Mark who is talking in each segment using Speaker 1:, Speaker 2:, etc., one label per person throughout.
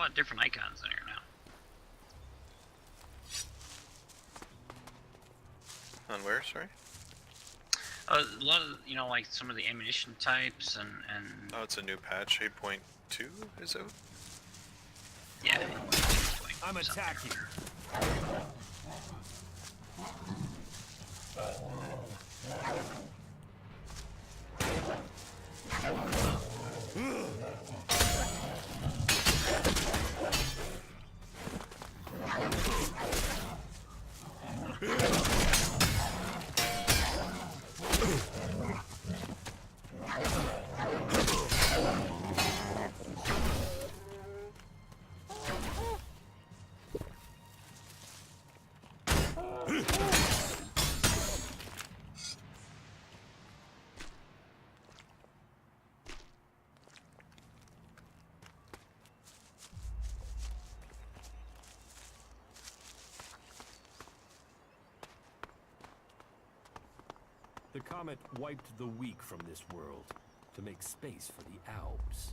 Speaker 1: lot of different icons in here now.
Speaker 2: On where, sorry?
Speaker 1: A lot of, you know, like some of the ammunition types and...
Speaker 2: Oh, it's a new patch, 8.2 is out?
Speaker 1: Yeah.
Speaker 3: I'm attacking. The comet wiped the weak from this world to make space for the Alps.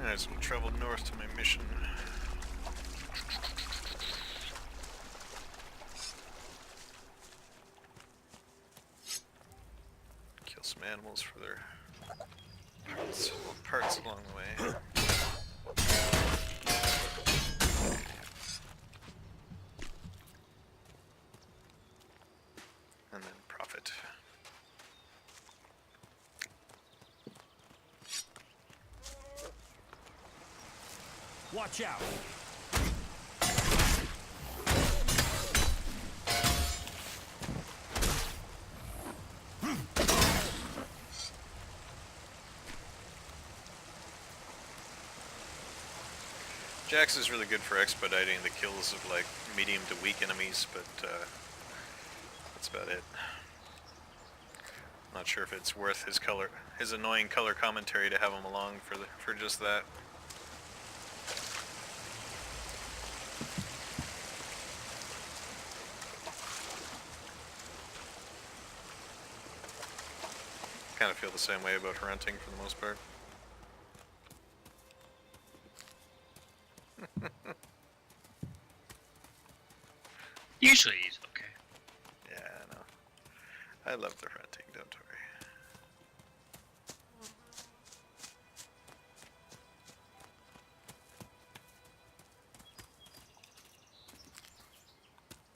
Speaker 2: Alright, so we'll travel north to my mission. Kill some animals for their parts along the way. And then profit.
Speaker 3: Watch out!
Speaker 2: Jax is really good for expediting the kills of like medium to weak enemies, but that's about it. Not sure if it's worth his annoying color commentary to have him along for just that. Kind of feel the same way about hunting for the most part.
Speaker 1: Usually he's okay.
Speaker 2: Yeah, I know. I love the hunting, don't worry.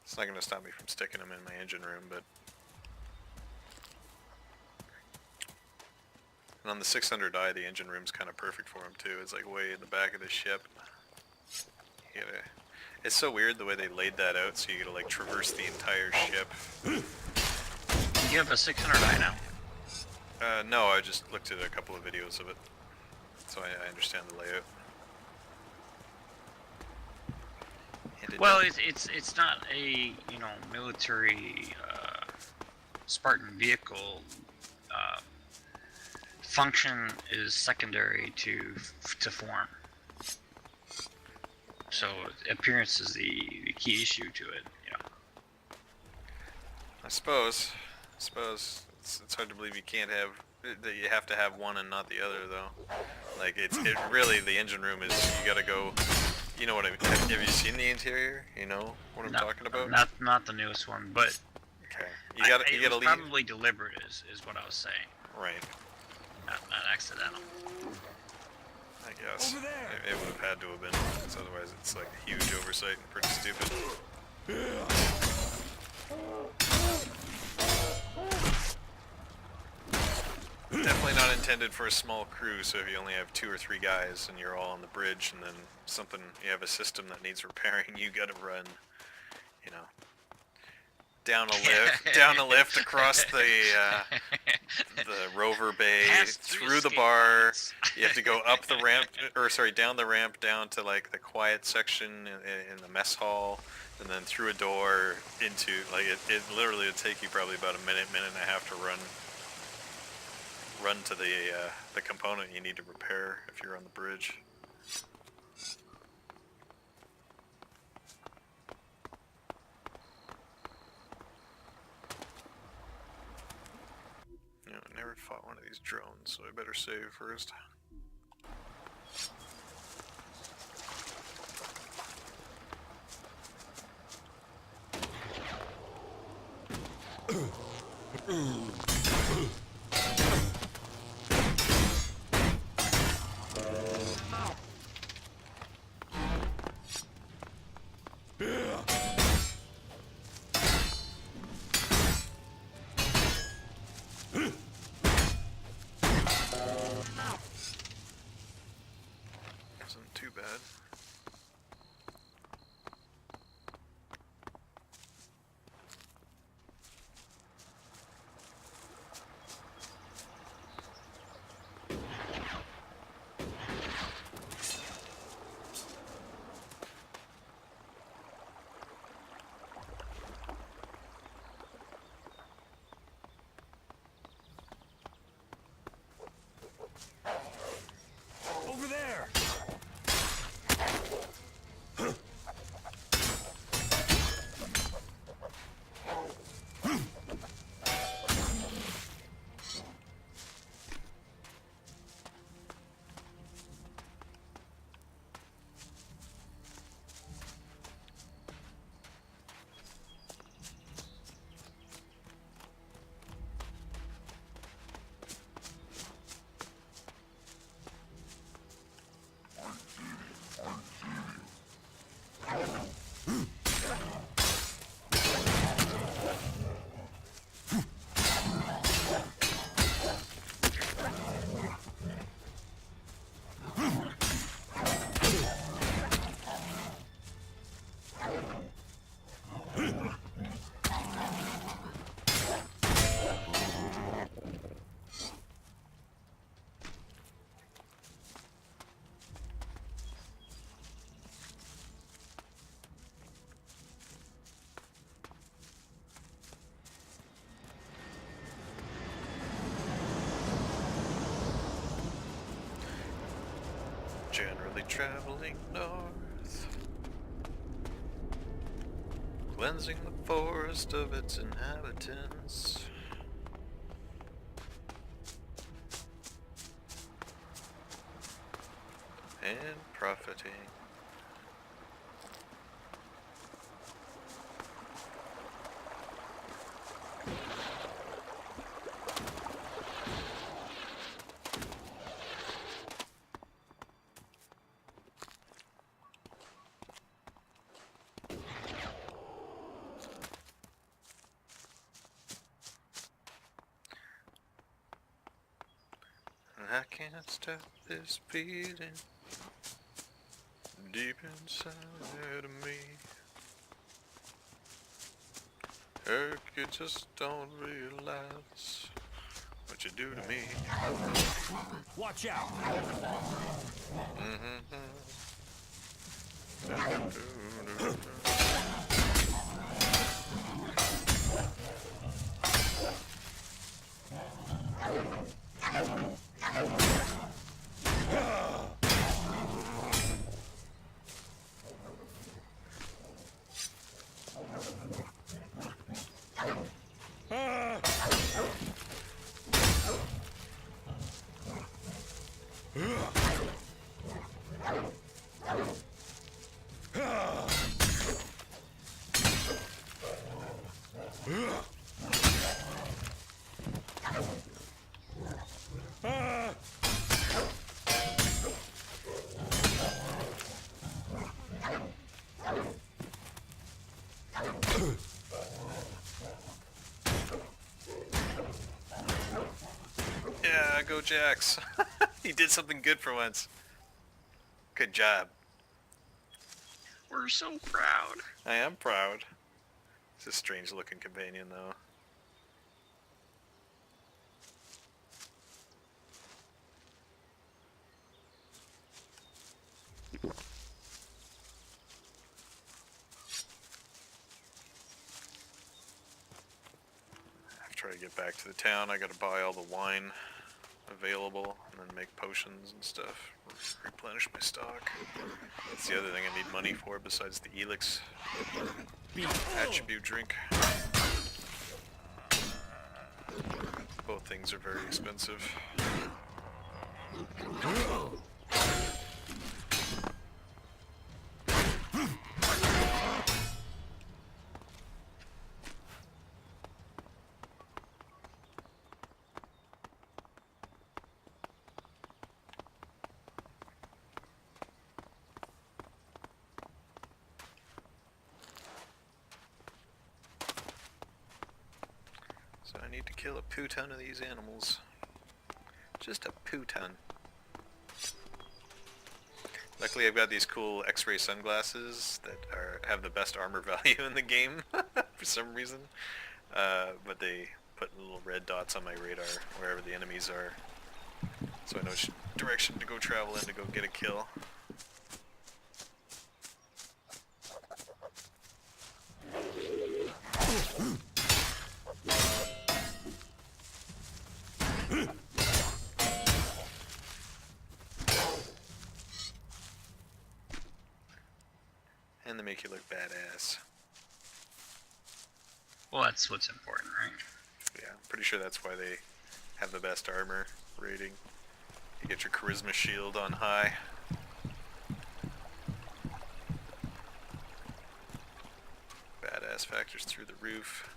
Speaker 2: It's not going to stop me from sticking them in my engine room, but... And on the 600i, the engine room's kind of perfect for them too. It's like way in the back of the ship. You gotta... It's so weird the way they laid that out, so you gotta like traverse the entire ship.
Speaker 1: You have a 600i now.
Speaker 2: No, I just looked at a couple of videos of it, so I understand the layout. And
Speaker 1: Well, it's not a military Spartan vehicle. Function is secondary to form. So appearance is the key issue to it.
Speaker 2: I suppose it's hard to believe you can't have that. You have to have one and not the other, though. Like it really, the engine room is, you gotta go. You know what I mean? Have you seen the interior? You know what I'm talking about?
Speaker 1: Not the newest one, but
Speaker 2: Okay. You gotta
Speaker 1: it was
Speaker 2: leave.
Speaker 1: probably deliberate, is what I was saying.
Speaker 2: Right.
Speaker 1: Not accidental.
Speaker 2: I guess.
Speaker 3: Over there.
Speaker 2: It would have had to have been, because otherwise it's like a huge oversight and pretty stupid. Definitely not intended for a small crew, so if you only have 2 or 3 guys and you're all on the bridge and then you have a system that needs repairing, you gotta run, you know, down a lift across the rover bay, through the bar. You have to go up the ramp, or sorry, down the ramp, down to like the quiet section in the mess hall, and then through a door into, like, it literally would take you probably about a minute and a half to run to the component you need to repair if you're on the bridge. You know, I never fought one of these drones, so I better save first. Wasn't too bad.
Speaker 3: Over there. Generally traveling north, cleansing the forest of its inhabitants. And profiting. I can't stop this beating deep inside of me. Eric, you just don't realize
Speaker 2: What you do to me?
Speaker 3: Watch out!
Speaker 2: Yeah, go Jax. He did something good for once. Good job.
Speaker 1: We're so proud.
Speaker 2: I am proud. It's a strange looking companion though. After I get back to the town, I gotta buy all the wine available and then make potions and stuff. Replenish my stock. That's the other thing I need money for besides the ELEX attribute drink. Both things are very expensive. So I need to kill a poo-ton of these animals. Just a poo-ton. Luckily I've got these cool X-ray sunglasses that have the best armor value in the game for some reason. But they put little red dots on my radar wherever the enemies are. So I know which direction to go travel in to go get a kill. And they make you look badass.
Speaker 1: Well, that's what's important, right?
Speaker 2: Yeah, I'm pretty sure that's why they have the best armor rating. You get your charisma shield on high. Badass factors through the roof.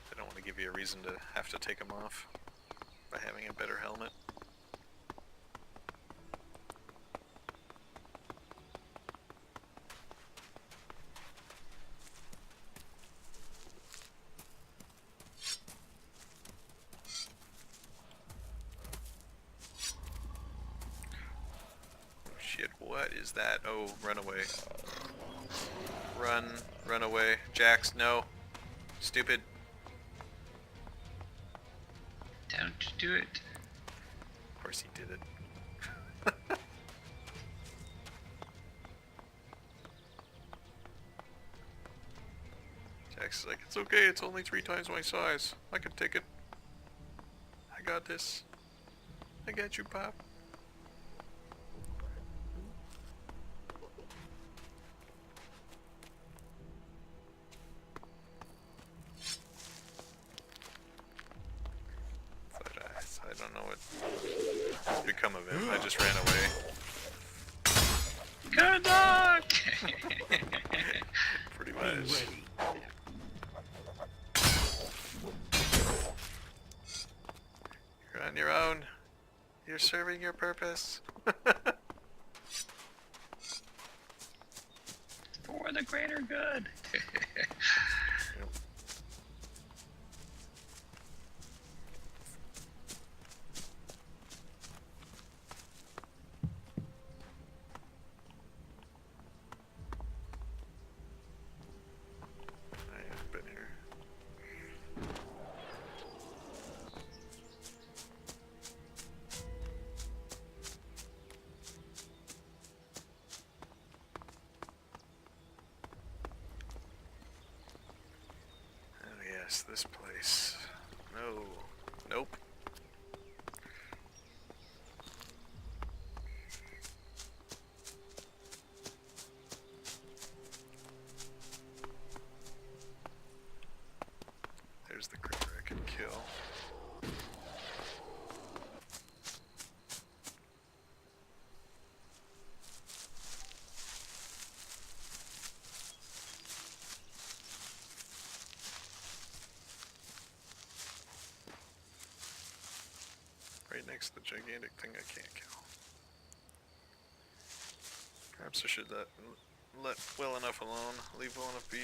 Speaker 2: They don't want to give you a reason to have to take them off by having a better helmet. Shit, what is that? Oh, run away. Run away. Jax, no. Stupid.
Speaker 1: Don't do it.
Speaker 2: Of course he did it. Jax is like, it's okay, it's only 3 times my size. I can take it. I got this. I got you, Pop. I don't know what become of him. I just ran away.
Speaker 1: Good dog!
Speaker 2: Pretty much. You're on your own. You're serving your purpose.
Speaker 1: For the greater good.
Speaker 2: Is this place? No. Nope. There's the critter I can kill. Right next to the gigantic thing I can't kill. Perhaps I should let well enough alone, leave well enough be.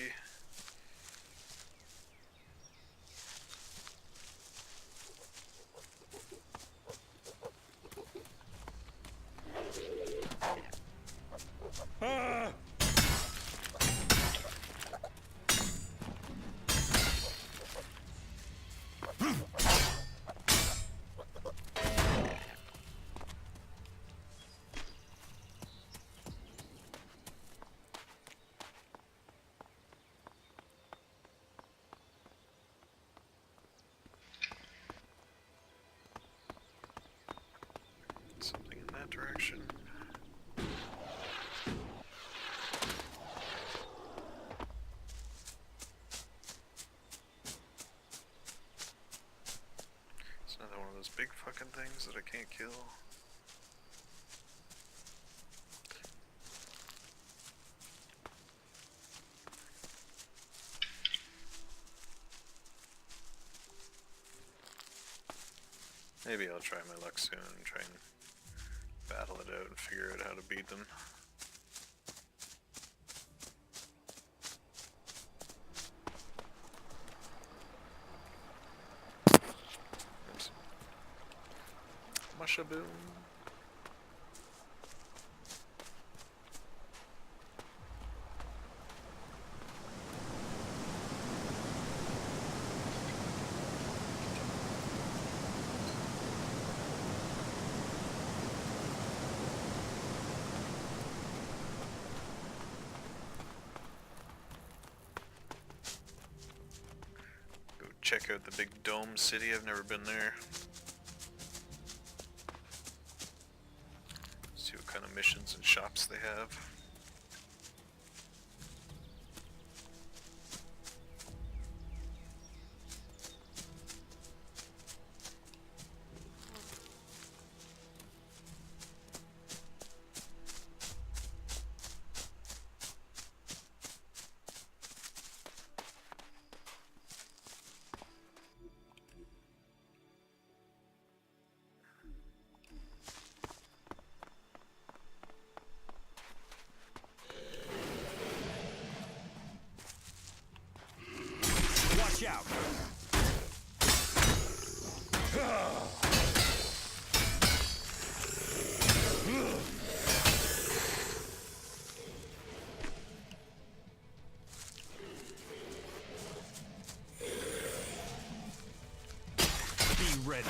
Speaker 2: Something in that direction. It's another one of those big fucking things that I can't kill. Maybe I'll try my luck soon and try and battle it out and figure out how to beat them. Oops. Mushaboom. Check out the big dome city. I've never been there. See what kind of missions and shops they have.
Speaker 3: Watch out! Be ready.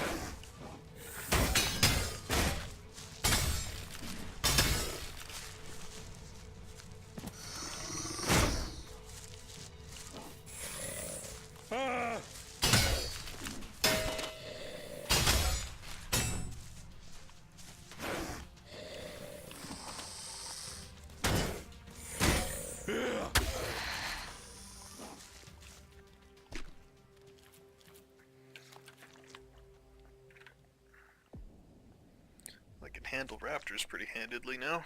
Speaker 2: I can handle raptors pretty handedly now.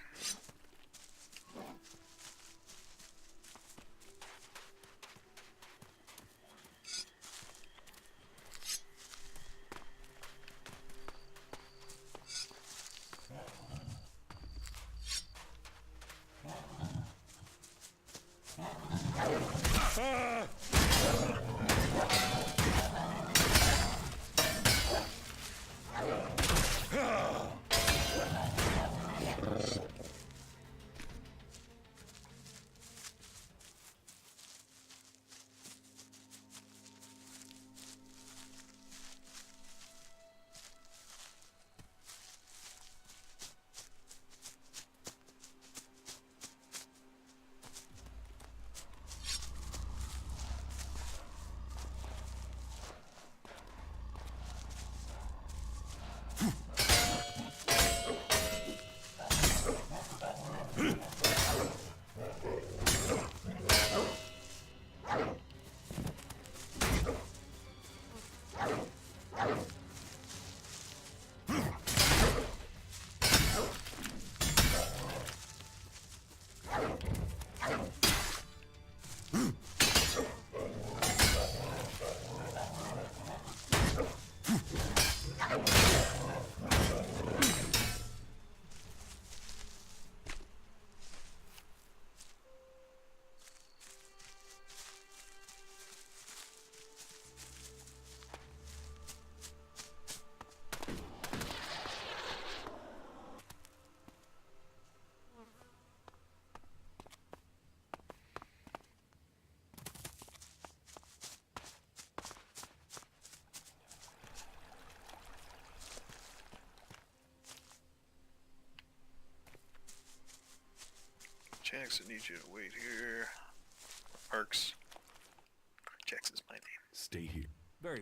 Speaker 2: Jax, I need you to wait here. Arcs. Jax is my name.
Speaker 3: Stay here. Very.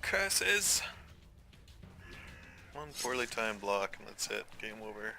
Speaker 2: Curses! One poorly timed block and that's it. Game over.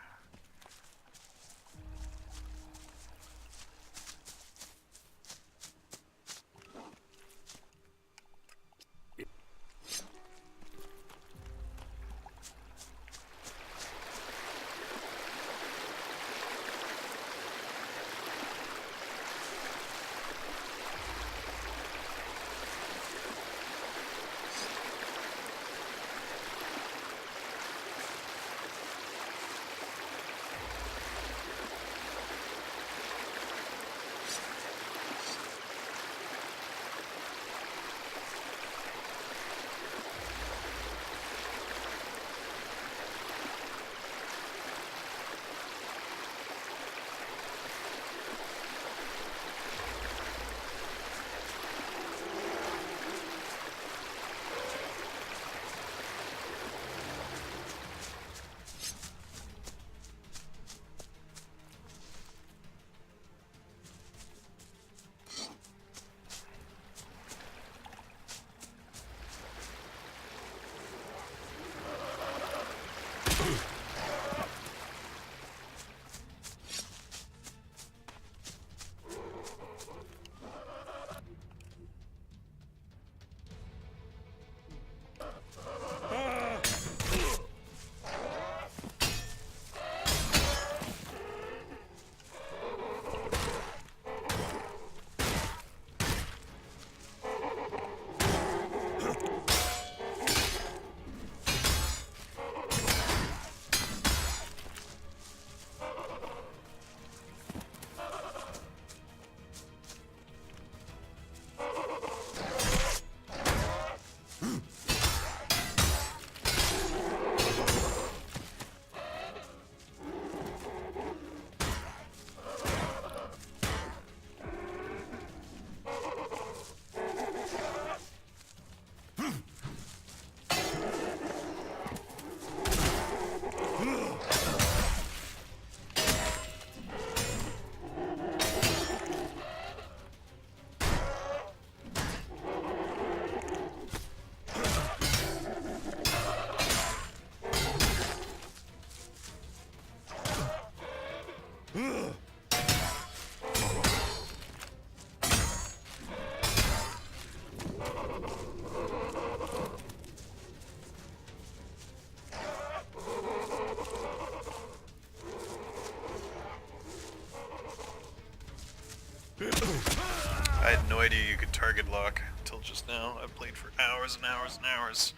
Speaker 2: I had no idea you could target lock until just now. I've played for hours and hours and hours.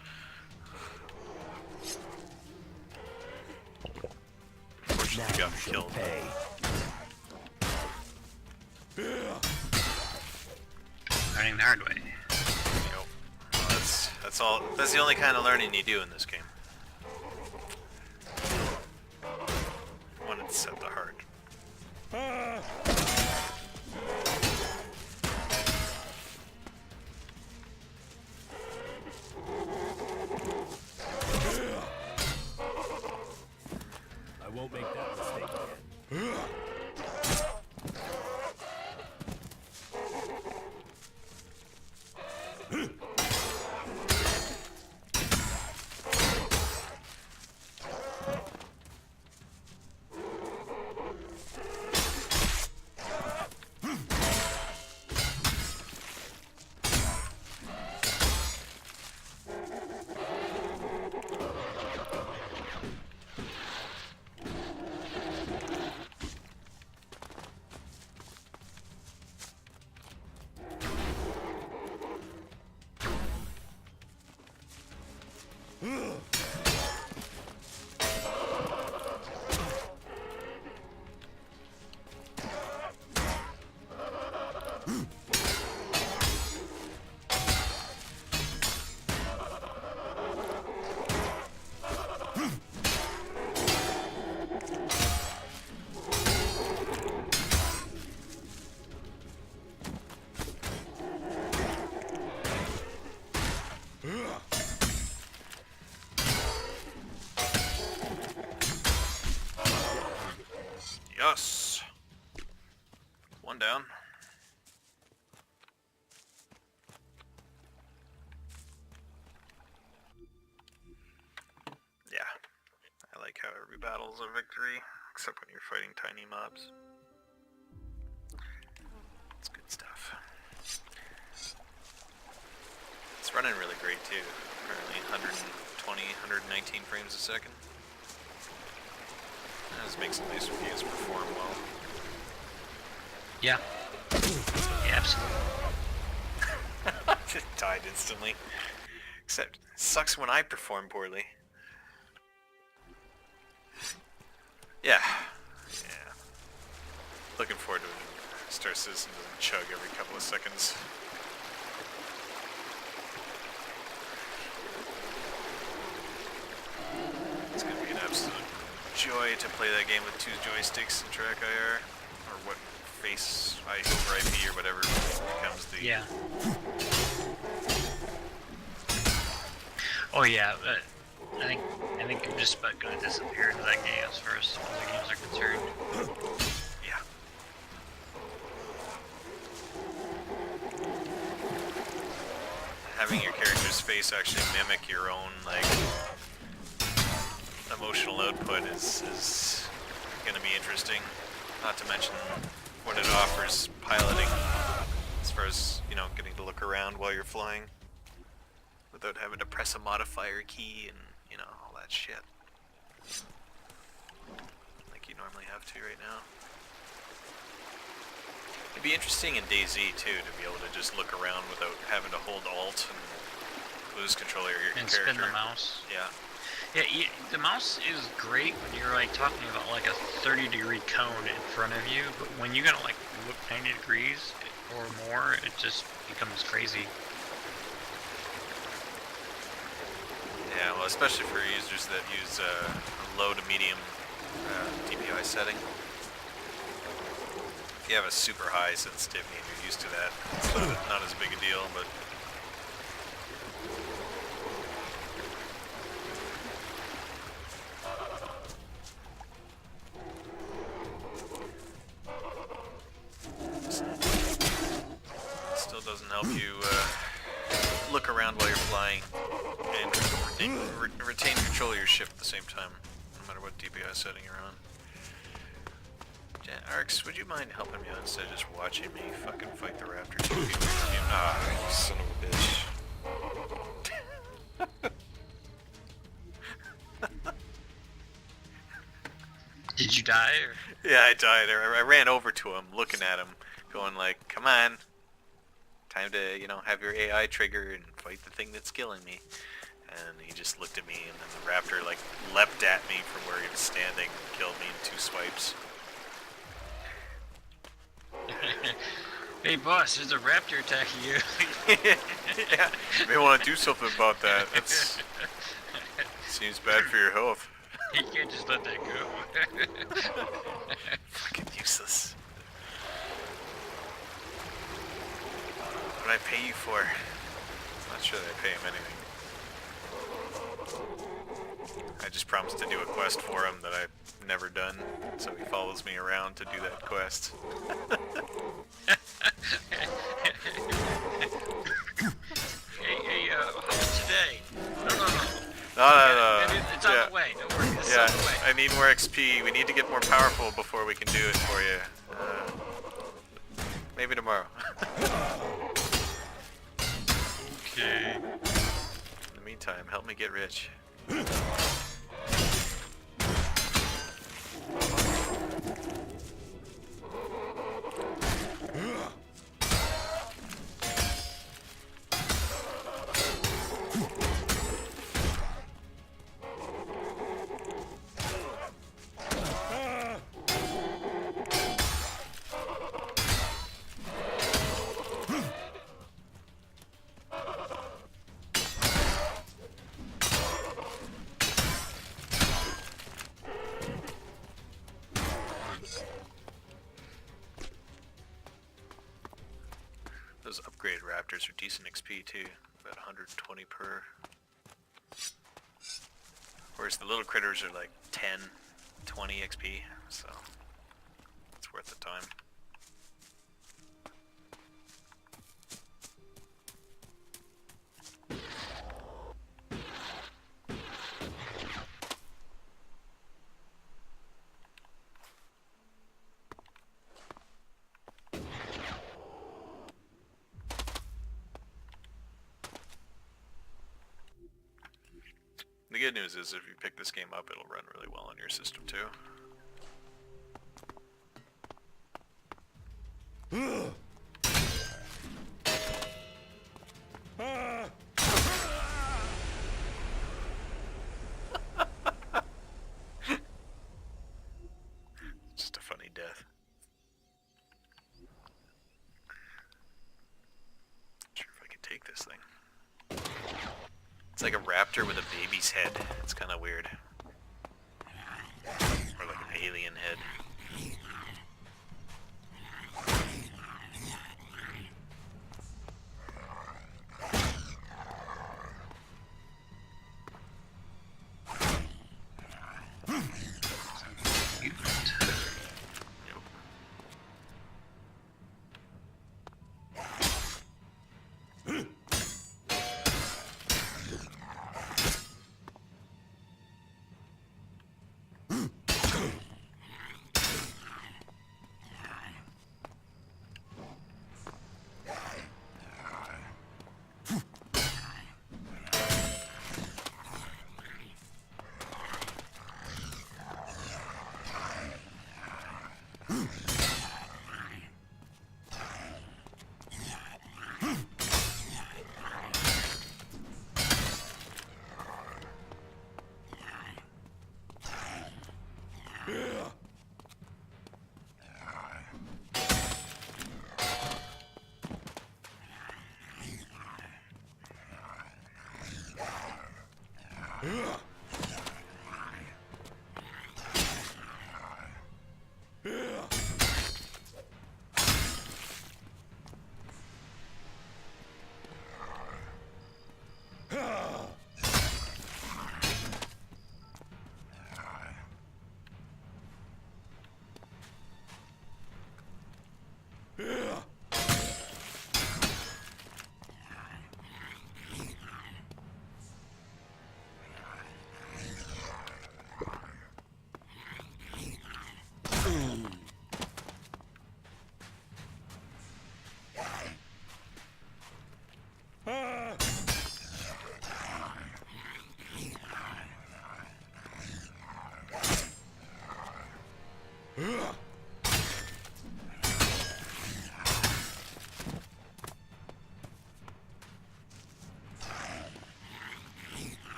Speaker 2: Fortunately, got me killed.
Speaker 1: Learning the hard way.
Speaker 2: Yep. Well, that's all. That's the only kind of learning you do in this game. When it's set to hard. Yes. One down. Yeah. I like how every battle's a victory, except when you're fighting tiny mobs. It's good stuff. It's running really great too. Apparently 120, 119 frames a second. That just makes at least reviews perform well.
Speaker 1: Yeah. Yeah, absolutely.
Speaker 2: Just died instantly. Except, it sucks when I perform poorly. Yeah. Yeah. Looking forward to when Star Citizen doesn't chug every couple of seconds. It's gonna be an absolute joy to play that game with 2 joysticks and track IR, or what face over IP or whatever becomes the.
Speaker 1: Yeah. Oh yeah, but I think I'm just about gonna disappear into that game as far as other games are concerned.
Speaker 2: Yeah. Having your character's face actually mimic your own, like, emotional output is gonna be interesting. Not to mention what it offers piloting, as far as, you know, getting to look around while you're flying without having to press a modifier key and, you know, all that shit. Like you normally have to right now. It'd be interesting in DayZ too to be able to just look around without having to hold Alt and lose control of your
Speaker 1: And
Speaker 2: character.
Speaker 1: spin the mouse.
Speaker 2: Yeah.
Speaker 1: Yeah, the mouse is great when you're like talking about like a 30-degree cone in front of you, but when you gotta like look 90 degrees or more, it just becomes crazy.
Speaker 2: Yeah, well, especially for users that use a low to medium DPI setting. If you have a super high sensitivity and you're used to that, it's not as big a deal, but... Still doesn't help you look around while you're flying and retain control of your ship at the same time, no matter what DPI setting you're on. Arx, would you mind helping me out instead of just watching me fucking fight the raptor? Ah, you son of a bitch.
Speaker 1: Did you die? Or?
Speaker 2: Yeah, I died. I ran over to him, looking at him, going like, come on. Time to, you know, have your AI trigger and fight the thing that's killing me. And he just looked at me, and then the raptor, like, leapt at me from where he was standing and killed me in 2 swipes.
Speaker 1: Hey boss, there's a raptor attacking you.
Speaker 2: Yeah, you may want to do something about that. That's seems bad for your health.
Speaker 1: You can't just let that go.
Speaker 2: Fucking useless. What did I pay you for? I'm not sure that I pay him anything. I just promised to do a quest for him that I've never done, so he follows me around to do that quest.
Speaker 1: Hey, how about today? No.
Speaker 2: No.
Speaker 1: It's on the way. Don't worry. It's
Speaker 2: Yeah,
Speaker 1: on the way.
Speaker 2: I need more XP. We need to get more powerful before we can do it for you. Maybe tomorrow.
Speaker 1: Okay.
Speaker 2: In the meantime, help me get rich. raptors are decent XP too, about 120 per. Whereas the little critters are like 10, 20 XP, so it's worth the time. The good news is if you pick this game up, it'll run really well on your system too. Just a funny death. Not sure if I can take this thing. It's like a raptor with a baby's head. It's kind of weird. Or like an alien head.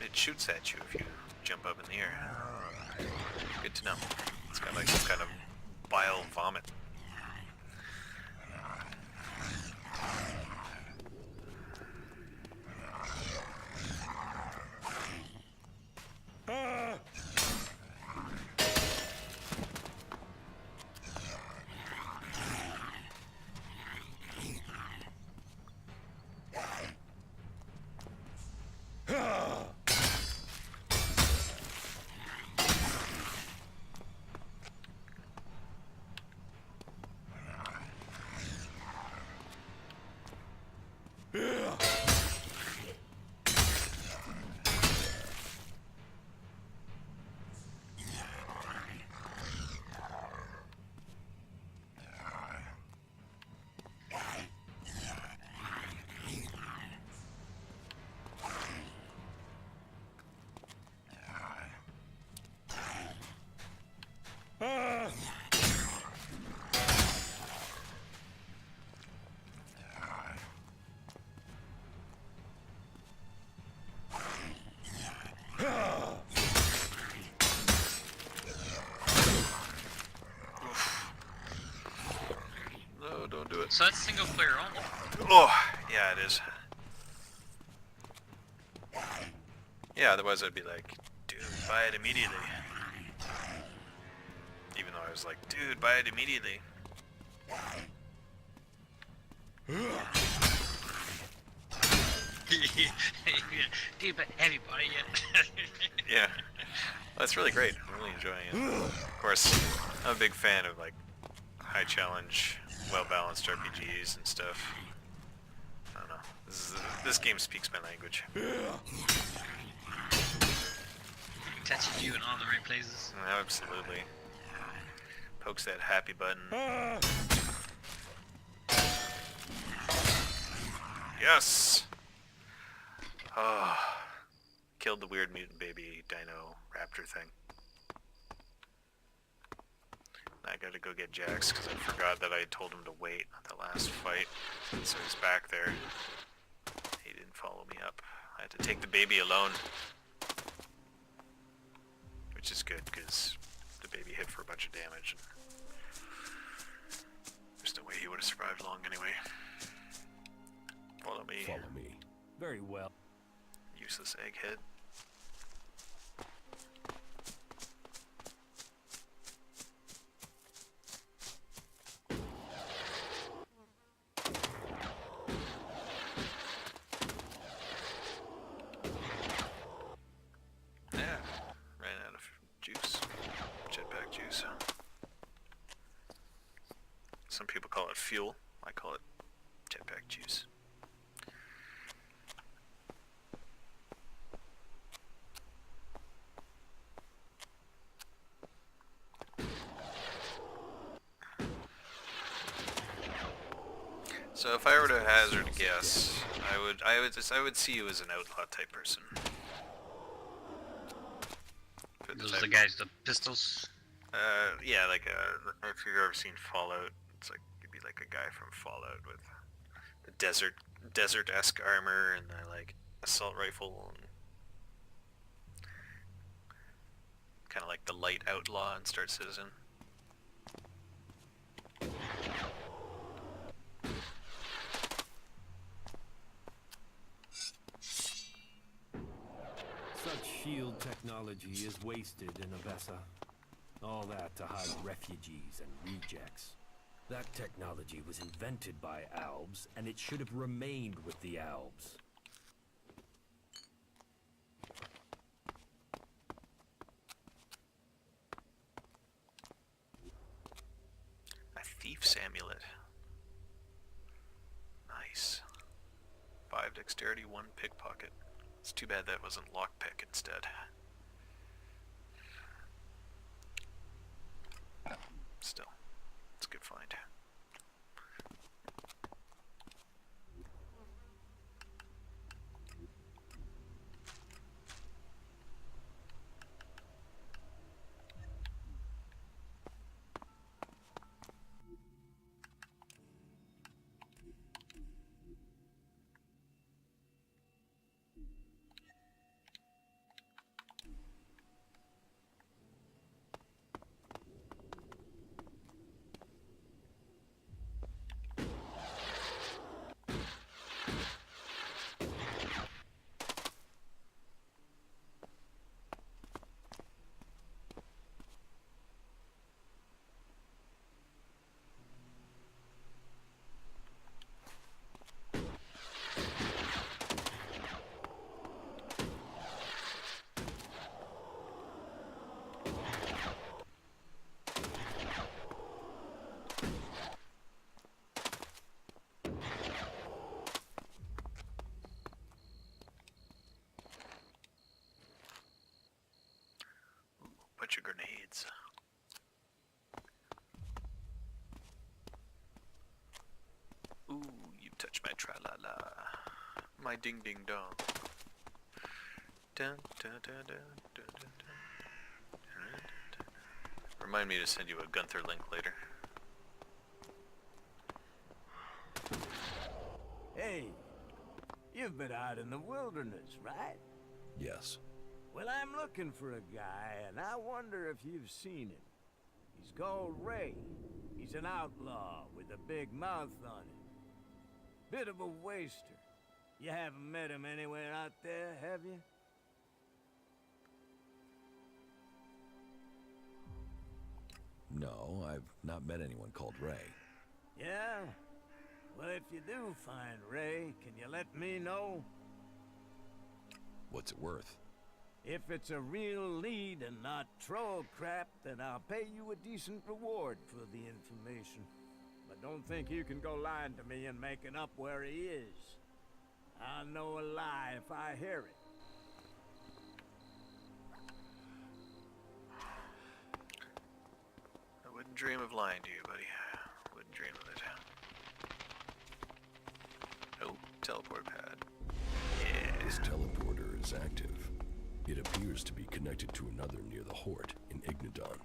Speaker 2: It shoots at you if you jump up in the air. Good to know. It's got like some kind of bile vomit.
Speaker 1: So that's single player only.
Speaker 2: Oh, yeah, it is. Yeah, otherwise I'd be like, dude, buy it immediately. Even though I was like, dude, buy it immediately.
Speaker 1: Dude, but everybody yet.
Speaker 2: Yeah. Well, that's really great. I'm really enjoying it. Of course, I'm a big fan of like high challenge, well balanced RPGs and stuff. I don't know. This game speaks my language.
Speaker 1: Touches you in all the right places.
Speaker 2: Absolutely. Pokes that happy button. Yes! Oh. Killed the weird mutant baby dino raptor thing. I gotta go get Jax because I forgot that I told him to wait at the last fight. So he's back there. He didn't follow me up. I had to take the baby alone. Which is good because the baby hit for a bunch of damage. There's no way he would have survived long anyway. Follow me.
Speaker 3: Follow me. Very well.
Speaker 2: Useless egghead. Yeah, ran out of juice. Jetpack juice. Some people call it fuel. I call it jetpack juice. So if I were to hazard a guess, I would see you as an outlaw type person. For
Speaker 1: Those
Speaker 2: type-
Speaker 1: the guys with the pistols.
Speaker 2: Yeah, like if you've ever seen Fallout, it's like you'd be like a guy from Fallout with the desert-esque armor and the like assault rifle and kind of like the light outlaw in Star Citizen.
Speaker 3: Such shield technology is wasted in Avessa. All that to hide refugees and rejects. That technology was invented by Albs, and it should have remained with the Albs.
Speaker 2: A thief's amulet. Nice. 5 dexterity, 1 pickpocket. It's too bad that wasn't lockpick instead. Still, it's a good find. Bunch of grenades. Ooh, you touch my tra-la-la. My ding-ding-dong. Dun, dun, dun, dun, dun, dun, dun. Remind me to send you a Gunther link later.
Speaker 4: Hey, you've been out in the wilderness, right?
Speaker 3: Yes.
Speaker 4: Well, I'm looking for a guy, and I wonder if you've seen him. He's called Ray. He's an outlaw with with a big mouth on it. Bit of a waster. You haven't met him anywhere out there, have you?
Speaker 5: No, I've not met anyone called Ray.
Speaker 4: Yeah? Well, if you do find Ray, can you let me know?
Speaker 5: What's it worth?
Speaker 4: If it's a real lead and not troll crap, then I'll pay you a decent reward for the information. But don't think you can go lying to me and making up where he is. I'll know a lie if I hear it.
Speaker 2: I wouldn't dream of lying to you, buddy. Wouldn't dream of it. Oh, teleport pad. Yeah.
Speaker 5: This teleporter is active. It appears to be connected to another near the Hort in Ignadon.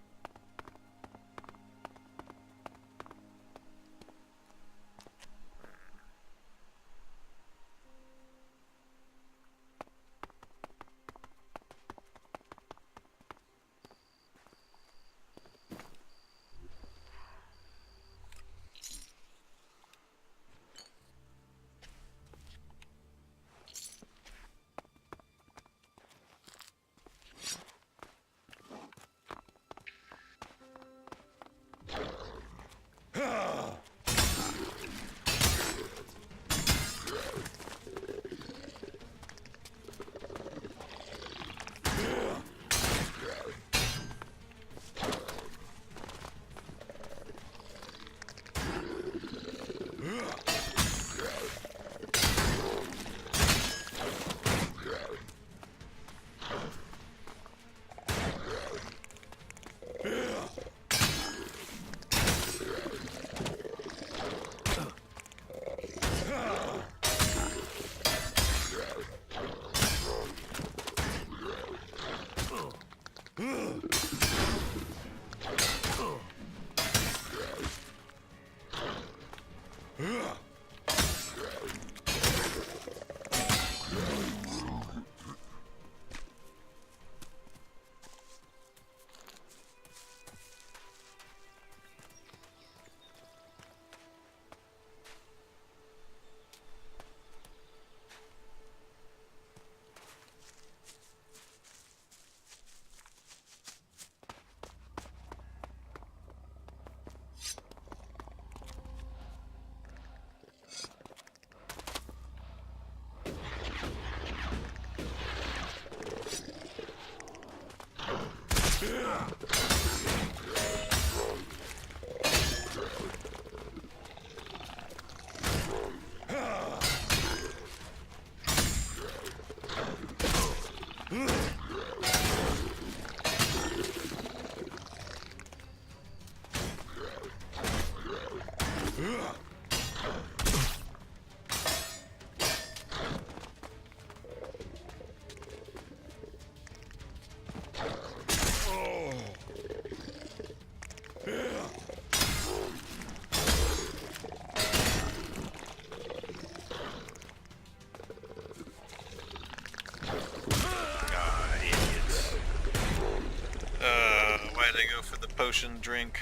Speaker 2: Why'd I go for the potion drink?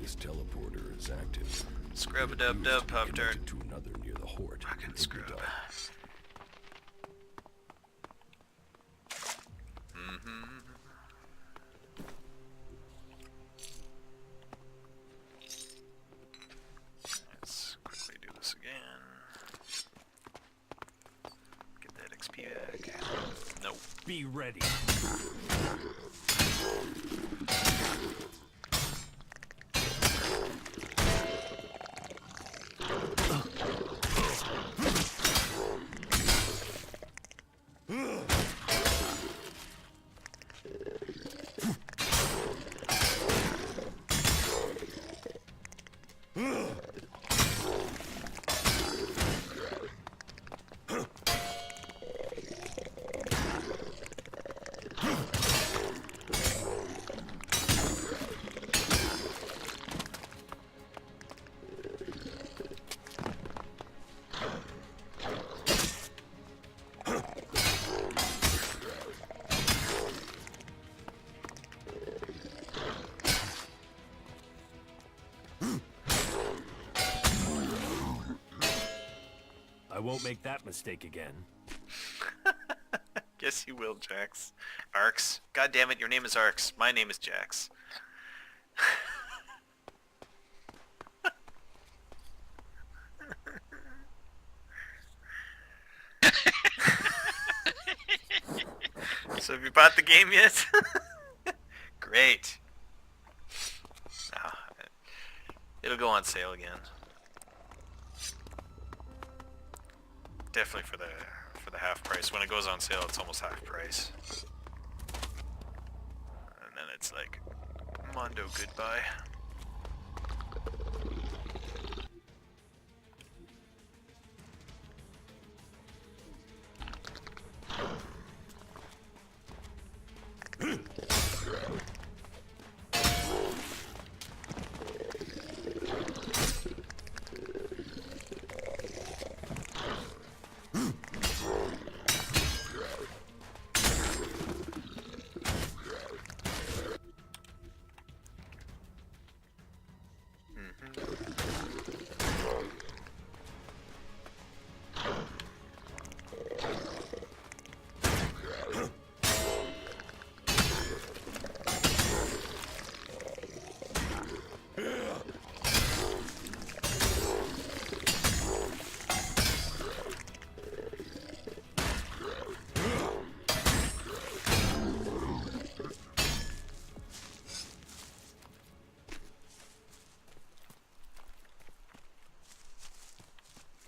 Speaker 5: This teleporter is active.
Speaker 2: Scrub-a-dub-dub, Puff Dirt.
Speaker 5: To another near the Hort in
Speaker 2: Fucking scrub.
Speaker 5: Ignadon.
Speaker 2: Let's quickly do this again. Get that XP back. Nope.
Speaker 3: Be ready. won't make that mistake again.
Speaker 2: Yes, you will, Jax. Arx. God damn it, your name is Arx. My name is Jax. So have you bought the game yet? Great. Oh, it'll go on sale again. Definitely for the half price. When it goes on sale, it's almost half price. And then it's like, Mondo goodbye.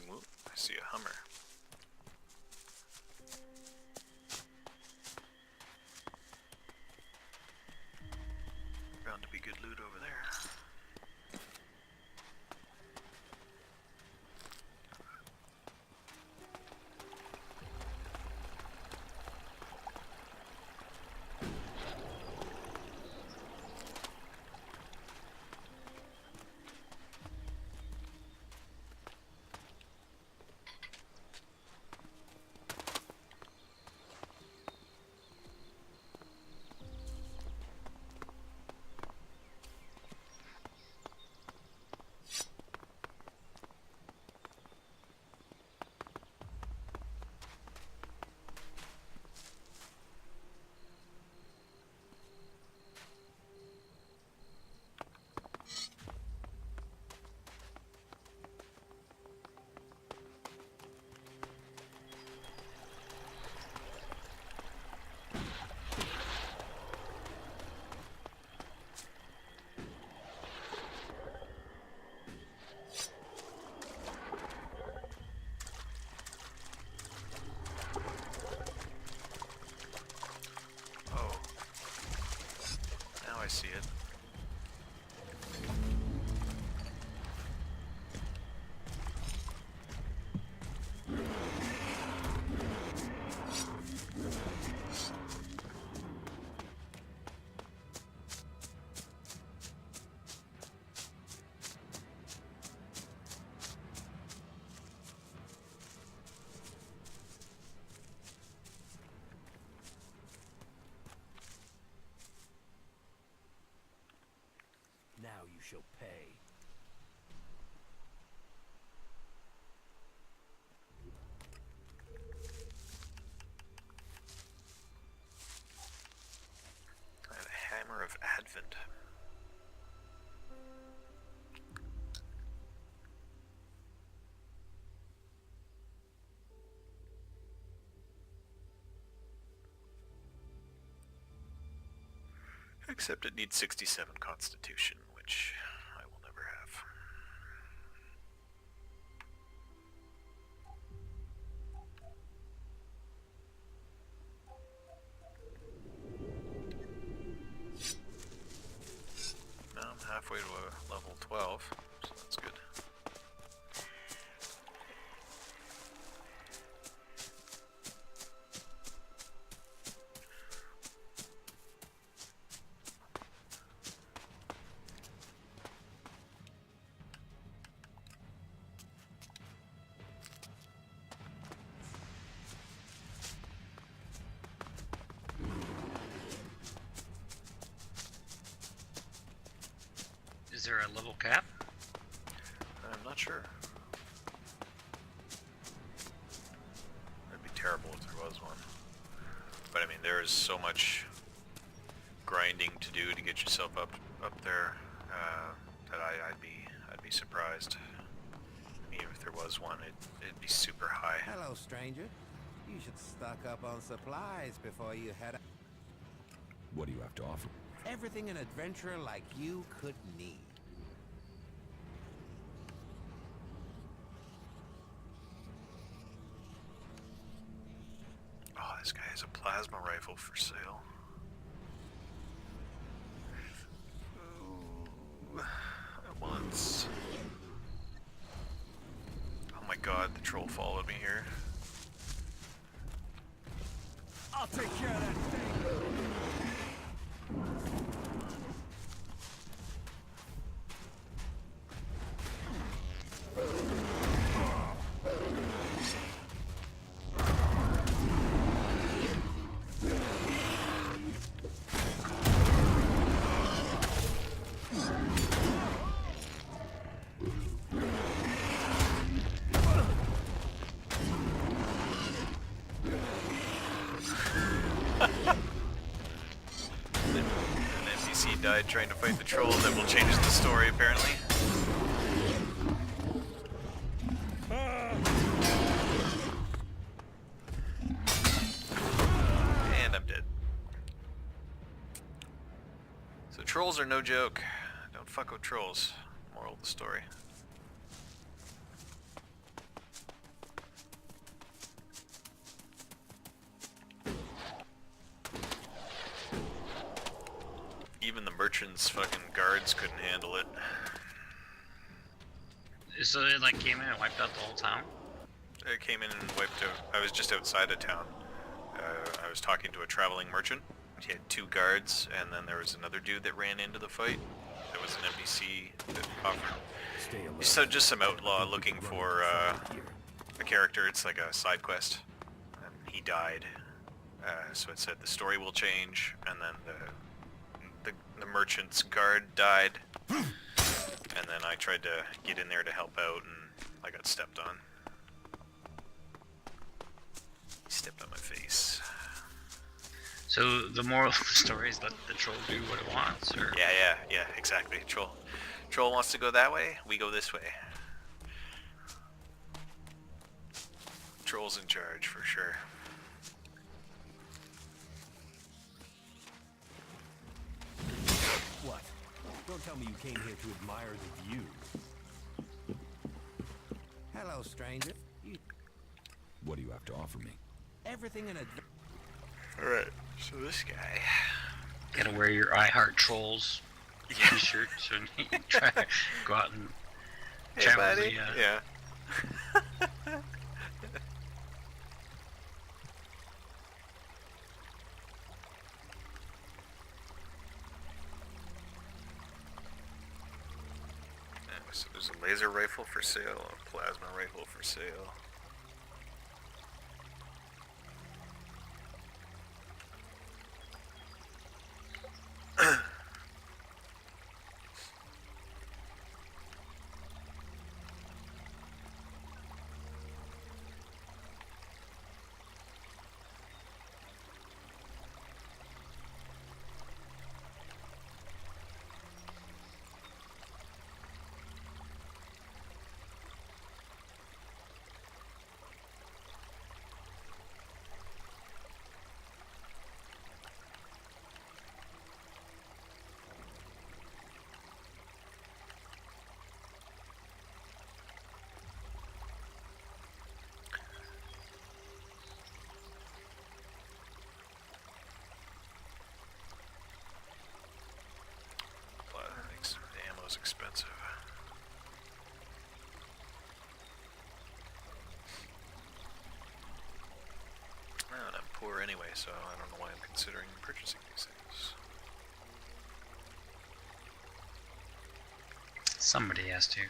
Speaker 2: Ooh, I see a Hummer. Bound to be good loot over there. Oh. Now I see it.
Speaker 3: Now you shall pay.
Speaker 2: I have a Hammer of Advent. Except it needs 67 Constitution, which I will never have. Now I'm halfway to a level 12, so that's good.
Speaker 1: Is there a level cap?
Speaker 2: I'm not sure. there was one. But I mean, there is so much grinding to do to get yourself up there that I'd be surprised. I mean, if there was one, it'd be super high.
Speaker 6: Hello, stranger. You should stock up on supplies before you head out.
Speaker 5: What do you have to offer?
Speaker 6: Everything an adventurer like you could need.
Speaker 2: Oh, this guy has a plasma rifle for sale. Ooh, at once. Oh my god, the troll followed me here.
Speaker 4: I'll take care of that thing.
Speaker 2: Died trying to fight the troll. That will change the story, apparently. And I'm dead. So trolls are no joke. Don't fuck with trolls. Moral of the story. Even the merchants' fucking guards couldn't handle it.
Speaker 1: So it like came in and wiped out the whole town?
Speaker 2: It came in and wiped out. I was just outside of town. I was talking to a traveling merchant. He had 2 guards, and then there was another dude that ran into the fight. There was an NPC that offered. So just some outlaw looking for a character. It's like a side quest. And he died. So it said the story will change, and then the merchant's guard died. And then I tried to get in there to help out, and I got stepped on. He stepped on my face.
Speaker 1: So the moral of the story is let the troll do what it wants, or?
Speaker 2: Yeah, exactly. Troll wants to go that way, we go this way. Troll's in charge, for sure.
Speaker 3: What? Don't tell me you came here to admire the view.
Speaker 6: Hello, stranger. You
Speaker 5: What do you have to offer me?
Speaker 6: everything an adventurer.
Speaker 2: Alright, so this guy...
Speaker 1: Gotta wear your I Heart Trolls
Speaker 2: Yeah.
Speaker 1: t-shirt so you can try to go out and
Speaker 2: Hey,
Speaker 1: travel
Speaker 2: buddy.
Speaker 1: the,
Speaker 2: Yeah. So there's a laser rifle for sale, a plasma rifle for sale. The ammo's expensive. Well, and I'm poor anyway, so I don't know why I'm considering purchasing these things.
Speaker 1: somebody has to.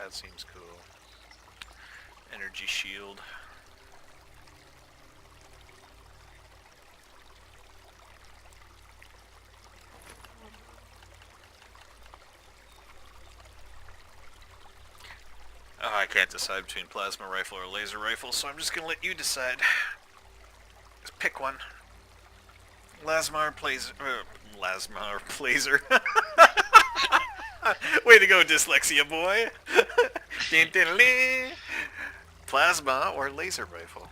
Speaker 2: that seems cool. Energy shield. Oh, I can't decide between plasma rifle or laser rifle, so I'm just gonna let you decide. Just pick one. Plasma or placer. Plasma or placer. Way to go, dyslexia boy. Plasma or laser rifle.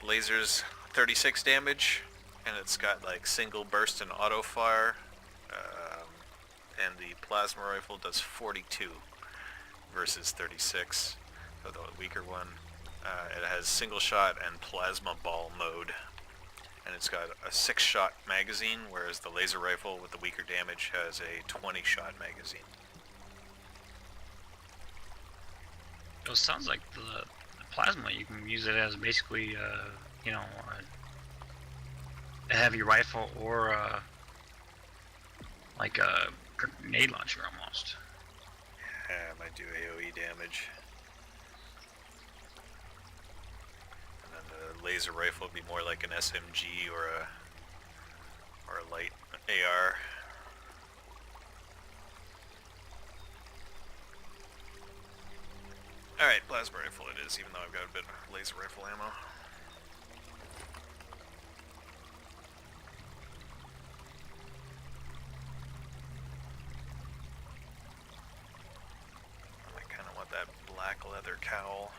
Speaker 2: Laser's 36 damage, and it's got like single burst and auto fire. And the plasma rifle does 42 versus 36, so the weaker one. It has single shot and plasma ball mode, and it's got a 6-shot magazine, whereas the laser rifle with the weaker damage has a 20-shot magazine.
Speaker 1: It sounds like the plasma, you can use it as basically, you know, a heavy rifle or like a grenade launcher almost.
Speaker 2: Yeah, it might do AoE damage. And then the laser rifle would be more like an SMG or a light AR. Alright, plasma rifle it is, even though I've got a bit of laser rifle ammo. I kind of want that black leather cowl,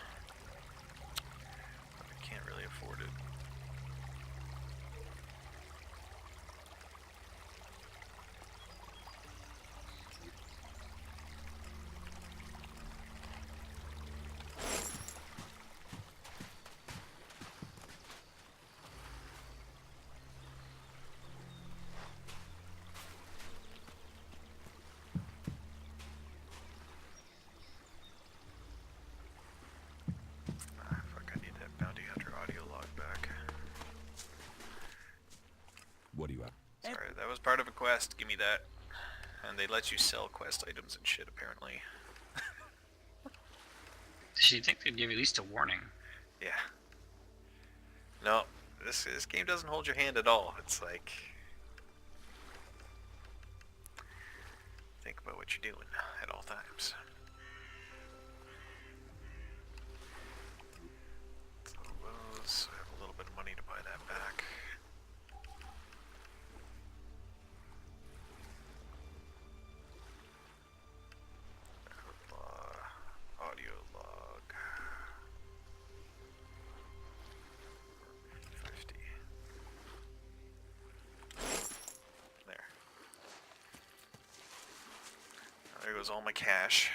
Speaker 2: but I can't really afford it. Fuck, I need that bounty hunter audio log back.
Speaker 5: What do you have?
Speaker 2: Sorry, that was part of a quest. Give me that. And they let you sell quest items and shit, apparently.
Speaker 1: Does you think they'd give you at least a warning?
Speaker 2: Yeah. No, this game doesn't hold your hand at all. It's like... think about what you're doing at all times. So those, I have a little bit of money to buy that back. Audio log. 50. There. There goes all my cash.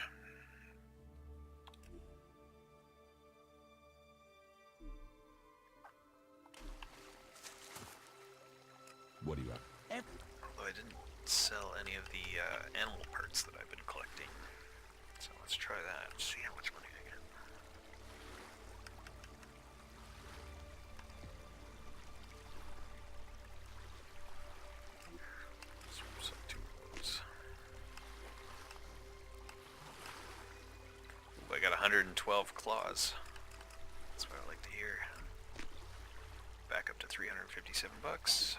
Speaker 5: What do you have?
Speaker 2: Although I didn't sell any of the animal parts that I've been collecting. So let's try that and see how much money I get. Let's sell 2 of those. Ooh, I got 112 claws. That's what I like to hear. Back up to 357 bucks.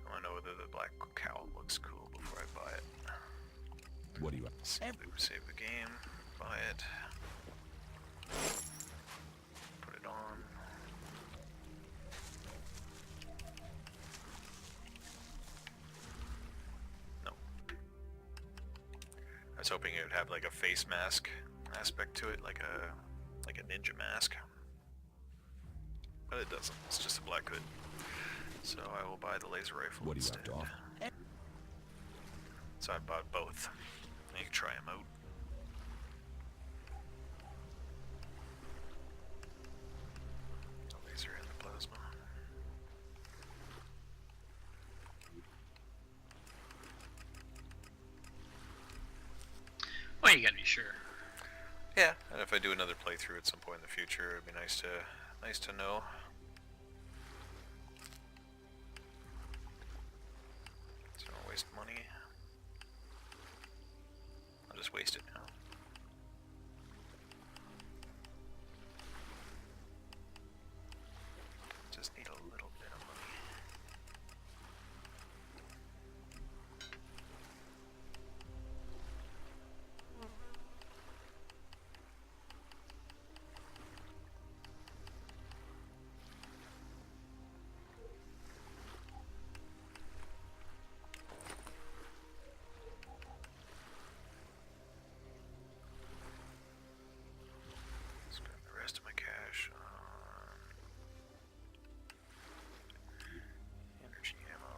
Speaker 2: I want to know whether the black cowl looks cool before I buy it.
Speaker 5: What do you have?
Speaker 2: Save the game, buy it, put it on. was hoping it would have like a face mask aspect to it, like a ninja mask. But it doesn't. It's just a black hood. So I will buy the laser rifle
Speaker 5: What do you
Speaker 2: instead.
Speaker 5: have to offer?
Speaker 2: So I bought both. You can try them out. The laser and the plasma.
Speaker 1: Well, you gotta be sure.
Speaker 2: Yeah, and if I do another playthrough at some point in the future, it'd be nice to know. So I don't waste money. I'll just waste it now. Just need a little bit of money. Spend the rest of my cash on energy ammo.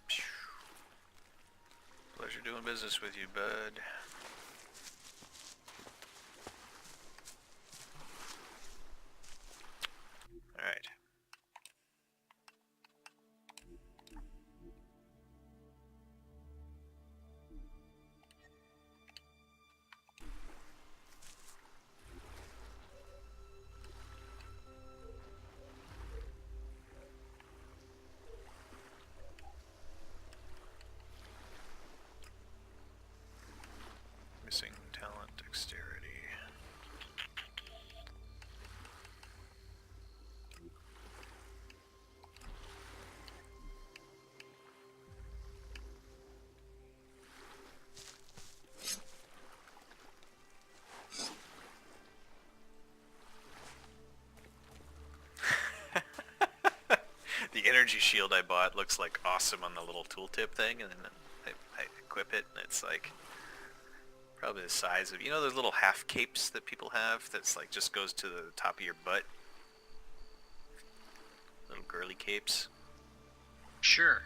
Speaker 2: Phew. Pleasure doing business with you, bud. Alright. Missing talent, dexterity. The energy shield I bought looks like awesome on the little tooltip thing, and then I equip it, and it's like probably the size of, you know, those little half capes that people have that's like just goes to the top of your butt? Little girly capes.
Speaker 1: Sure.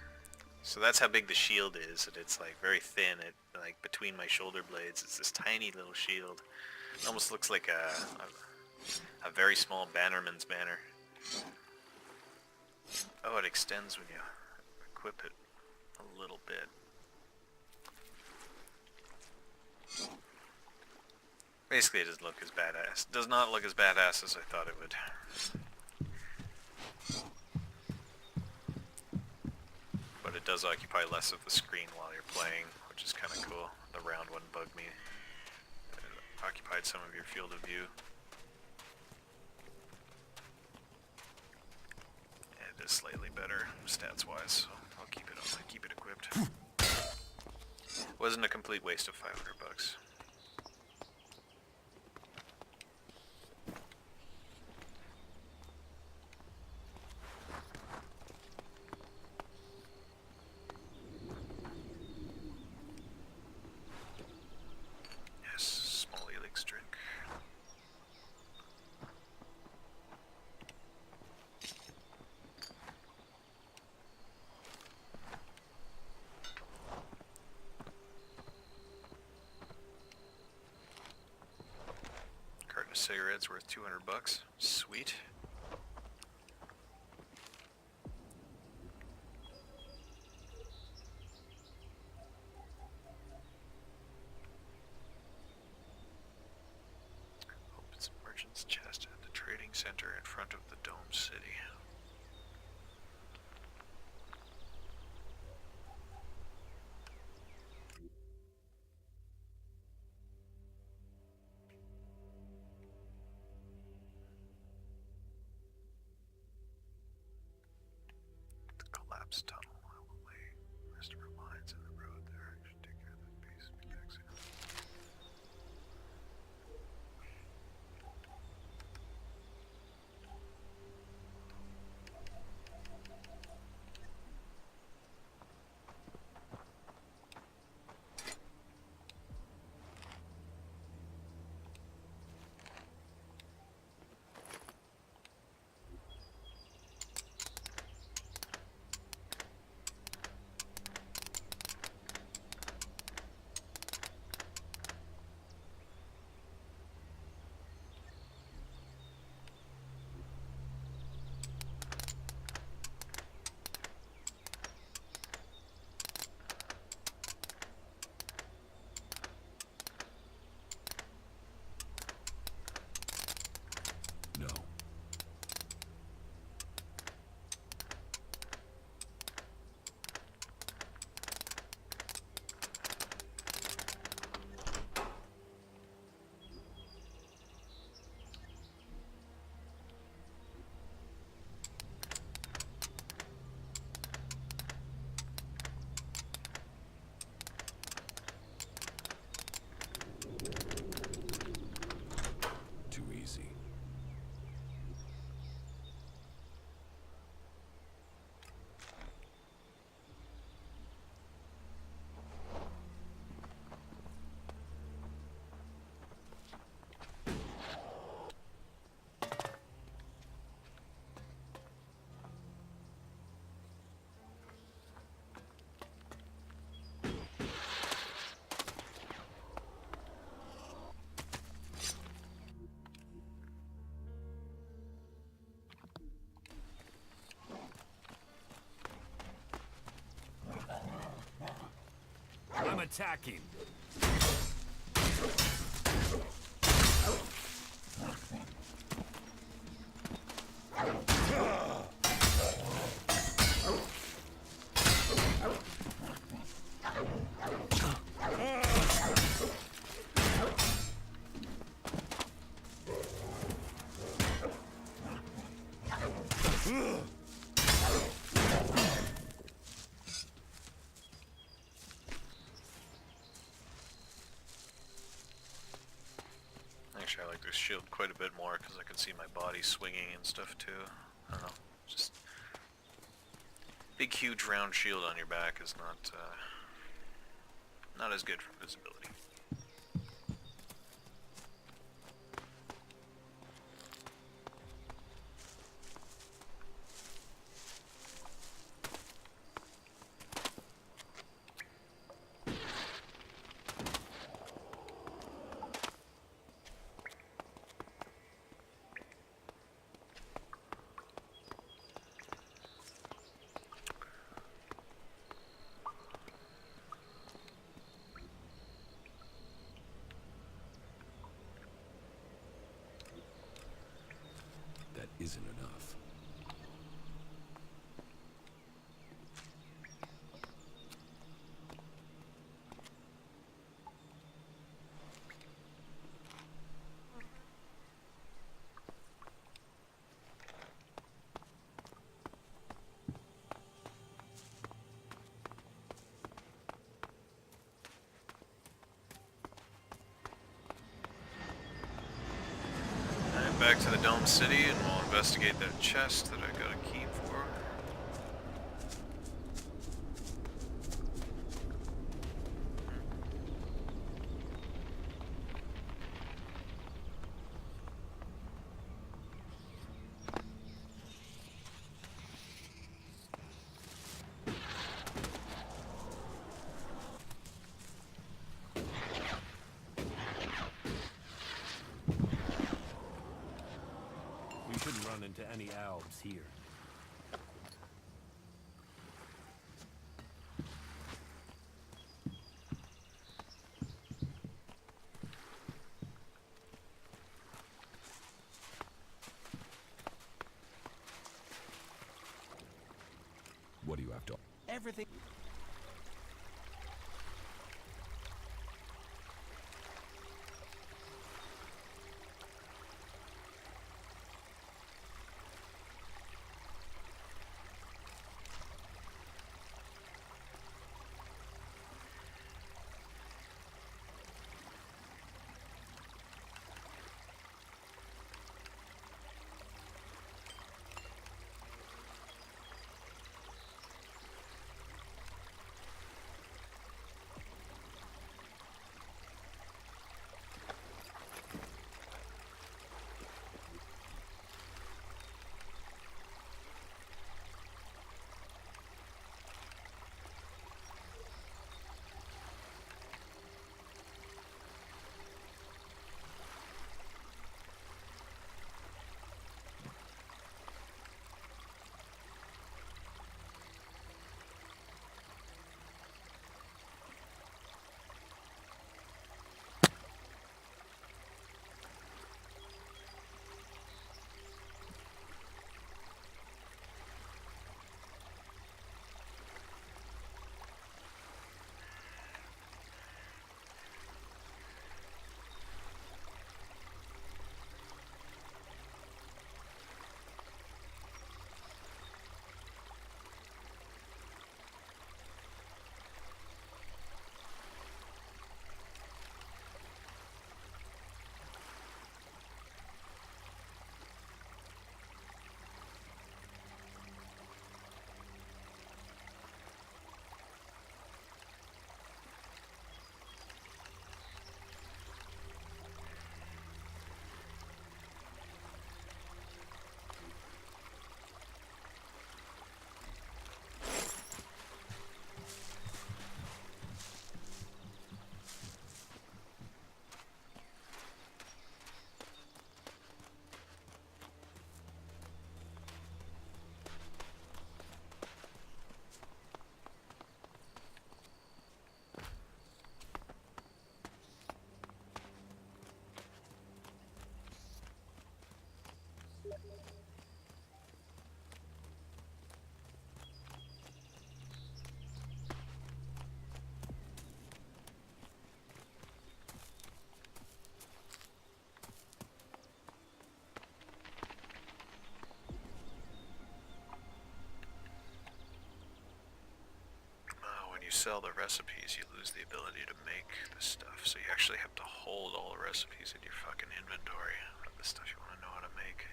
Speaker 2: So that's how big the shield is, and it's like very thin. It like between my shoulder blades, it's this tiny little shield. It almost looks like a very small bannerman's banner. Oh, it extends when you equip it a little bit. Basically, it doesn't look as badass. It does not look as badass as I thought it would. But it does occupy less of the screen while you're playing, which is kind of cool. The round one bugged me. It occupied some of your field of view. It is slightly better stats-wise, so I'll keep it on. I keep it equipped. Wasn't a complete waste of $500. Yes, small ELEX drink. Carton of cigarettes worth $200. Sweet. Opens merchant's chest at the trading center in front of the Dome City. The collapsed tunnel. I will lay rest of our minds in the road there. I should take care of that piece. Be back soon.
Speaker 3: attacking.
Speaker 2: Actually, I like this shield quite a bit more because I can see my body swinging and stuff too. I don't know, just big, huge, round shield on your back is not as good for visibility.
Speaker 5: That isn't enough.
Speaker 2: Alright, back to the Dome City and we'll investigate that chest that I got a key for.
Speaker 3: We shouldn't run into any Albs here.
Speaker 5: What do you have to...
Speaker 6: Everything.
Speaker 2: sell the recipes, you lose the ability to make the stuff. So you actually have to hold all the recipes in your fucking inventory of the stuff you want to know how to make.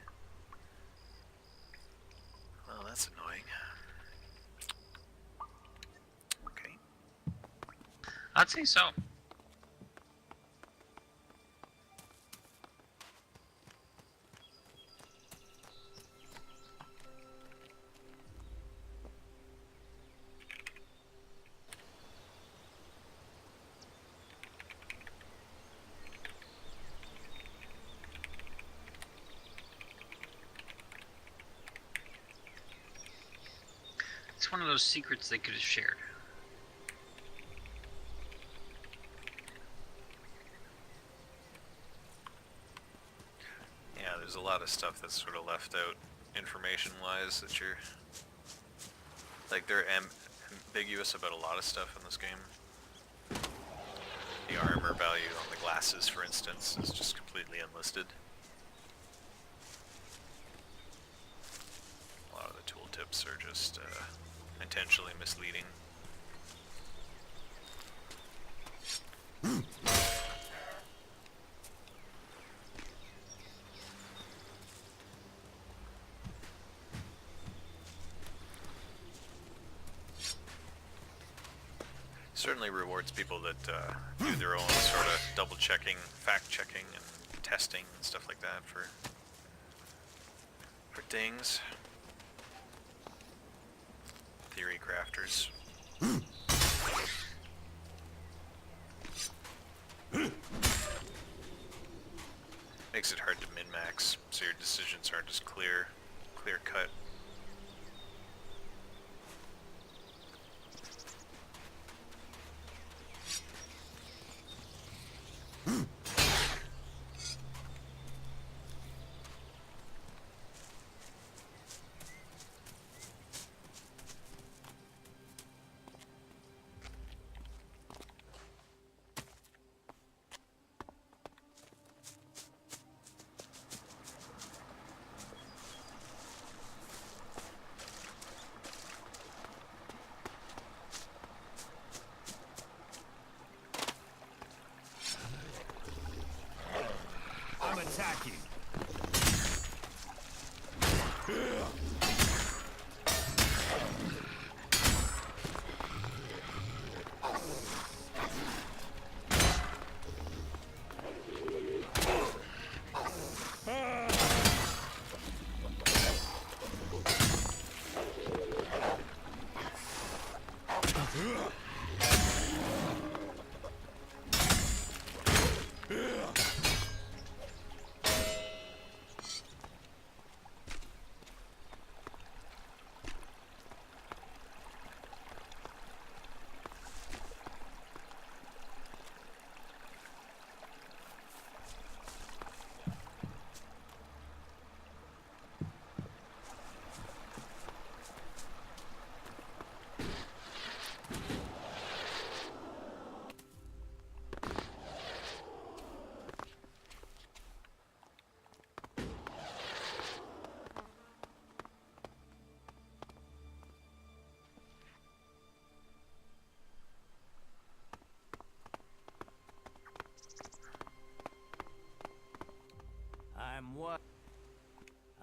Speaker 2: Well, that's annoying. Okay.
Speaker 1: I'd say so. It's one of those secrets they could have shared.
Speaker 2: Yeah, there's a lot of stuff that's sort of left out information-wise that you're... Like, they're ambiguous about a lot of stuff in this game. The armor value on the glasses, for instance, is just completely unlisted. A lot of the tooltips are just intentionally misleading. Certainly rewards people that do their own sort of double-checking, fact-checking, and testing and stuff like that for dings. Theory crafters. Makes it hard to min-max, so your decisions aren't as clear-cut.
Speaker 3: I'm attacking.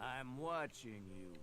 Speaker 4: I'm watching you.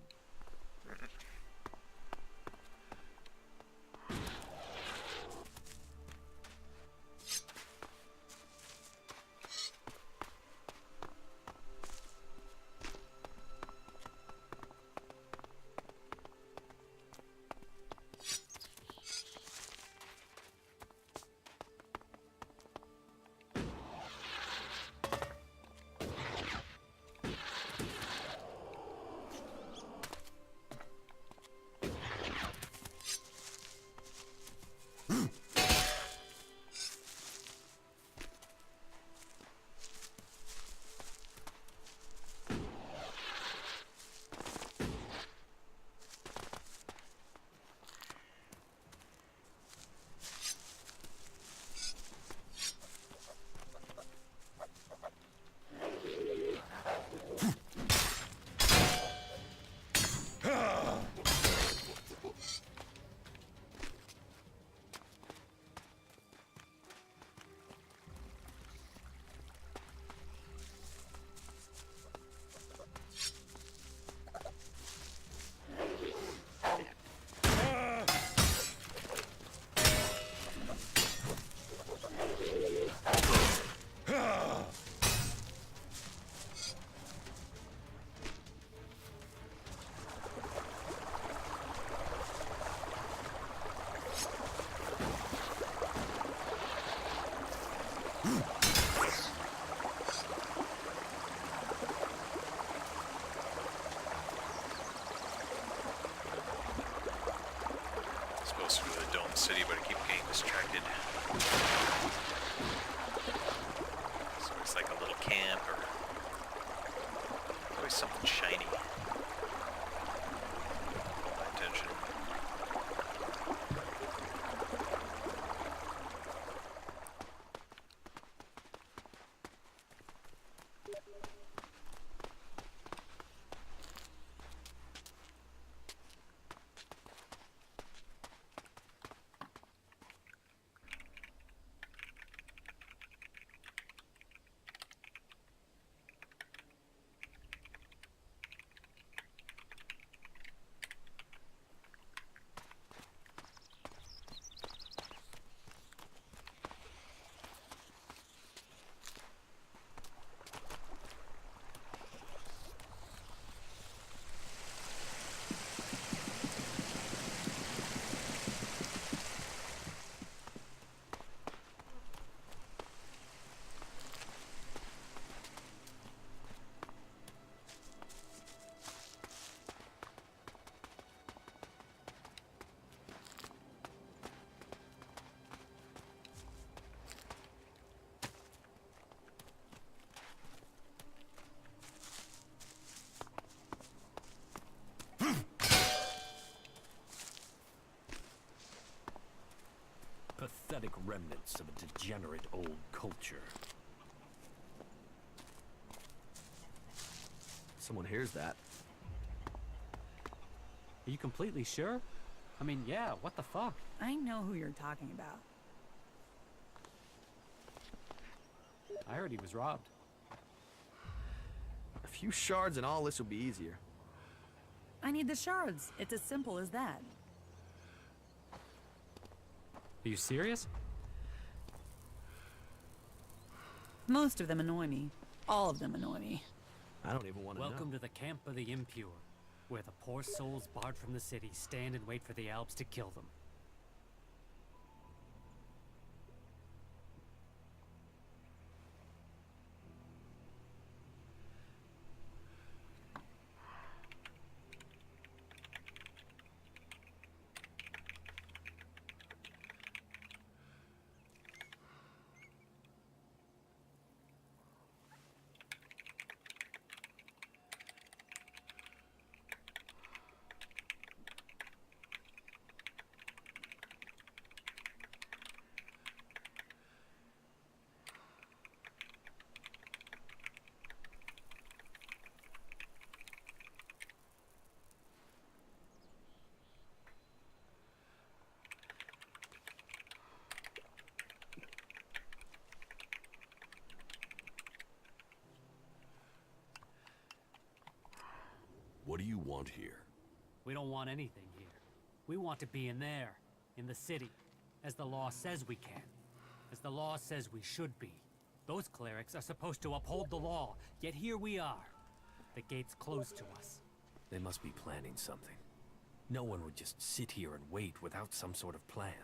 Speaker 2: closer to the dome city, but I keep getting distracted. So it's like a little camp, or always something shiny. Hold my attention.
Speaker 3: Pathetic remnants of a degenerate old culture.
Speaker 7: Someone hears that.
Speaker 8: Are you completely sure? I mean, yeah, what the fuck?
Speaker 9: I know who you're talking about.
Speaker 8: I heard he was robbed.
Speaker 7: A few shards and all this will be easier.
Speaker 9: I need the shards. It's as simple as that.
Speaker 8: Are you serious?
Speaker 9: Most of them annoy me. All of them annoy me.
Speaker 7: I don't even want to know.
Speaker 8: Welcome to the camp of the impure, where the poor souls barred from the city stand and wait for the Alps to kill them.
Speaker 5: What do you want here?
Speaker 8: We don't want anything here. We want to be in there, in the city, as the law says we can, as the law says we should be. Those clerics are supposed to uphold the law, yet here we are. The gate's closed to us.
Speaker 3: They must be planning something. No one would just sit here and wait without some sort of plan.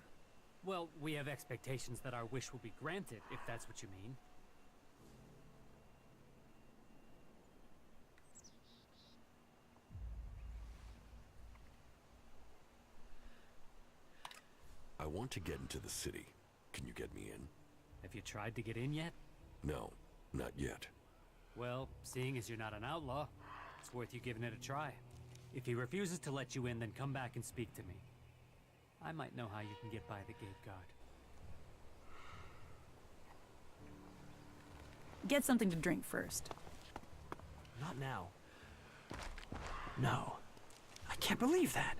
Speaker 8: Well, we have expectations that our wish will be granted, if that's what you mean.
Speaker 5: I want to get into the city. Can you get me in?
Speaker 8: Have you tried to get in yet?
Speaker 5: No, not yet.
Speaker 8: Well, seeing as you're not an outlaw, it's worth you giving it a try. If he refuses to let you in, then come back and speak to me. I might know how you can get by the gate guard.
Speaker 9: Get something to drink first.
Speaker 7: Not now. No. I can't believe that.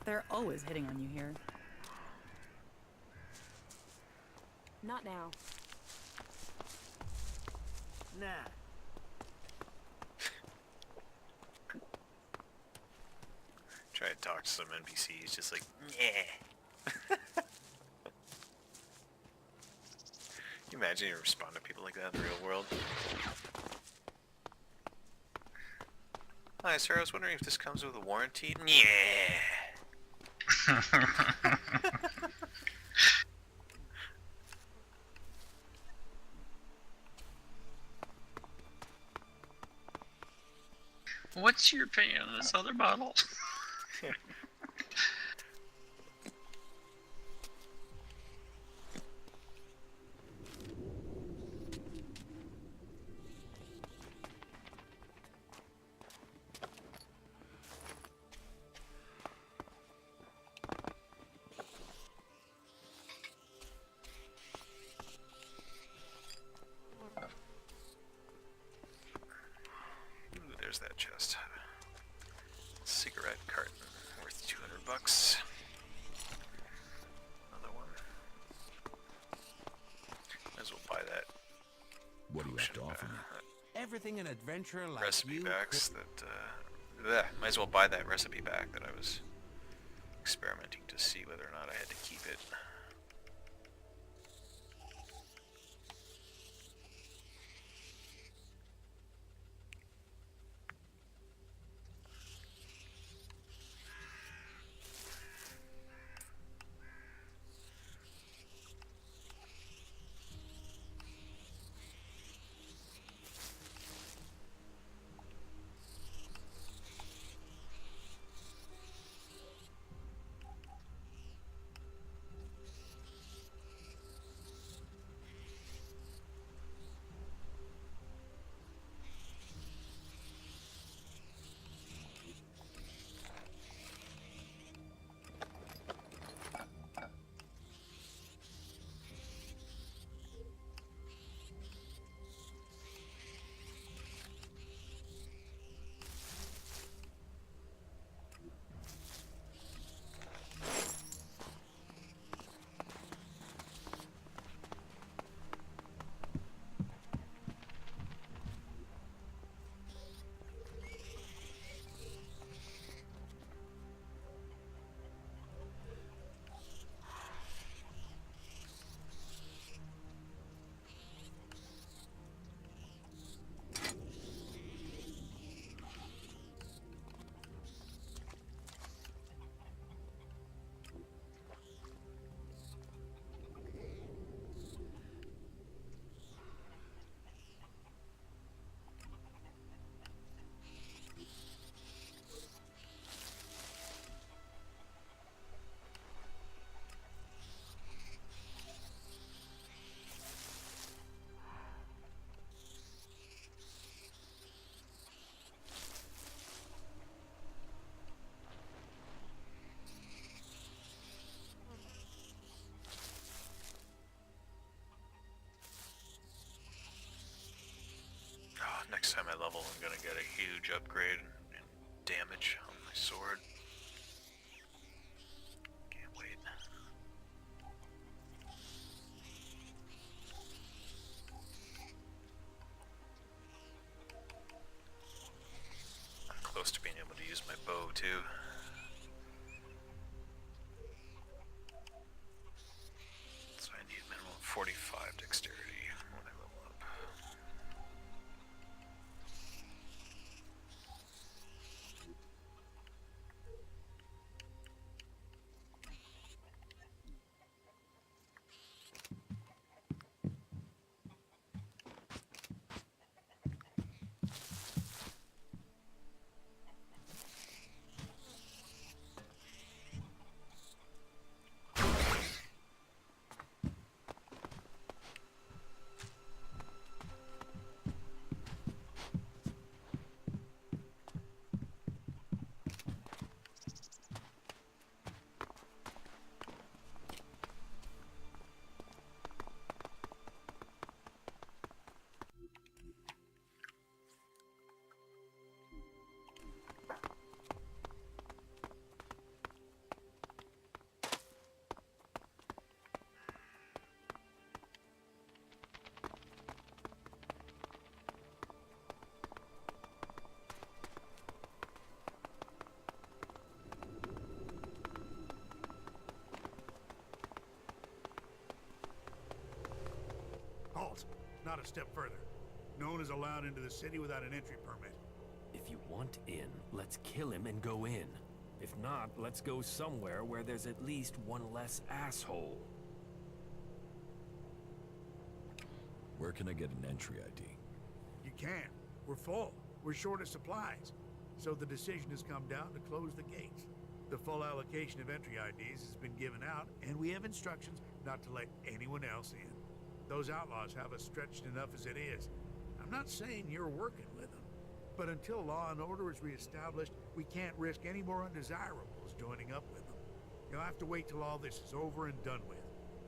Speaker 9: They're always hitting on you here.
Speaker 10: Not now.
Speaker 4: Nah.
Speaker 2: Try to talk to some NPCs, just like, yeah. Can you imagine you respond to people like that in the real world? Hi, sir. I was wondering if this comes with a warranty. Yeah.
Speaker 1: What's your opinion on this other bottle?
Speaker 2: Ooh, there's that chest. Cigarette carton worth $200. Another one. Might as well buy that.
Speaker 5: What do you have to offer me?
Speaker 6: Everything an adventurer like
Speaker 2: Recipe
Speaker 6: you
Speaker 2: packs that. Might as well buy that recipe pack that I was experimenting to see whether or not I had to keep it. Next time I level, I'm gonna get a huge upgrade in damage on my sword. Can't wait. I'm close to being able to use my bow too. So I need minimum 45 dexterity when I level up.
Speaker 11: Halt! Not a step further. No one is allowed into the city without an entry permit.
Speaker 3: If you want in, let's kill him and go in. If not, let's go somewhere where there's at least one less asshole.
Speaker 5: Where can I get an entry ID?
Speaker 11: You can't. We're full. We're short of supplies. so the decision has come down to close the gates. The full allocation of entry IDs has been given out, and we have instructions not to let anyone else in. Those outlaws have us stretched enough as it is. I'm not saying you're working with them, but until law and order is reestablished, we can't risk any more undesirables joining up with them. You'll have to wait till all this is over and done with.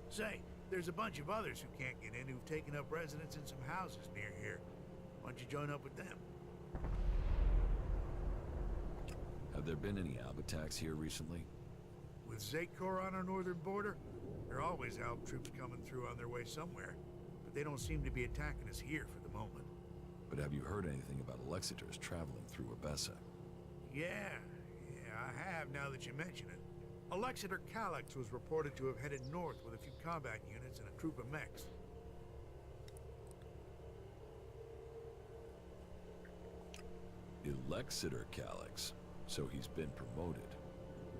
Speaker 11: Say, there's a bunch of others who can't get in who've taken up residence in some houses near here. Why don't you join up with them?
Speaker 5: Have there been any Alb attacks here recently?
Speaker 11: With Zakor on our northern border, there are always Alb troops coming through on their way somewhere, but they don't seem to be attacking us here for the moment.
Speaker 5: But have you heard anything about Alexiters traveling through Abessa?
Speaker 11: Yeah, I have now that you mention it. Alexiter Calyx was reported to have headed north with a few combat units and a troop of mechs.
Speaker 5: Exlexit Calyx. So he's been promoted.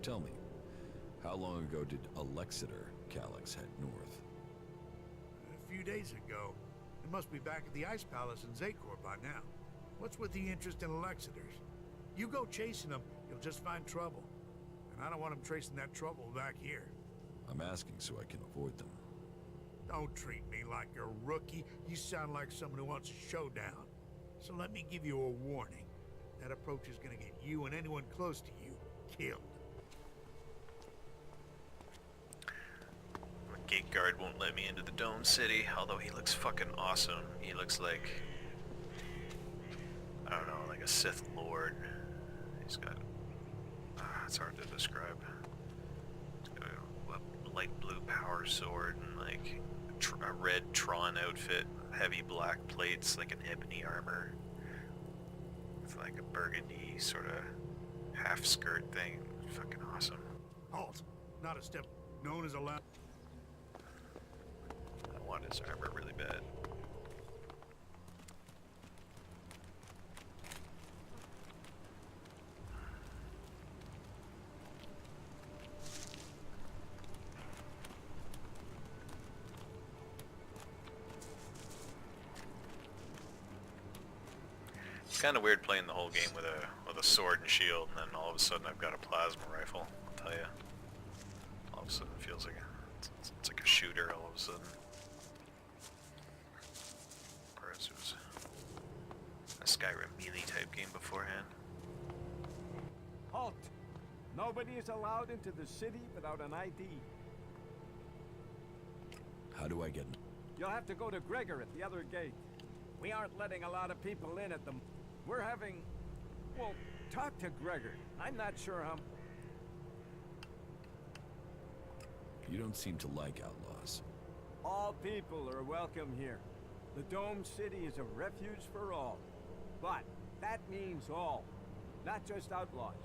Speaker 5: Tell me, how long ago did Alexiter Calyx head north?
Speaker 11: A few days ago. It must be back at the Ice Palace in Zakor by now. What's with the interest in Alexiters? You go chasing them, you'll just find trouble. And I don't want them tracing that trouble back here.
Speaker 5: I'm asking so I can avoid them.
Speaker 11: Don't treat me like a rookie. You sound like someone who wants a showdown. So let me give you a warning. That approach is gonna get you and anyone close to you killed.
Speaker 2: My gate guard won't let me into the Dome City, although he looks fucking awesome. He looks like, I don't know, like a Sith Lord. He's got, it's hard to describe. He's got a light blue power sword and like a red Tron outfit, heavy black plates, like an ebony armor. With like a burgundy sort of half skirt thing. Fucking awesome.
Speaker 11: Halt! Not a step. No one is allowed.
Speaker 2: I want his armor really bad. It's kind of weird playing the whole game with a sword and shield, and then all of a sudden I've got a plasma rifle. I'll tell you. All of a sudden it feels like it's like a shooter. All of a sudden, whereas it was a Skyrim melee type game beforehand.
Speaker 4: Halt! Nobody is allowed into the city without an ID.
Speaker 5: How do I get in?
Speaker 4: You'll have to go to Gregor at the other gate. We aren't letting a lot of people in at the... We're having... Well, talk to Gregor. I'm not sure how...
Speaker 5: You don't seem to like outlaws.
Speaker 4: All people are welcome here. The Dome City is a refuge for all. But that means all, not just outlaws.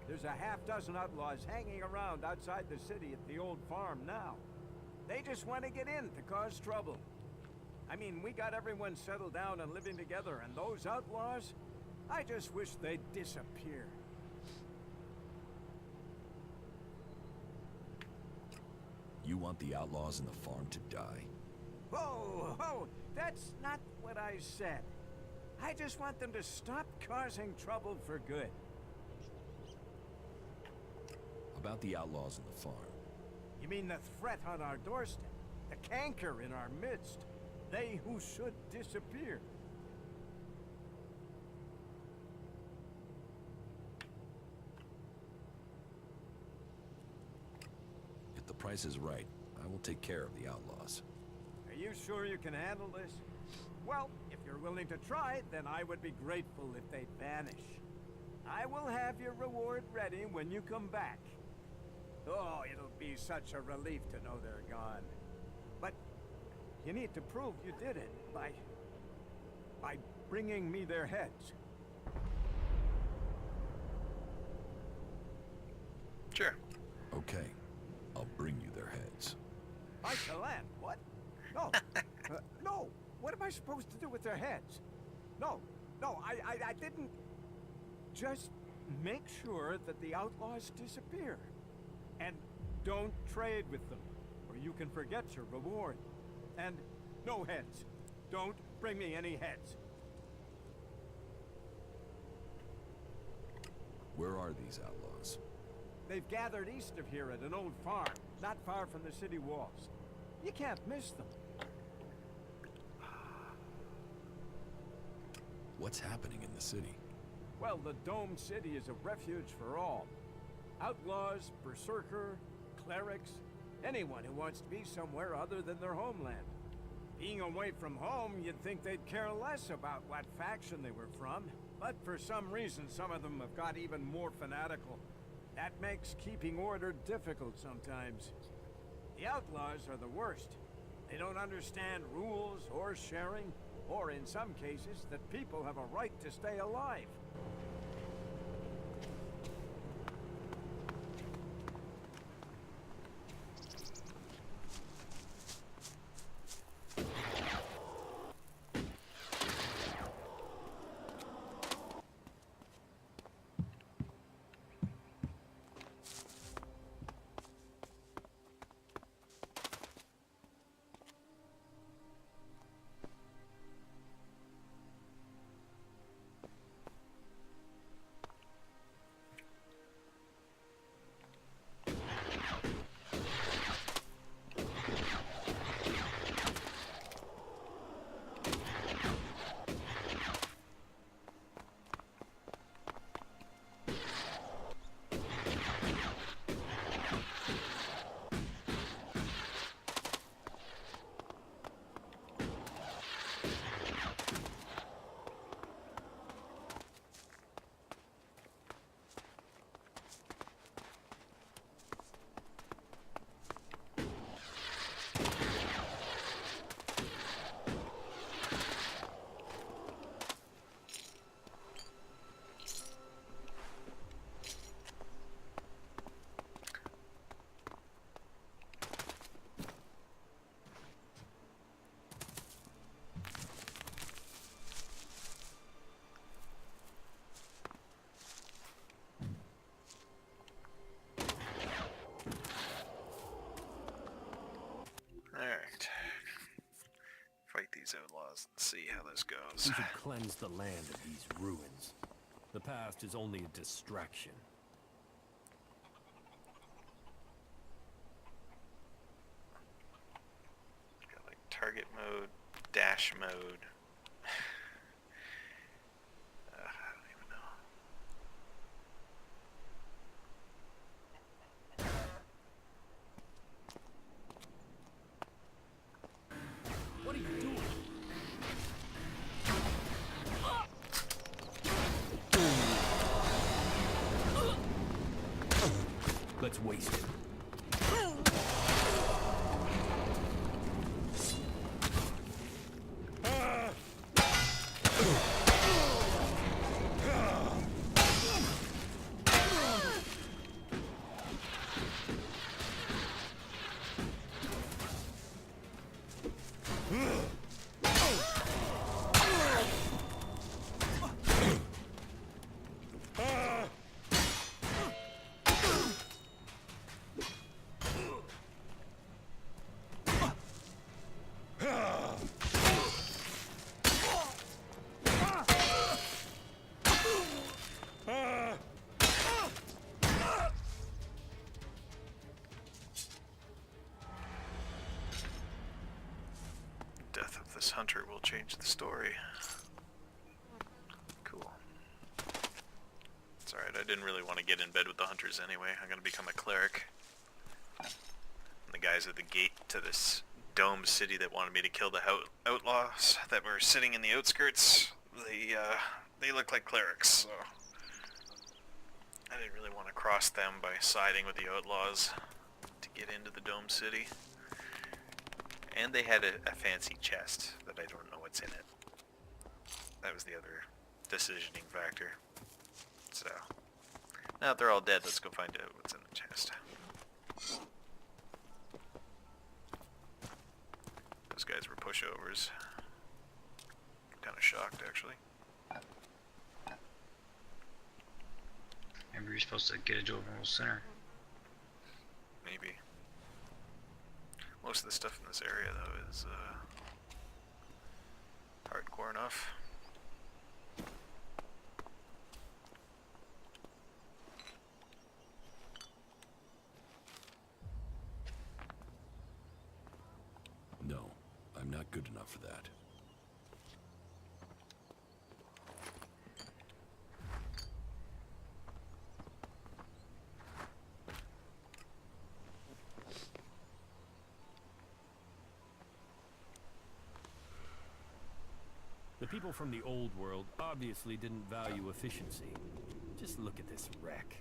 Speaker 4: There's a half-dozen outlaws hanging around outside the city at the old farm now. They just want to get in to cause trouble. I mean, we got everyone settled down and living together, and those outlaws, I just wish they'd disappear.
Speaker 5: You want the outlaws in the farm to die?
Speaker 4: Whoa, whoa, that's not what I said. I just want them to stop causing trouble for good.
Speaker 5: About the outlaws in the farm.
Speaker 4: You mean the threat on our doorstep? The canker in our midst? They who should disappear?
Speaker 5: If the price is right, I will take care of the outlaws.
Speaker 4: Are you sure you can handle this? Well, if you're willing to try, then I would be grateful if they vanish. I will have your reward ready when you come back. Oh, it'll be such a relief to know they're gone. But you need to prove you did it by bringing me their heads.
Speaker 2: Sure.
Speaker 5: Okay, I'll bring you their heads.
Speaker 4: Like the land, what? No, no. What am I supposed to do with their heads? No, I didn't. Just make sure that the outlaws disappear. And don't trade with them, or you can forget your reward. And no heads. Don't bring me any heads.
Speaker 5: Where are these outlaws?
Speaker 4: They've gathered east of here at an old farm, not far from the city walls. You can't miss them.
Speaker 5: What's happening in the city?
Speaker 4: Well, the Dome City is a refuge for all. Outlaws, berserker, clerics, anyone who wants to be somewhere other than their homeland. Being away from home, you'd think they'd care less about what faction they were from, but for some reason some of them have got even more fanatical. That makes keeping order difficult sometimes. The outlaws are the worst. They don't understand rules or sharing, or in some cases, that people have a right to stay alive.
Speaker 2: Alright. Fight these outlaws and see how this goes.
Speaker 3: We should cleanse the land of these ruins. The past is only a distraction.
Speaker 2: Got like target mode, dash mode. I don't even know.
Speaker 3: What are you doing? Let's waste it.
Speaker 2: Death of this hunter will change the story. Cool. It's alright, I didn't really want to get in bed with the hunters anyway. I'm gonna become a cleric. And the guys at the gate to this dome city that wanted me to kill the outlaws that were sitting in the outskirts, they look like clerics, so I didn't really want to cross them by siding with the outlaws to get into the dome city. And they had a fancy chest that I don't know what's in it. That was the other decisioning factor. So, now that they're all dead, let's go find out what's in the chest. Those guys were pushovers. Kind of shocked, actually.
Speaker 1: Maybe you're supposed to get it over a little sooner.
Speaker 2: Maybe. Most of the stuff in this area, though, is hardcore enough.
Speaker 5: not good enough for that.
Speaker 3: The people from the old world obviously didn't value efficiency. Just look at this wreck.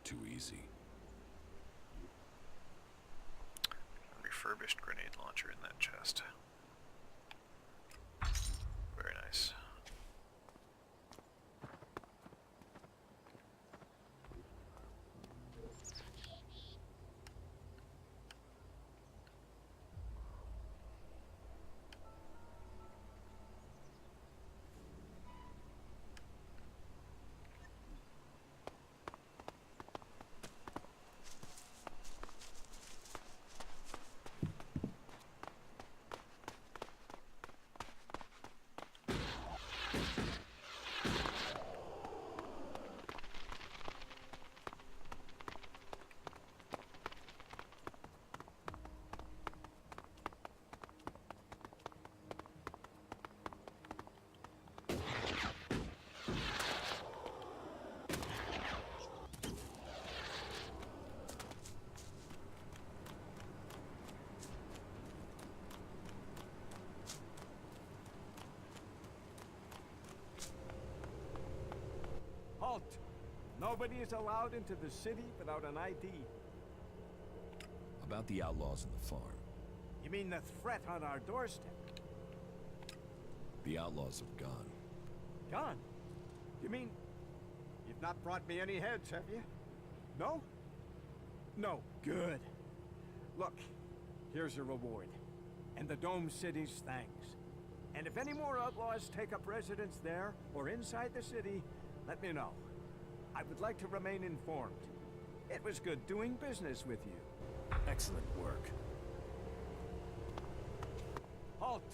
Speaker 5: Too easy.
Speaker 2: Refurbished grenade launcher in that chest. Very nice.
Speaker 4: Halt! Nobody is allowed into the city without an ID.
Speaker 5: About the outlaws on the farm.
Speaker 4: You mean the threat on our doorstep?
Speaker 5: The outlaws have gone.
Speaker 4: Gone? You mean you've not brought me any heads, have you? No? No. Good. Look, here's your reward. And the Dome City's thanks. And if any more outlaws take up residence there or inside the city, let me know. I would like to remain informed. It was good doing business with you.
Speaker 3: Excellent work.
Speaker 4: Halt!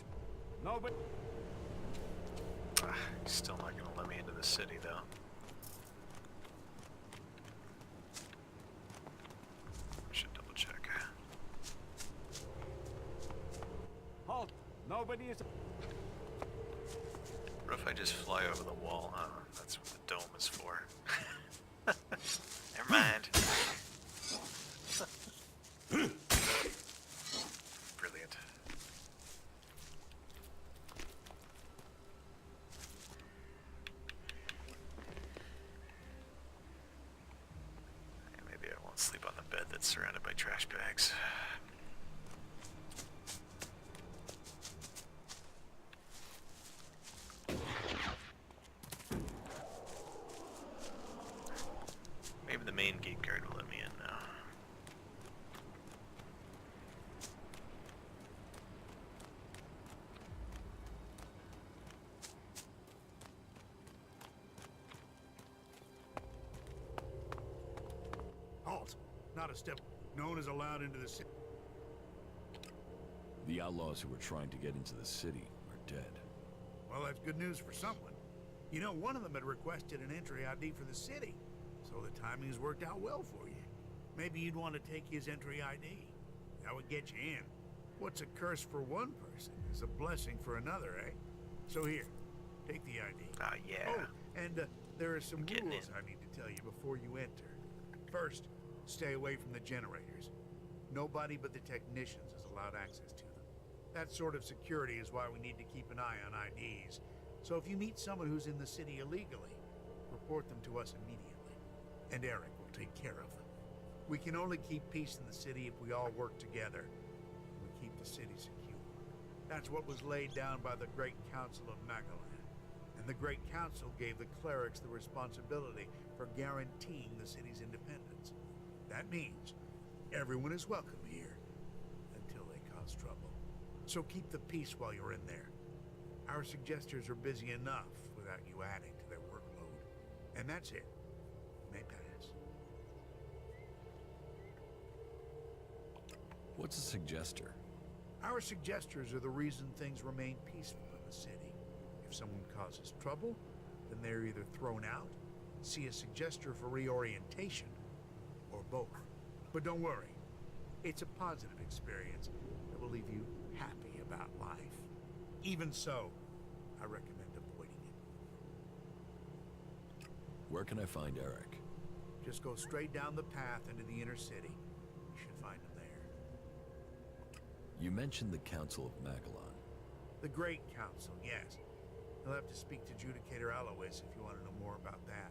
Speaker 4: Nobody...
Speaker 2: He's still not gonna let me into the city, though. Should double check.
Speaker 4: Halt! Nobody is...
Speaker 2: What if I just fly over the wall? Huh? That's what the dome is for. Never mind. Brilliant. Maybe I won't sleep on the bed that's surrounded by trash bags. Maybe the main gate guard will let me in now.
Speaker 11: Halt! Not a step. No one is allowed into the city.
Speaker 5: The outlaws who were trying to get into the city are dead.
Speaker 11: Well, that's good news for someone. You know, one of them had requested an entry ID for the city, so the timing's worked out well for you. Maybe you'd want to take his entry ID. That would get you in. What's a curse for one person is a blessing for another, eh? So here, take the ID.
Speaker 2: Ah, yeah.
Speaker 11: Oh, and there are some
Speaker 2: Getting
Speaker 11: rules
Speaker 2: in.
Speaker 11: I need to tell you before you enter. First, stay away from the generators. Nobody but the technicians is allowed access to them. That sort of security is why we need to keep an eye on IDs. So if you meet someone who's in the city illegally, report them to us immediately. And Eric will take care of them. We can only keep peace in the city if we all work together. And we keep the city secure. That's what was laid down by the great Council of Magalan. And And the Great Council gave the clerics the responsibility for guaranteeing the city's independence. That means everyone is welcome here, until they cause trouble. So keep the peace while you're in there. Our suggesters are busy enough without you adding to their workload. And that's it. You may pass.
Speaker 5: What's a suggester?
Speaker 11: Our suggesters are the reason things remain peaceful in the city. If someone causes trouble, then they're either thrown out, see a suggester for reorientation, or both. But don't worry, it's a positive experience that will leave you happy about life. Even so, I recommend avoiding it.
Speaker 5: Where can I find Eric?
Speaker 11: Just go straight down the path into the inner city. You should find him there.
Speaker 5: You mentioned the Council of Magellan.
Speaker 11: The Great Council, yes. You'll have to speak to Judicator Alois if you want to know more about that.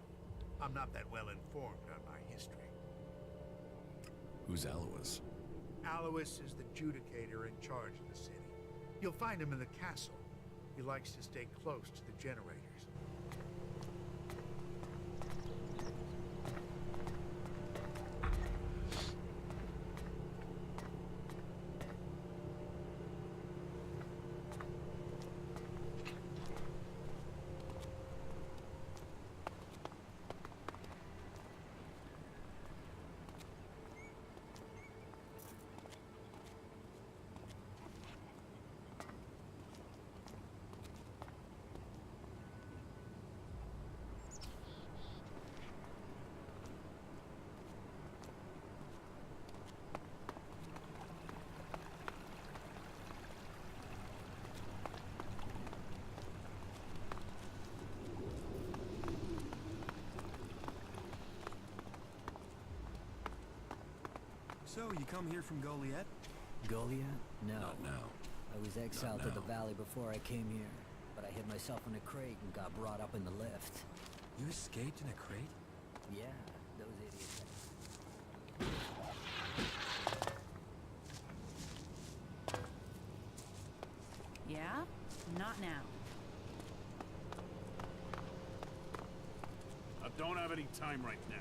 Speaker 11: I'm not that well informed on my history.
Speaker 5: Who's Alois?
Speaker 11: Alois is the Judicator in charge of the city. You'll find him in the castle. He likes to stay close to the generators.
Speaker 7: So, you come here from Goliath?
Speaker 12: Goliath? No.
Speaker 5: Not now.
Speaker 12: I was exiled
Speaker 5: Not
Speaker 12: to the
Speaker 5: now.
Speaker 12: valley before I came here, but I hid myself in a crate and got brought up in the lift.
Speaker 7: You escaped in a crate?
Speaker 12: Yeah, those idiots.
Speaker 9: Yeah? Not now.
Speaker 13: I don't have any time right now.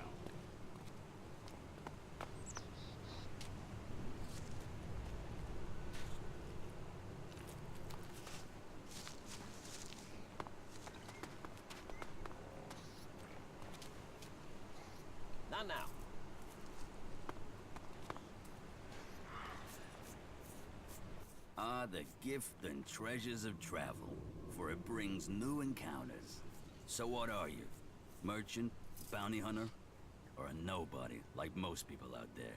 Speaker 7: Not now.
Speaker 14: Ah, the gift and treasures of travel, for it brings new encounters. So what are you? Merchant? Bounty hunter? Or a nobody, like most people out there?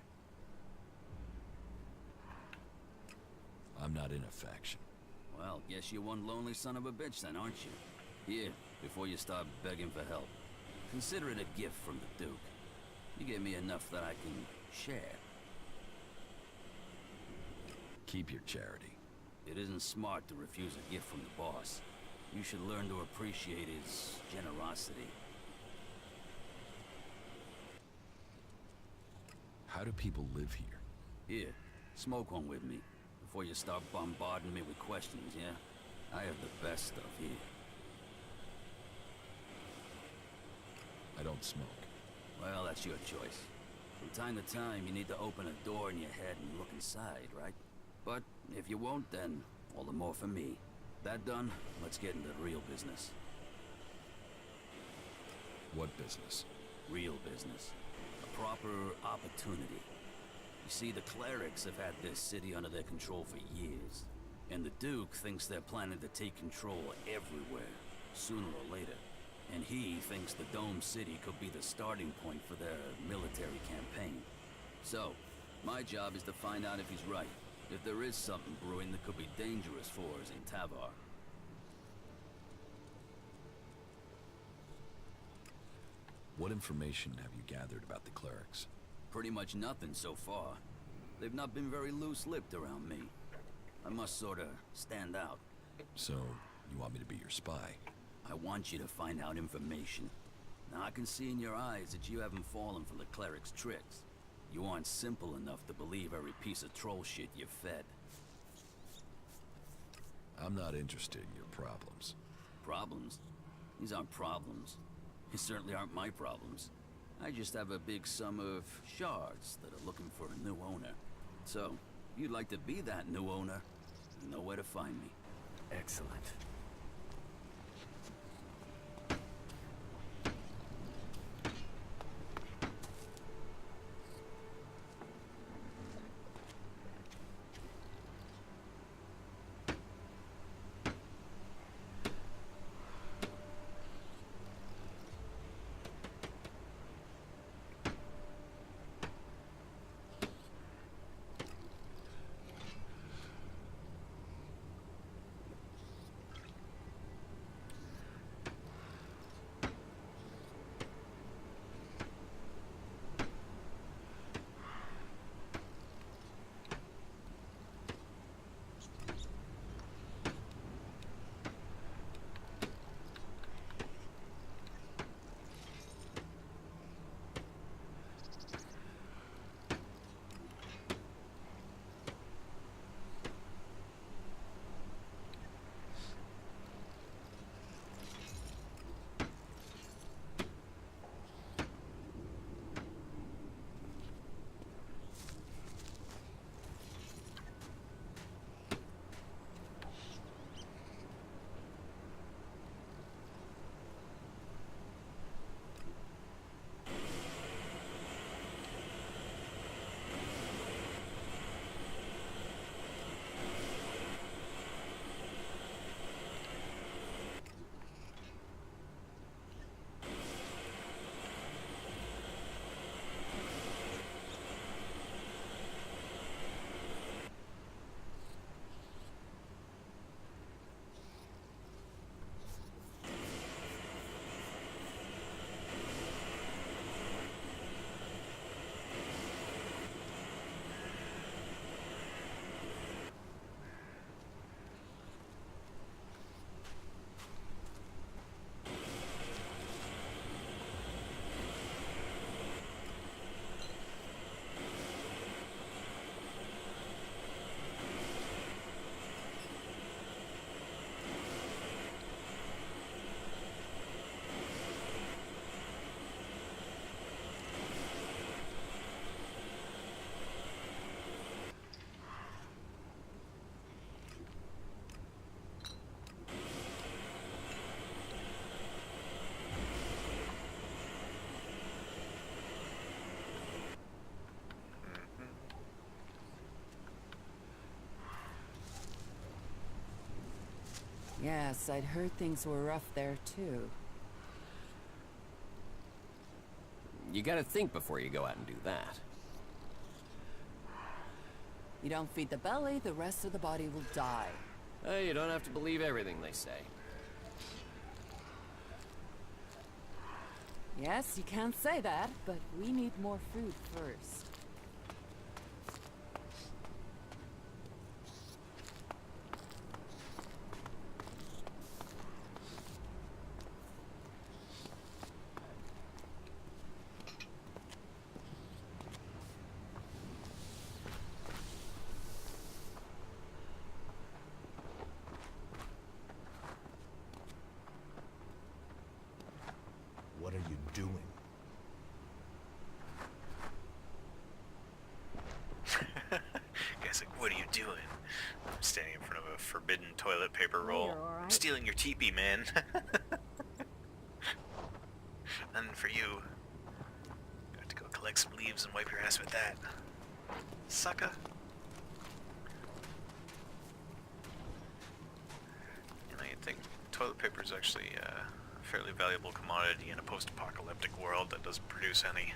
Speaker 5: I'm not in a faction.
Speaker 14: Well, guess you're one lonely son of a bitch then, aren't you? Here, before you start begging for help, consider it a gift from the Duke. You gave me enough that I can share.
Speaker 5: Keep your charity.
Speaker 14: It isn't smart to refuse a gift from the boss. You should learn to appreciate his generosity.
Speaker 5: How do people live here?
Speaker 14: Here, smoke one with me, before you start bombarding me with questions, yeah? I have the best stuff here.
Speaker 5: I don't smoke.
Speaker 14: Well, that's your choice. From time to time, you need to open a door in your head and look inside, right? But if you won't, then all the more for me. That done, let's get into the real business.
Speaker 5: What business?
Speaker 14: Real business. A proper opportunity. You see, the clerics have had this city under their control for years. And the Duke thinks they're planning to take control everywhere, sooner or later. And he thinks the Dome City could be the starting point for their military campaign. So, my job is to find out if he's right. If there is something brewing that could be dangerous for us in Tavar.
Speaker 5: What information have you gathered about the clerics?
Speaker 14: Pretty much nothing so far. They've not been very loose-lipped around me. I must sorta stand out.
Speaker 5: So, you want me to be your spy?
Speaker 14: I want you to find out information. Now I can see in your eyes that you haven't fallen for the cleric's tricks. You aren't simple enough to believe every piece of troll shit you're fed.
Speaker 5: I'm not interested in your problems.
Speaker 14: Problems? These aren't problems. They certainly aren't my problems. I just have a big sum of shards that are looking for a new owner. So, if you'd like to be that new owner, you know where to find me.
Speaker 3: Excellent.
Speaker 15: Yes, I'd heard things were rough there, too.
Speaker 16: You gotta think before you go out and do that.
Speaker 15: You don't feed the belly, the rest of the body will die.
Speaker 16: You don't have to believe everything they say.
Speaker 15: Yes, you can say that, but we need more food first.
Speaker 4: What are you doing?
Speaker 2: Guy's like, what are you doing? I'm standing in front of a forbidden toilet paper roll. I'm stealing your teepee, man. And for you, you have to go collect some leaves and wipe your ass with that. Sucker. And I think toilet paper is actually a fairly valuable commodity in a post-apocalyptic world that doesn't produce any.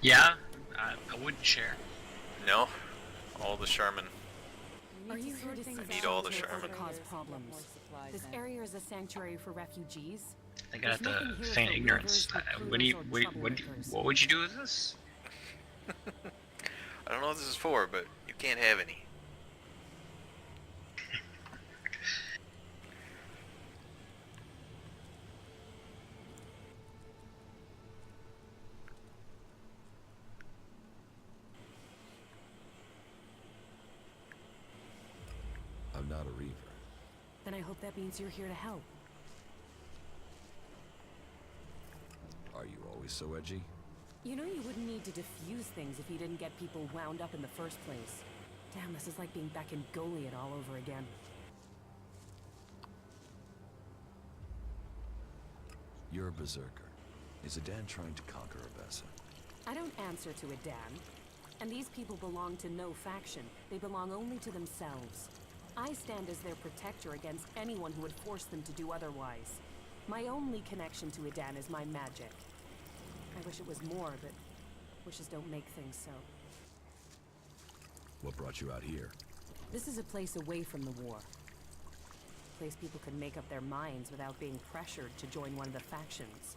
Speaker 1: Yeah, I wouldn't share.
Speaker 2: No, all the Charmin.
Speaker 10: Are you here to see
Speaker 2: I need all the
Speaker 10: shelter
Speaker 2: Charmin.
Speaker 10: or cause problems? This area is a sanctuary for refugees.
Speaker 1: I got the faint ignorance. What would you do with this?
Speaker 2: I don't know what this is for, but you can't have any.
Speaker 5: not a Reaver.
Speaker 10: Then I hope that means you're here to help.
Speaker 5: Are you always so edgy?
Speaker 10: You know you wouldn't need to defuse things if you didn't get people wound up in the first place. Damn, this is like being back in Goliath all over again.
Speaker 5: You're a berserker. Is Adan trying to conquer Abessa?
Speaker 10: I don't answer to Adan. And these people belong to no faction. They belong only to themselves. I stand as their protector against anyone who would force them to do otherwise. My only connection to Adan is my magic. I wish it was more, but wishes don't make things so.
Speaker 5: What brought you out here?
Speaker 10: This is a place away from the war. A place people can make up their minds without being pressured to join one of the factions.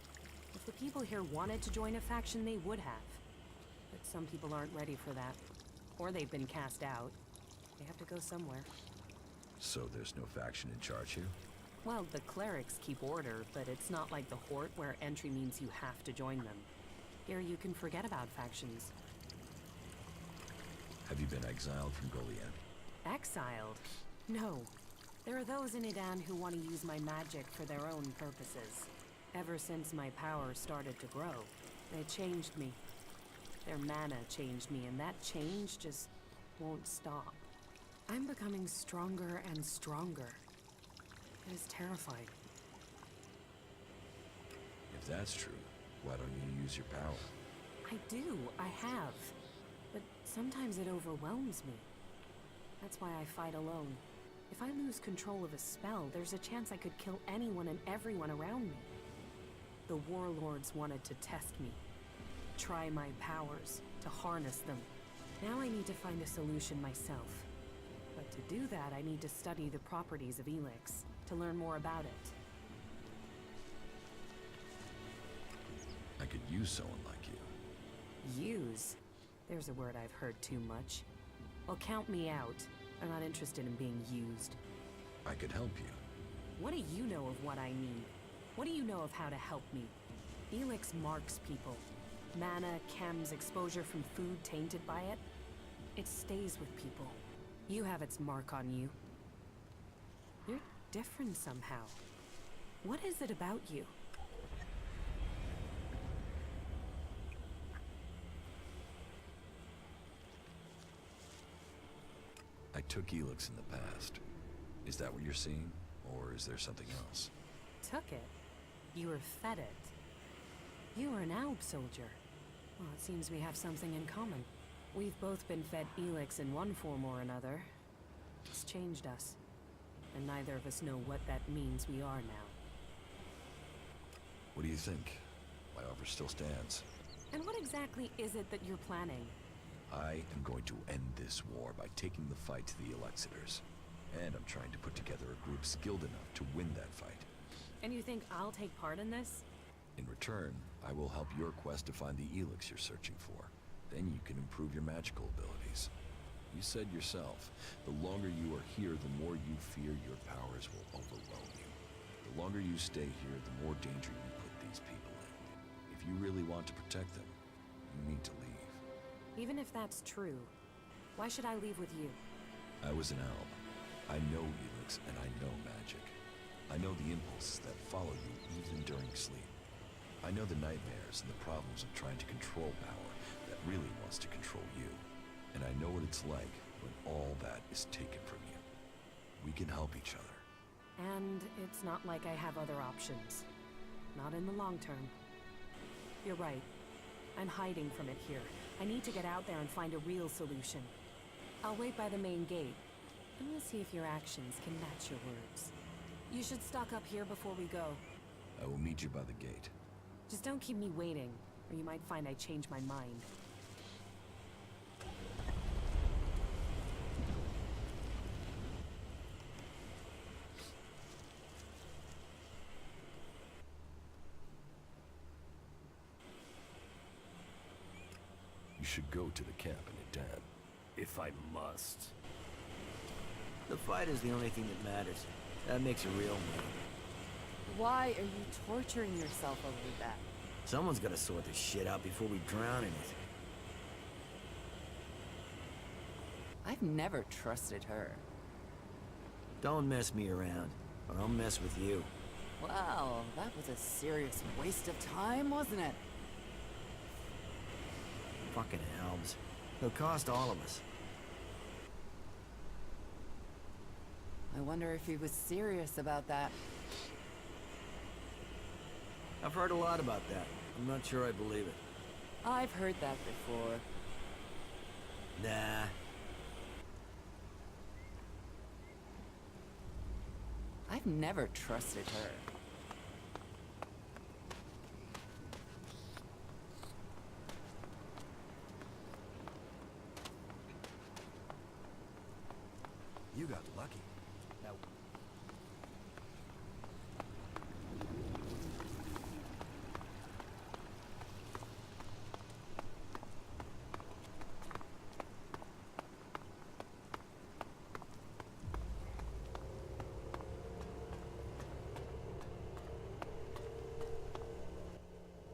Speaker 10: If the people here wanted to join a faction, they would have. But some people aren't ready for that. Or they've been cast out. They have to go somewhere.
Speaker 5: So there's no faction in charge here?
Speaker 10: Well, the clerics keep order, but it's not like the Horde where entry means you have to join them. Here you can forget about factions.
Speaker 5: Have you been exiled from Goliath?
Speaker 10: Exiled? No. There are those in Adan who want to use my magic for their own purposes. Ever since my power started to grow, they changed me. Their mana changed me, and that change just won't stop. I'm becoming stronger and stronger. It is terrifying.
Speaker 5: If that's true, why don't you use your power?
Speaker 10: I do, I have. But sometimes it overwhelms me. That's why I fight alone. If I lose control of a spell, there's a chance I could kill anyone and everyone around me. The warlords wanted to test me. Try my powers, to harness them. Now I need to find a solution myself. But to do that, I need to study the properties of ELEX, to learn more about it.
Speaker 5: I could use someone like you.
Speaker 10: Use? There's a word I've heard too much. Well, count me out. I'm not interested in being used.
Speaker 5: I could help you.
Speaker 10: What do you know of what I need? What do you know of how to help me? ELEX marks people. Mana, chems, exposure from food tainted by it. It stays with people. You have its mark on you. You're different somehow. What is it about you?
Speaker 5: I took ELEX in the past. Is that what you're seeing? Or is there something else?
Speaker 10: Took it? You were fed it. You were an Alb soldier. Well, it seems we have something in common. We've both been fed ELEX in one form or another. It's changed us. And neither of us know what that means we are now.
Speaker 5: What do you think? My offer still stands.
Speaker 10: And what exactly is it that you're planning?
Speaker 5: I am going to end this war by taking the fight to the Elexitors. And I'm trying to put together a group skilled enough to win that fight.
Speaker 10: And you think I'll take part in this?
Speaker 5: In return, I will help your quest to find the ELEX you're searching for. Then you can improve your magical abilities. You said yourself, the longer you are here, the more you fear your powers will overwhelm you. The longer you stay here, the more danger you put these people in. If you really want to protect them, you need to leave.
Speaker 10: Even if that's true, why should I leave with you?
Speaker 5: I was an Alb. I know ELEX and I know magic. I know the impulses that follow you even during sleep. I know the nightmares and the problems of trying to control power that really wants to control you. And I know what it's like when all that is taken from you. We can help each other.
Speaker 10: And it's not like I have other options. Not in the long term. You're right. I'm hiding from it here. I need to get out there and find a real solution. I'll wait by the main gate, and we'll see if your actions can match your words. You should stock up here before we go.
Speaker 5: I will meet you by the gate.
Speaker 10: Just don't keep me waiting, or you might find I changed my mind.
Speaker 5: You should go to the camp in Adan.
Speaker 3: If I must.
Speaker 17: The fight is the only thing that matters. That makes a real man.
Speaker 15: Why are you torturing yourself over that?
Speaker 17: Someone's gotta sort this shit out before we drown in it.
Speaker 15: I've never trusted her.
Speaker 17: Don't mess me around, or I'll mess with you.
Speaker 15: Well, that was a serious waste of time, wasn't it?
Speaker 17: Fucking Albs. They'll cost all of us.
Speaker 15: I wonder if he was serious about that.
Speaker 17: I've heard a lot about that. I'm not sure I believe it.
Speaker 15: I've heard that before.
Speaker 17: Nah.
Speaker 15: I've never trusted her.
Speaker 7: You got lucky.
Speaker 17: Now,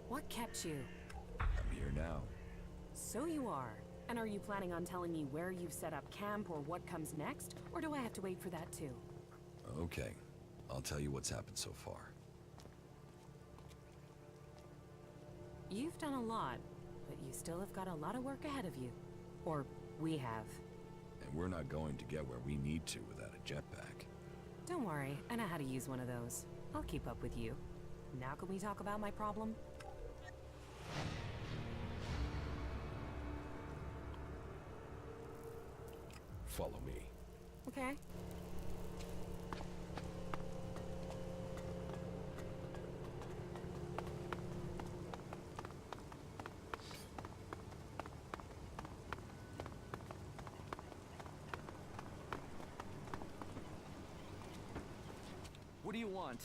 Speaker 10: What kept you?
Speaker 5: I'm here now.
Speaker 10: So you are. And are you planning on telling me where you've set up camp or what comes next? Or do I have to wait for that too?
Speaker 5: Okay, I'll tell you what's happened so far.
Speaker 10: You've done a lot, but you still have got a lot of work ahead of you. Or we have.
Speaker 5: And we're not going to get where we need to without a jetpack.
Speaker 10: Don't worry, I know how to use one of those. I'll keep up with you. Now can we talk about my problem?
Speaker 5: Follow me.
Speaker 10: Okay.
Speaker 12: What do you want?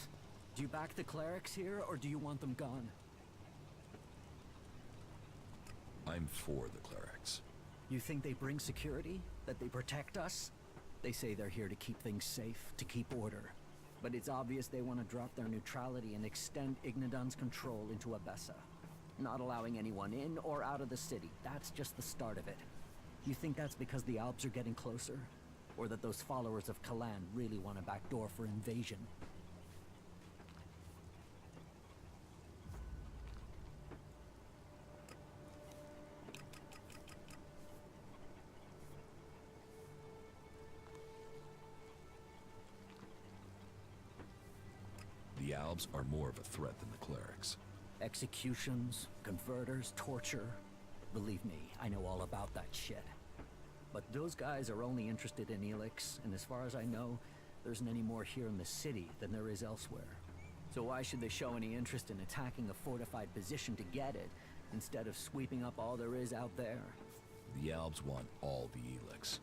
Speaker 12: Do you back the clerics here, or do you want them gone?
Speaker 5: I'm for the clerics.
Speaker 12: You think they bring security? That they protect us? They say they're here to keep things safe, to keep order. But it's obvious they want to drop their neutrality and extend Ignadon's control into Abessa. Not allowing anyone in or out of the city. That's just the start of it. You think that's because the Alps are getting closer? Or that those followers of Kalan really want a backdoor for invasion?
Speaker 5: The Albs are more of a threat than the clerics.
Speaker 12: Executions, converters, torture. Believe me, I know all about that shit. But those guys are only interested in ELEX, and as far as I know, there isn't any more here in the city than there is elsewhere. So why should they show any interest in attacking a fortified position to get it, instead of sweeping up all there is out there?
Speaker 5: The Albs want all the ELEX.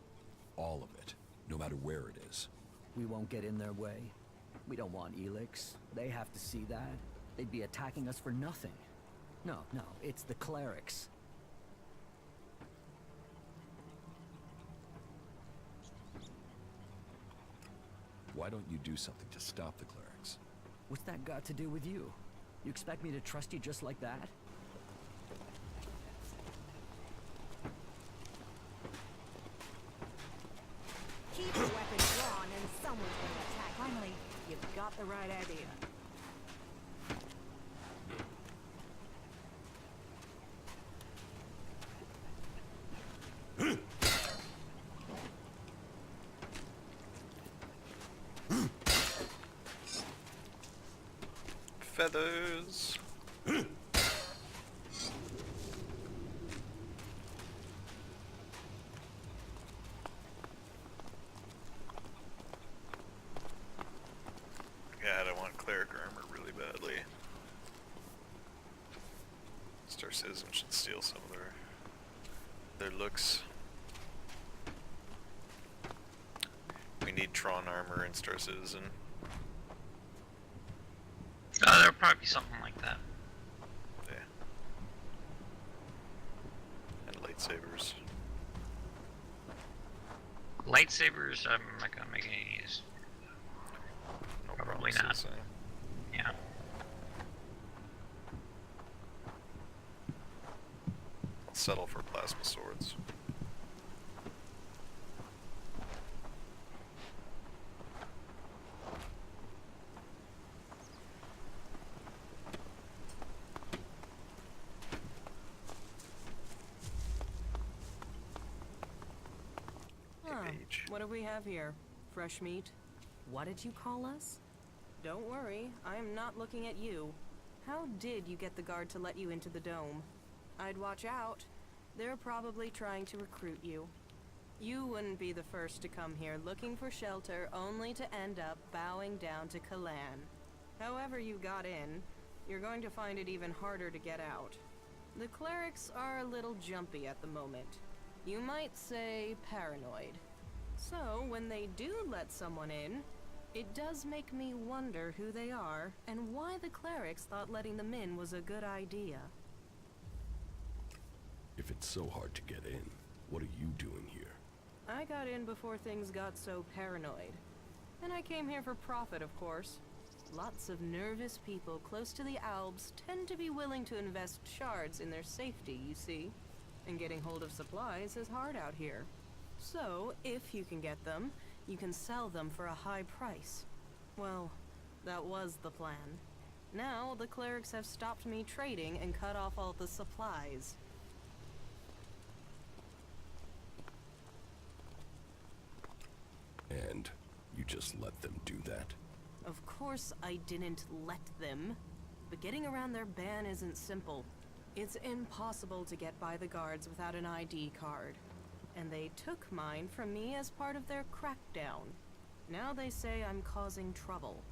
Speaker 5: All of it. No matter where it is.
Speaker 12: We won't get in their way. We don't want ELEX. They have to see that. They'd be attacking us for nothing. No, it's the clerics.
Speaker 5: Why don't you do something to stop the clerics?
Speaker 12: What's that got to do with you? You expect me to trust you just like that?
Speaker 18: Keep your weapons drawn and someone's going to attack. Finally, you've got the right idea.
Speaker 2: Feathers. God, I want cleric armor really badly. Star Citizen should steal some of their looks. We need Tron armor in Star Citizen.
Speaker 1: There'll probably be something like that.
Speaker 2: Yeah. And lightsabers.
Speaker 1: Lightsabers, I'm not gonna make any use.
Speaker 2: No
Speaker 1: Probably
Speaker 2: promises,
Speaker 1: not.
Speaker 2: eh?
Speaker 1: Yeah.
Speaker 2: I'll settle for plasma swords. change.
Speaker 10: What do we have here? Fresh meat? What did you call us? Don't worry, I am not looking at you. How did you get the guard to let you into the dome? I'd watch out. They're probably trying to recruit you. You wouldn't be the first to come here looking for shelter only to end up bowing down to Kalan. However you got in, you're going to find it even harder to get out. The clerics are a little jumpy at the moment. You might say paranoid. So, when they do let someone in, it does make me wonder who they are and why the clerics thought letting them in was a good idea.
Speaker 5: If it's so hard to get in, what are you doing here?
Speaker 10: I got in before things got so paranoid. And I came here for profit, of course. Lots of nervous people close to the Alps tend to be willing to invest shards in their safety, you see. And getting hold of supplies is hard out here. So, if you can get them, you can sell them for a high price. Well, that was the plan. Now, the clerics have stopped me trading and cut off all the supplies.
Speaker 5: And you just let them do that?
Speaker 10: Of course I didn't let them. But getting around their ban isn't simple. It's impossible to get by the guards without an ID card. And they took mine from me as part of their crackdown. Now they say I'm causing trouble.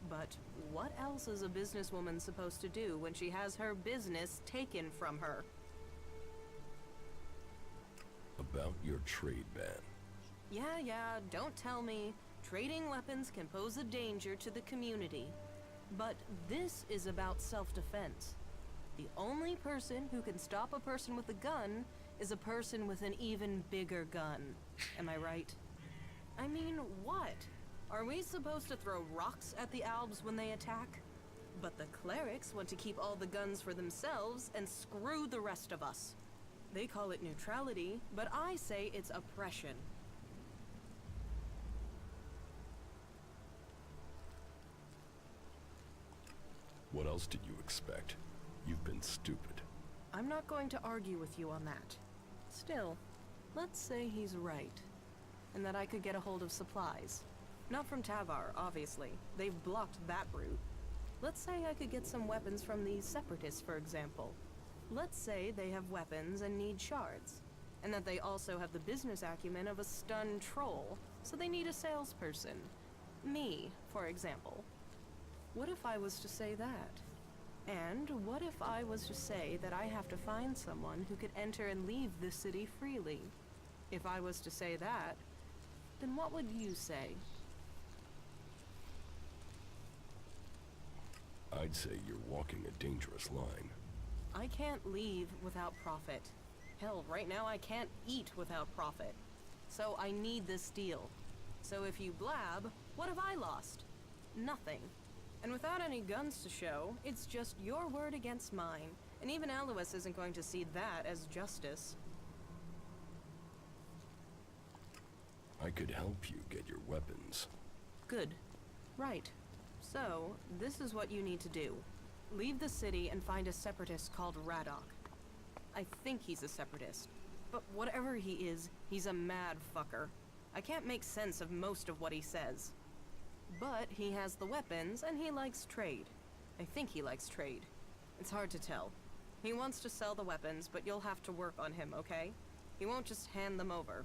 Speaker 10: But what else is a businesswoman supposed to do when she has her business taken from her?
Speaker 5: About your trade ban.
Speaker 10: Yeah, don't tell me. Trading weapons can pose a danger to the community. But this is about self-defense. The only person who can stop a person with a gun is a person with an even bigger gun. Am I right? I mean, what? Are we supposed to throw rocks at the Albs when they attack? But the clerics want to keep all the guns for themselves and screw the rest of us. They call it neutrality, but I say it's oppression.
Speaker 5: What else did you expect? You've been stupid.
Speaker 10: I'm not going to argue with you on that. Still, let's say he's right, and that I could get a hold of supplies. Not from Tavar, obviously. They've blocked that route. Let's say I could get some weapons from the Separatists, for example. Let's say they have weapons and need shards, and that they also have the business acumen of a stunned troll, so they need a salesperson. Me, for example. What if I was to say that? And what if I was to say that I have to find someone who could enter and leave this city freely? If I was to say that, then what would you say?
Speaker 5: I'd say you're walking a dangerous line.
Speaker 10: I can't leave without profit. Hell, right now I can't eat without profit. So I need this deal. So if you blab, what have I lost? Nothing. And without any guns to show, it's just your word against mine. And even Alois isn't going to see that as justice.
Speaker 5: I could help you get your weapons.
Speaker 10: Good. Right. So, this is what you need to do. Leave the city and find a separatist called Radok. I think he's a separatist. But whatever he is, he's a mad fucker. I can't make sense of most of what he says. But he has the weapons, and he likes trade. I think he likes trade. It's hard to tell. He wants to sell the weapons, but you'll have to work on him, okay? He won't just hand them over.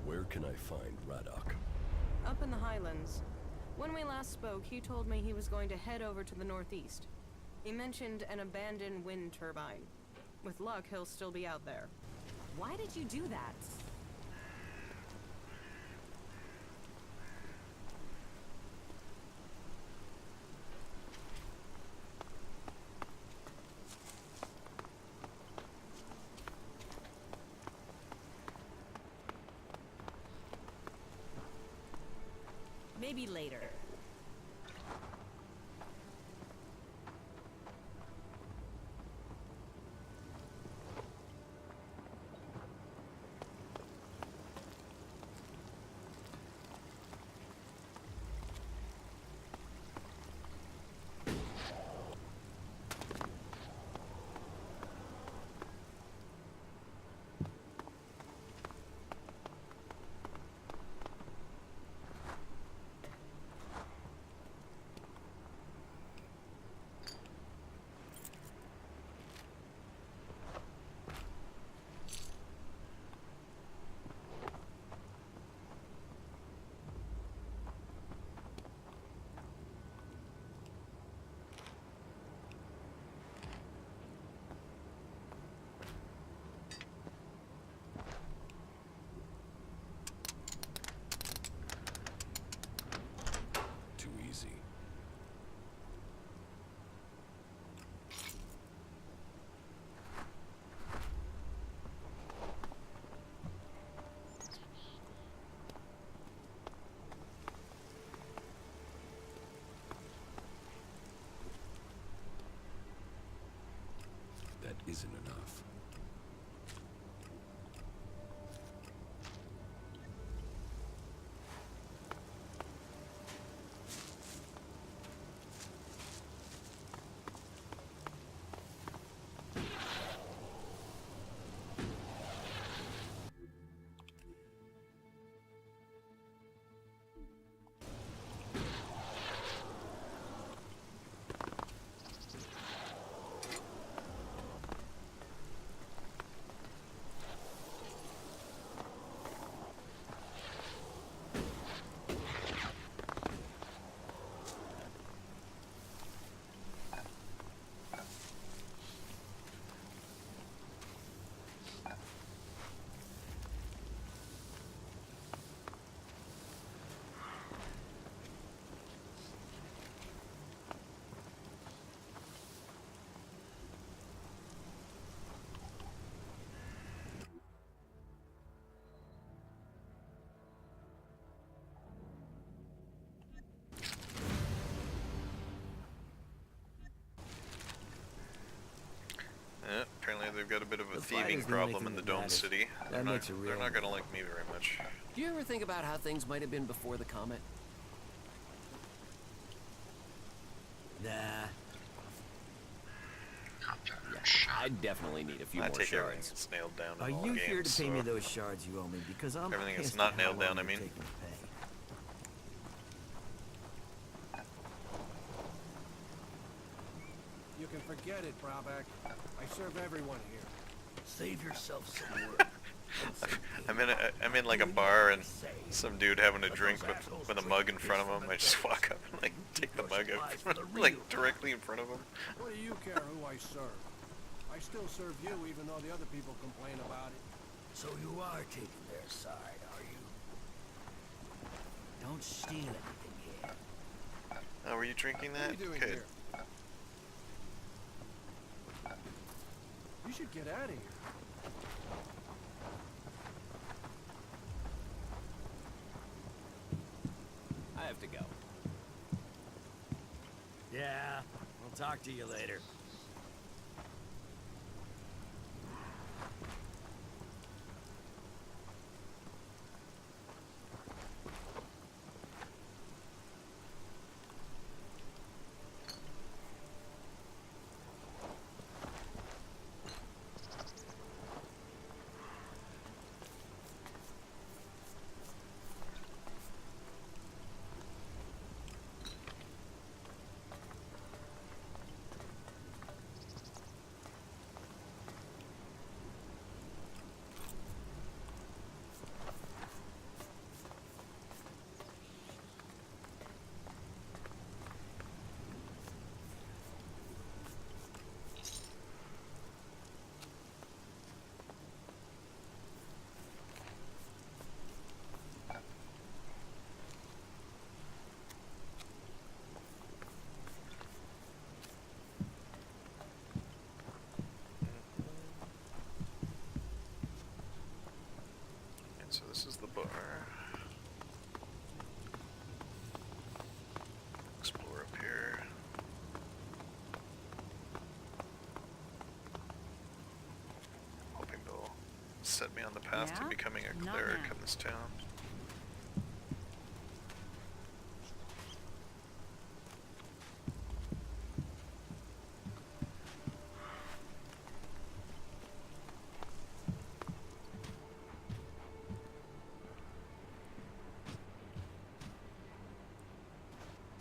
Speaker 5: Where can I find Radok?
Speaker 10: Up in the Highlands. When we last spoke, he told me he was going to head over to the northeast. He mentioned an abandoned wind turbine. With luck, he'll still be out there.
Speaker 18: Why did you do that? Maybe later.
Speaker 2: got a bit of a
Speaker 17: The fight
Speaker 2: thieving
Speaker 17: is the only
Speaker 2: problem in
Speaker 17: thing
Speaker 2: the
Speaker 17: that
Speaker 2: Dome
Speaker 17: matters.
Speaker 2: City.
Speaker 17: That makes it
Speaker 2: They're
Speaker 17: real.
Speaker 2: not gonna like me very much.
Speaker 16: Do you ever think about how things might have been before the comet?
Speaker 17: Nah.
Speaker 16: I definitely need a few
Speaker 2: I
Speaker 16: more
Speaker 2: take everything
Speaker 16: shards.
Speaker 2: that's nailed down in
Speaker 17: Are
Speaker 2: all
Speaker 17: you
Speaker 2: games,
Speaker 17: here to pay me
Speaker 2: so
Speaker 17: those shards you owe me? Because I'm
Speaker 2: everything that's
Speaker 17: pissed
Speaker 2: not
Speaker 17: at how
Speaker 2: nailed
Speaker 17: long
Speaker 2: down, I
Speaker 17: you're
Speaker 2: mean.
Speaker 17: taking to pay.
Speaker 19: You can forget it, Braubeck. I serve everyone here.
Speaker 17: Save yourself some work.
Speaker 2: I'm in like a bar and some dude having a drink with a mug in front of him. I just walk up and like take the mug up like directly in front of him.
Speaker 19: What do you care who I serve? I still serve you even though the other people complain about it.
Speaker 17: So you are taking their side, are you? Don't steal anything here.
Speaker 2: Oh, were you drinking
Speaker 19: What
Speaker 2: that?
Speaker 19: are you doing
Speaker 2: Good.
Speaker 19: here? You should get out of here.
Speaker 16: I have to go.
Speaker 17: Yeah, I'll talk to you later.
Speaker 2: And so this is the bar. Explore up here. Hoping they'll set me on the path to
Speaker 18: Yeah?
Speaker 2: becoming a
Speaker 18: Not
Speaker 2: cleric
Speaker 18: now.
Speaker 2: in this town.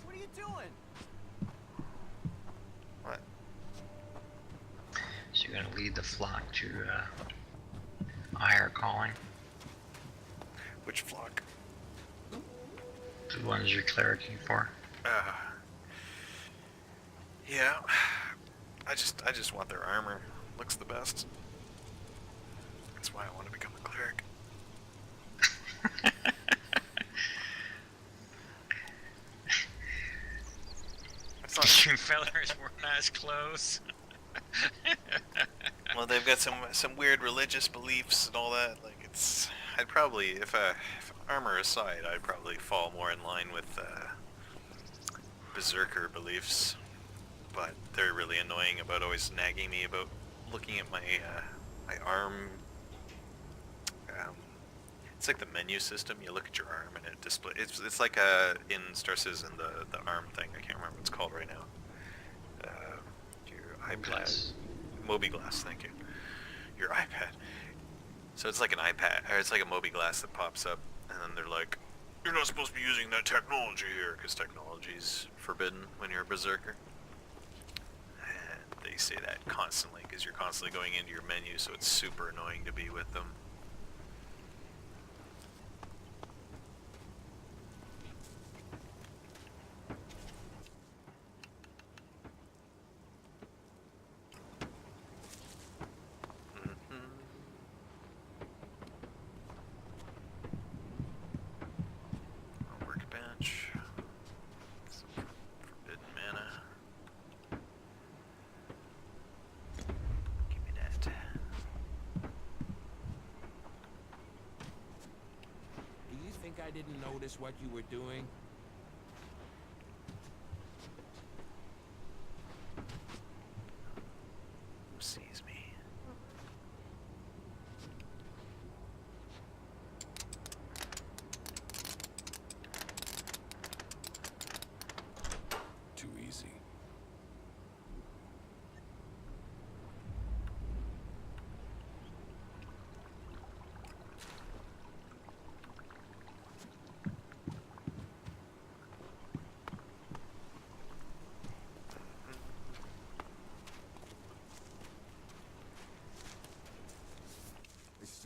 Speaker 17: What are you doing?
Speaker 2: What?
Speaker 1: So you're gonna lead the flock to a higher calling?
Speaker 2: Which flock?
Speaker 1: The ones you're clericing for?
Speaker 2: Yeah. I just want their armor. Looks the best. That's why I want to become a cleric. It's not.
Speaker 1: You fellas were nice close.
Speaker 2: Well, they've got some weird religious beliefs and all that. Like it's, I'd probably, if armor aside, I'd probably fall more in line with berserker beliefs. But they're really annoying about always nagging me about looking at my my arm. It's like the menu system. You look at your arm and it displays. It's like in Star Citizen the arm thing. I can't remember what it's called right now. Your iPad. Moby Glass, thank you. Your iPad. So it's like an iPad, or it's like a Moby Glass that pops up, and then they're like, "You're not supposed to be using that technology here, because technology's forbidden when you're a berserker." And they say that constantly, because you're constantly going into your menu, so it's super annoying to be with them. Workbench. Some forbidden mana. Give me that.
Speaker 19: Do you think I didn't notice what you were doing?
Speaker 2: Who sees me?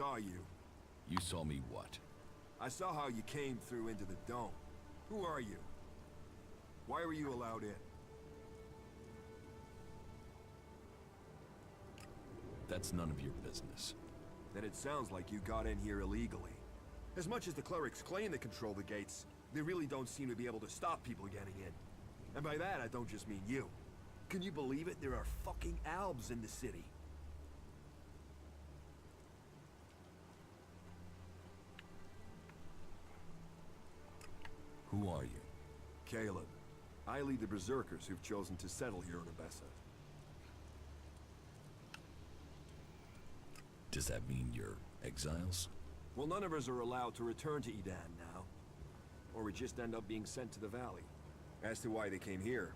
Speaker 20: saw you.
Speaker 5: You saw me what?
Speaker 20: I saw how you came through into the dome. Who are you? Why were you allowed in?
Speaker 5: That's none of your business.
Speaker 20: Then it sounds like you got in here illegally. As much as the clerics claim they control the gates, they really don't seem to be able to stop people getting in. And by that, I don't just mean you. Can you believe it? There are fucking Albs in the city.
Speaker 5: Who are you?
Speaker 20: Caleb. I lead the Berserkers who've chosen to settle here in Abessa.
Speaker 5: Does that mean you're exiles?
Speaker 20: Well, none of us are allowed to return to Edan now. Or we just end up being sent to the valley. As to why they came here,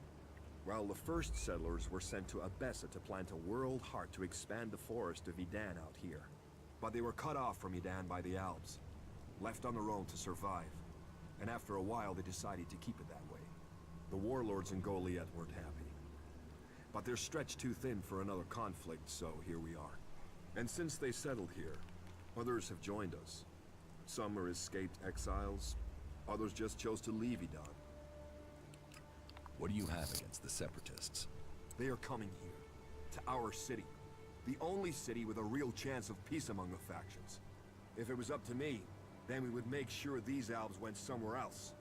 Speaker 20: well, the first settlers were sent to Abessa to plant a world heart to expand the forest of Edan out here. But they were cut off from Edan by the Albs, left on their own to survive. And after a while, they decided to keep it that way. The warlords in Goliath weren't happy. But they're stretched too thin for another conflict, so here we are. And since they settled here, others have joined us. Some are escaped exiles, others just chose to leave Edan.
Speaker 5: What do you have against the Separatists?
Speaker 20: They are coming here, to our city. The only city with a real chance of peace among the factions. If it was up to me, then we would make sure these Albs went somewhere else.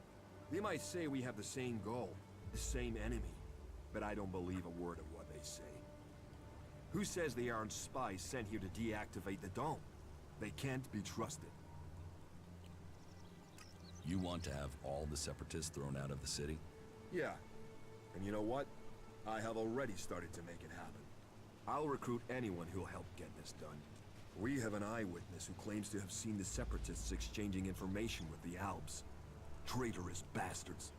Speaker 20: They might say we have the same goal, the same enemy, but I don't believe a word of what they say. Who says they aren't spies sent here to deactivate the dome? They can't be trusted.
Speaker 5: You want to have all the Separatists thrown out of the city?
Speaker 20: Yeah. And you know what? I have already started to make it happen. I'll recruit anyone who'll help get this done. We have an eyewitness who claims to have seen the Separatists exchanging information with the Albs. Traitorous bastards.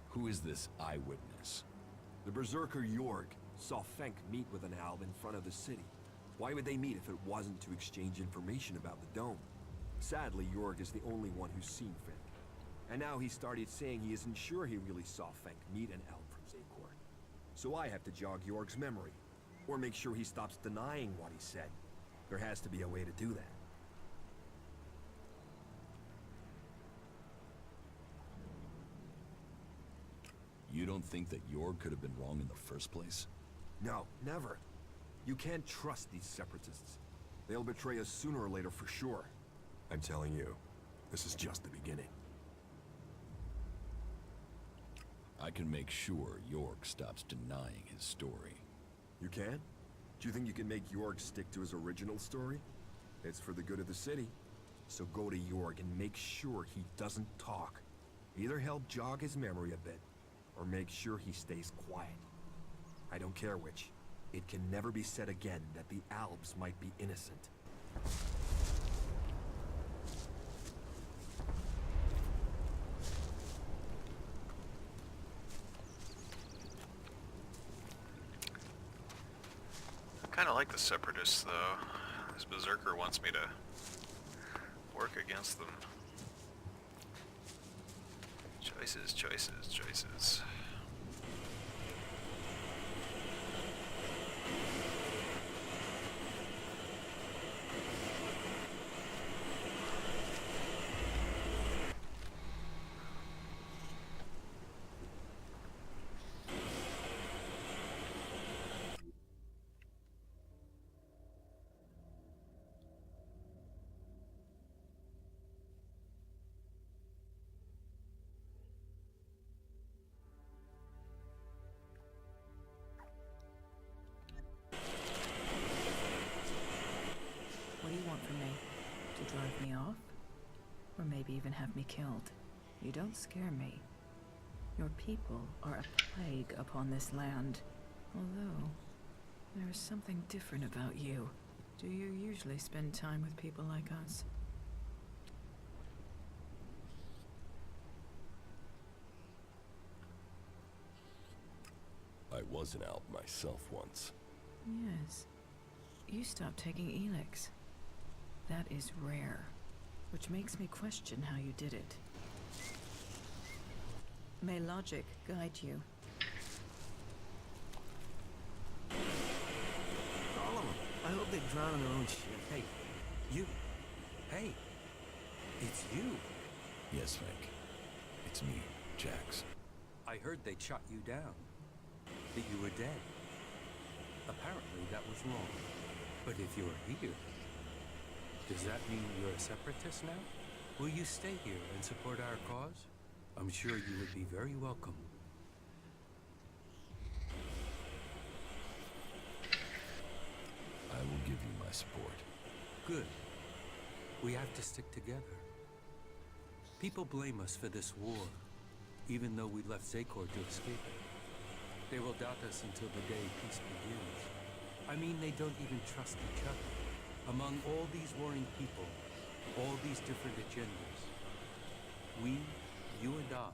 Speaker 5: Who is this eyewitness?
Speaker 20: The Berserker Jorg saw Fenk meet with an Alb in front of the city. Why would they meet if it wasn't to exchange information about the dome? Sadly, Jorg is the only one who's seen Fenk. And now he started saying he isn't sure he really saw Fenk meet an Alb from Zakor. So I have to jog Jorg's memory, or make sure he stops denying what he said. There has to be a way to do that.
Speaker 5: You don't think that Jorg could have been wrong in the first place?
Speaker 20: No, never. You can't trust these Separatists. They'll betray us sooner or later for sure. I'm telling you, this is just the beginning.
Speaker 5: I can make sure Jorg stops denying his story.
Speaker 20: You can? Do you think you can make Jorg stick to his original story? It's for the good of the city. So go to Jorg and make sure he doesn't talk. Either help jog his memory a bit, or make sure he stays quiet. I don't care which. It can never be said again that the Albs might be innocent.
Speaker 2: I kinda like the Separatists, though. This Berserker wants me to work against them. Choices, choices, choices.
Speaker 9: What do you want from me? To drive me off? Or maybe even have me killed? You don't scare me. Your people are a plague upon this land. Although, there is something different about you. Do you usually spend time with people like us?
Speaker 5: I was an Alp myself once.
Speaker 9: Yes. You stopped taking ELEX. That is rare, which makes me question how you did it. May logic guide you.
Speaker 17: hope they drown in their own shit. Hey, you. Hey, it's you.
Speaker 5: Yes, Frank. It's me, Jax.
Speaker 3: I heard they'd shot you down. That you were dead. Apparently that was wrong. But if you're here, does that mean you're a separatist now? Will you stay here and support our cause? I'm sure you would be very welcome.
Speaker 5: I will give you my support.
Speaker 3: Good. We have to stick together. People blame us for this war, even though we left Zakor to escape it. They will doubt us until the day peace begins. I mean, they don't even trust each other. Among all these warring people, all these different agendas, we, you and I,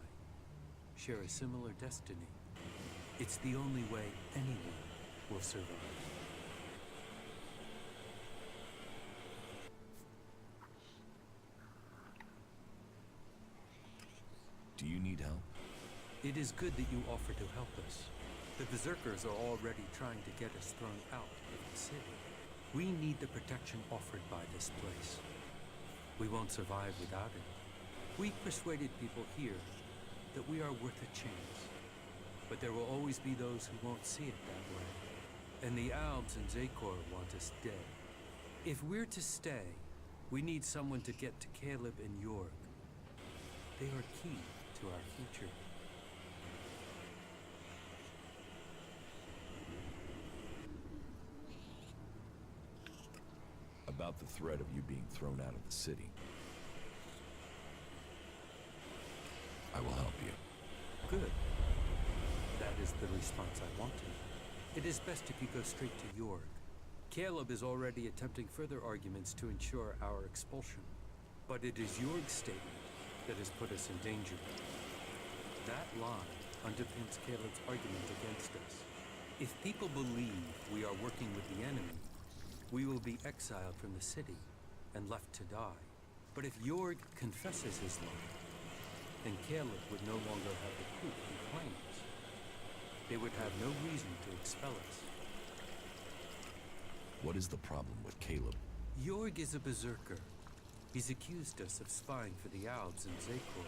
Speaker 3: share a similar destiny. It's the only way anyone will survive.
Speaker 5: Do you need help?
Speaker 3: It is good that you offer to help us. The Berserkers are already trying to get us thrown out of the city. We need the protection offered by this place. We won't survive without it. We've persuaded people here that we are worth a chance. But there will always be those who won't see it that way. And the Albs and Zakor want us dead. If we're to stay, we need someone to get to Caleb and York. They are key to our future.
Speaker 5: About the threat of you being thrown out of the city. I will help you.
Speaker 3: Good. That is the response I wanted. It is best if you go straight to York. Caleb is already attempting further arguments to ensure our expulsion. But it is York's statement that has put us in danger. That lie underpins Caleb's argument against us. If people believe we are working with the enemy, we will be exiled from the city and left to die. But if York confesses his lie, then Caleb would no longer have the proof he claims. They would have no reason to expel us.
Speaker 5: What is the problem with Caleb?
Speaker 3: York is a berserker. He's accused us of spying for the Albs and Zakor.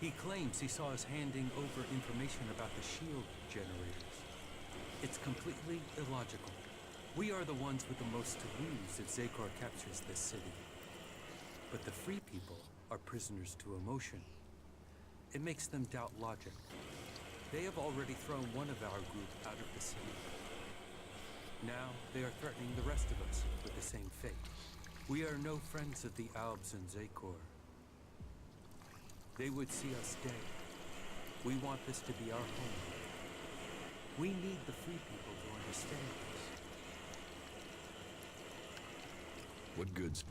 Speaker 3: He claims he saw us handing over information about the shield generators. It's completely illogical. We are the ones with the most to lose if Zakor captures this city. But the free people are prisoners to emotion. It makes them doubt logic. They have already thrown one of our group out of the city. Now they are threatening the rest of us with the same fate. We are no friends of the Albs and Zakor. They would see us dead. We want this to be our home. We need the free people to understand this.
Speaker 5: What goods?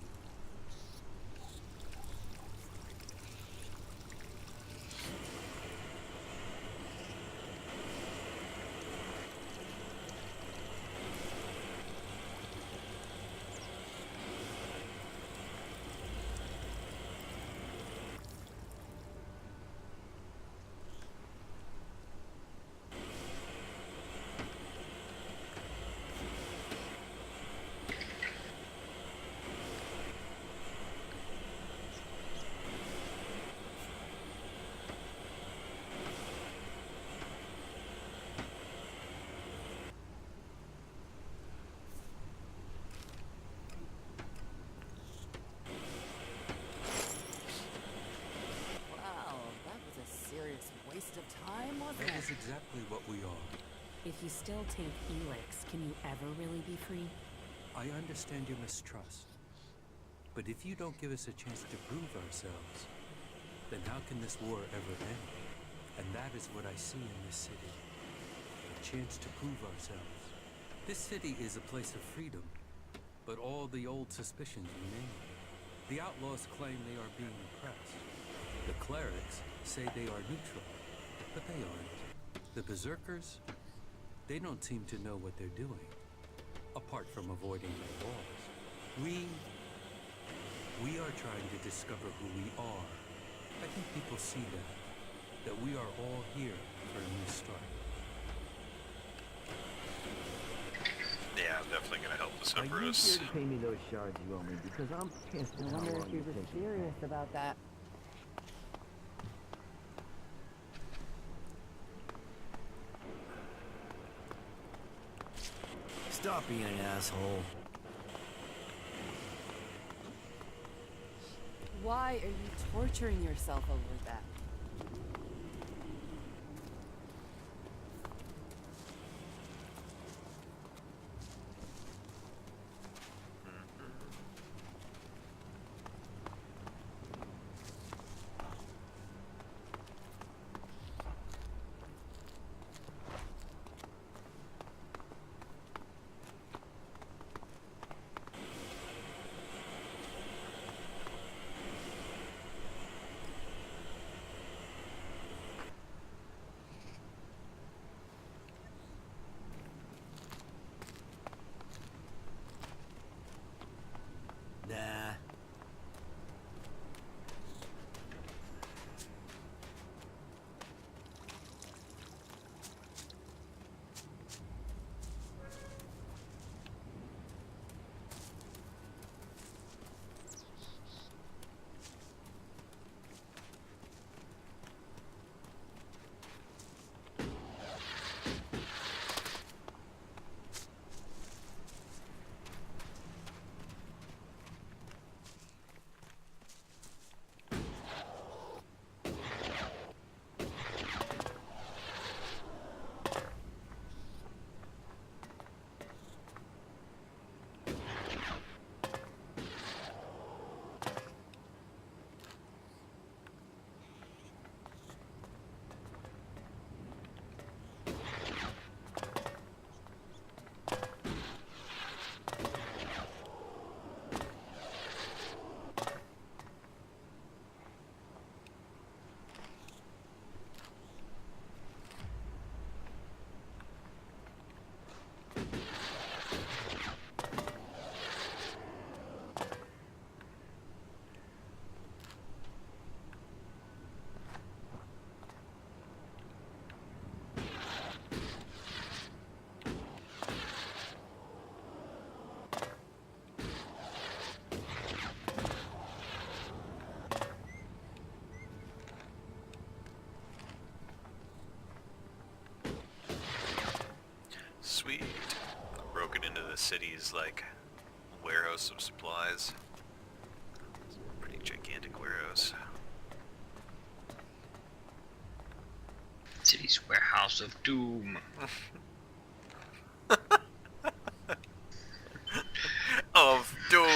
Speaker 15: Waste of time, wasn't
Speaker 3: That
Speaker 15: it?
Speaker 3: is exactly what we are.
Speaker 10: If you still take ELEX, can you ever really be free?
Speaker 3: I understand your mistrust. But if you don't give us a chance to prove ourselves, then how can this war ever end? And that is what I see in this city. A chance to prove ourselves. This city is a place of freedom, but all the old suspicions remain. The outlaws claim they are being oppressed. The clerics say they are neutral, but they aren't. The berserkers, they don't seem to know what they're doing, apart from avoiding their laws. We are trying to discover who we are. I think people see that we are all here for a new start.
Speaker 2: Yeah, I'm definitely gonna help the
Speaker 12: Are you
Speaker 2: Cerberus.
Speaker 12: here to pay me those shards you owe me? Because I'm pissed at
Speaker 15: I
Speaker 12: how
Speaker 15: wonder
Speaker 12: long
Speaker 15: if he
Speaker 12: you're
Speaker 15: was
Speaker 12: taking.
Speaker 15: serious about that.
Speaker 17: Stop being an asshole.
Speaker 15: Why are you torturing yourself over that?
Speaker 17: Nah.
Speaker 2: Sweet. Broken into the city's, like, warehouse of supplies. Pretty gigantic warehouse.
Speaker 1: City's warehouse of doom.
Speaker 2: Of doom!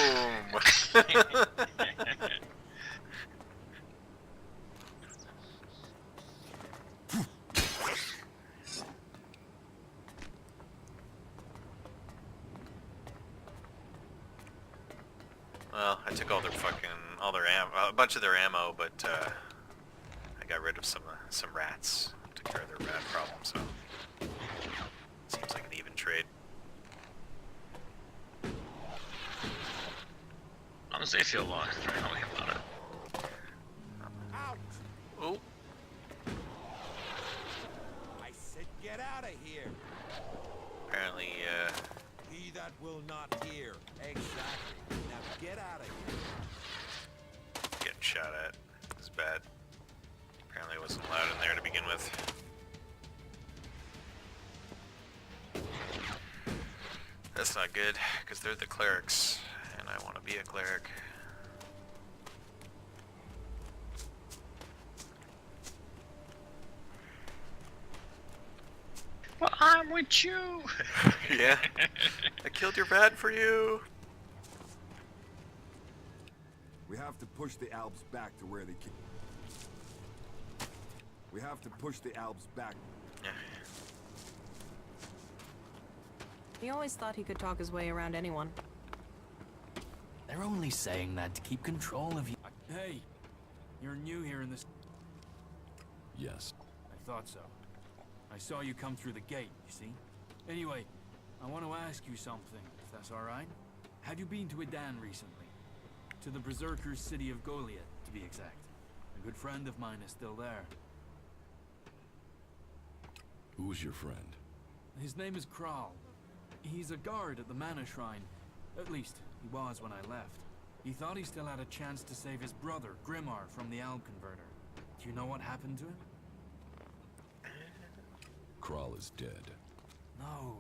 Speaker 2: Well, I took all their ammo, a bunch of their ammo, but I got rid of some rats. Took care of their rat problem, so seems like an even trade.
Speaker 1: Honestly, I feel a lot paranoid about it.
Speaker 6: Out!
Speaker 2: Oh.
Speaker 6: I said get out of here!
Speaker 2: Apparently,
Speaker 6: He that will not hear. Exactly. Now get out of here.
Speaker 2: getting shot at is bad. Apparently I wasn't allowed in there to begin with. That's not good, because they're the clerics, and I want to be a cleric.
Speaker 1: But I'm with you!
Speaker 2: Yeah. I killed your rat for you!
Speaker 20: We have to push the Alps back to where they came. We have to push the Alps back.
Speaker 10: He always thought he could talk his way around anyone.
Speaker 17: They're only saying that to keep control of you.
Speaker 21: Hey, you're new here in this...
Speaker 5: Yes.
Speaker 21: I thought so. I saw you come through the gate, you see? Anyway, I want to ask you something, if that's alright. Have you been to Edan recently? To the Berserker's city of Goliath, to be exact. A good friend of mine is still there.
Speaker 5: Who's your friend?
Speaker 21: His name is Kral. He's a guard at the Mana Shrine. At least, he was when I left. He thought he still had a chance to save his brother, Grimar, from the Alb Converter. Do you know what happened to him?
Speaker 5: Kral is dead.
Speaker 21: No.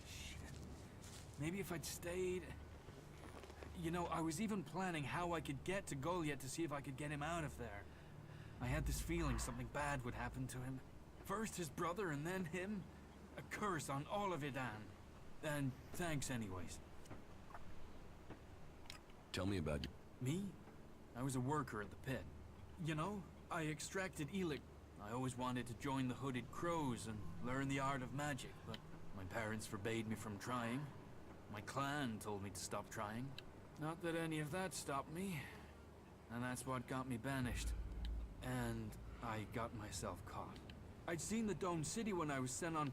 Speaker 21: Shit. Maybe if I'd stayed... You know, I was even planning how I could get to Goliath to see if I could get him out of there. I had this feeling something bad would happen to him. First his brother and then him. A curse on all of Idan. And thanks anyways.
Speaker 5: Tell me about
Speaker 21: Me? I was a worker at the pit. You know, I extracted ELEX. I always wanted to join the Hooded Crows and learn the art of magic, but my parents forbade me from trying. My clan told me to stop trying. Not that any of that stopped me. And that's what got me banished. And I got myself caught. I'd seen the Dome City when I was sent on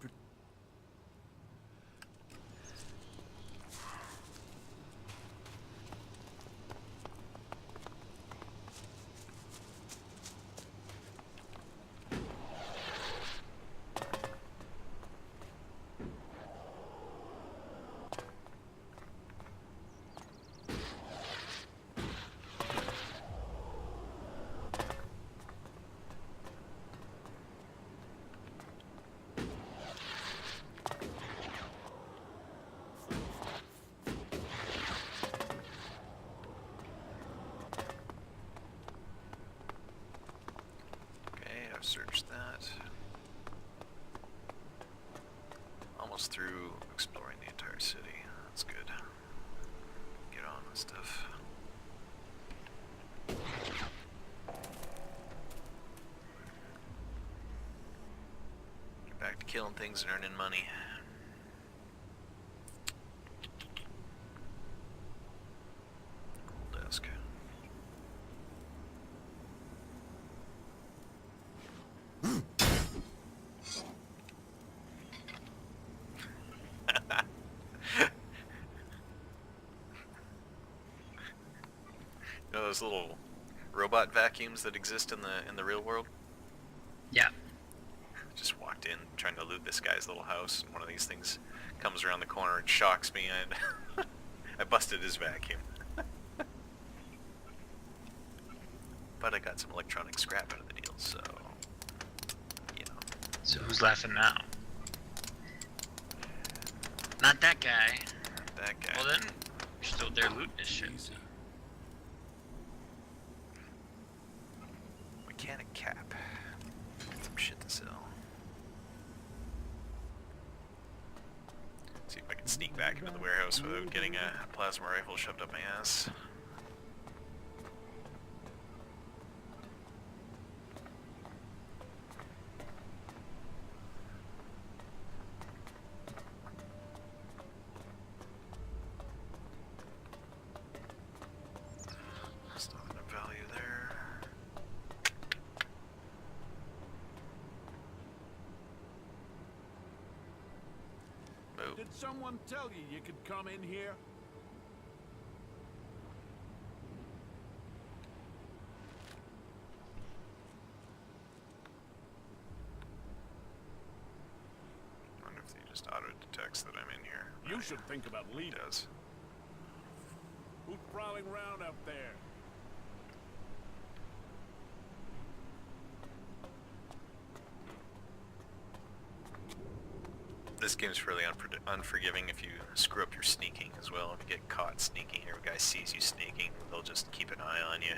Speaker 2: I've searched that. Almost through exploring the entire city. That's good. Get on with stuff. Get back to killing things and earning money. Cool desk. You know those little robot vacuums that exist in the real world?
Speaker 1: Yeah.
Speaker 2: Just walked in trying to loot this guy's little house, and one of these things comes around the corner and shocks me, and I busted his vacuum. But I got some electronic scrap out of the deal, so you know.
Speaker 1: So who's laughing now? Not that guy.
Speaker 2: Not that guy.
Speaker 1: Well then, you're still there looting this shit.
Speaker 2: Mechanic cap. Got some shit to sell. See if I can sneak back into the warehouse without getting a plasma rifle shoved up my ass. There's nothing of value there.
Speaker 13: Did someone tell you could come in here?
Speaker 2: I wonder if he just auto-detects that I'm in here.
Speaker 13: You should think about leading.
Speaker 2: It does.
Speaker 13: Who's prowling around out there?
Speaker 2: This game's fairly unforgiving if you screw up your sneaking as well. If you get caught sneaking, or a guy sees you sneaking, they'll just keep an eye on you.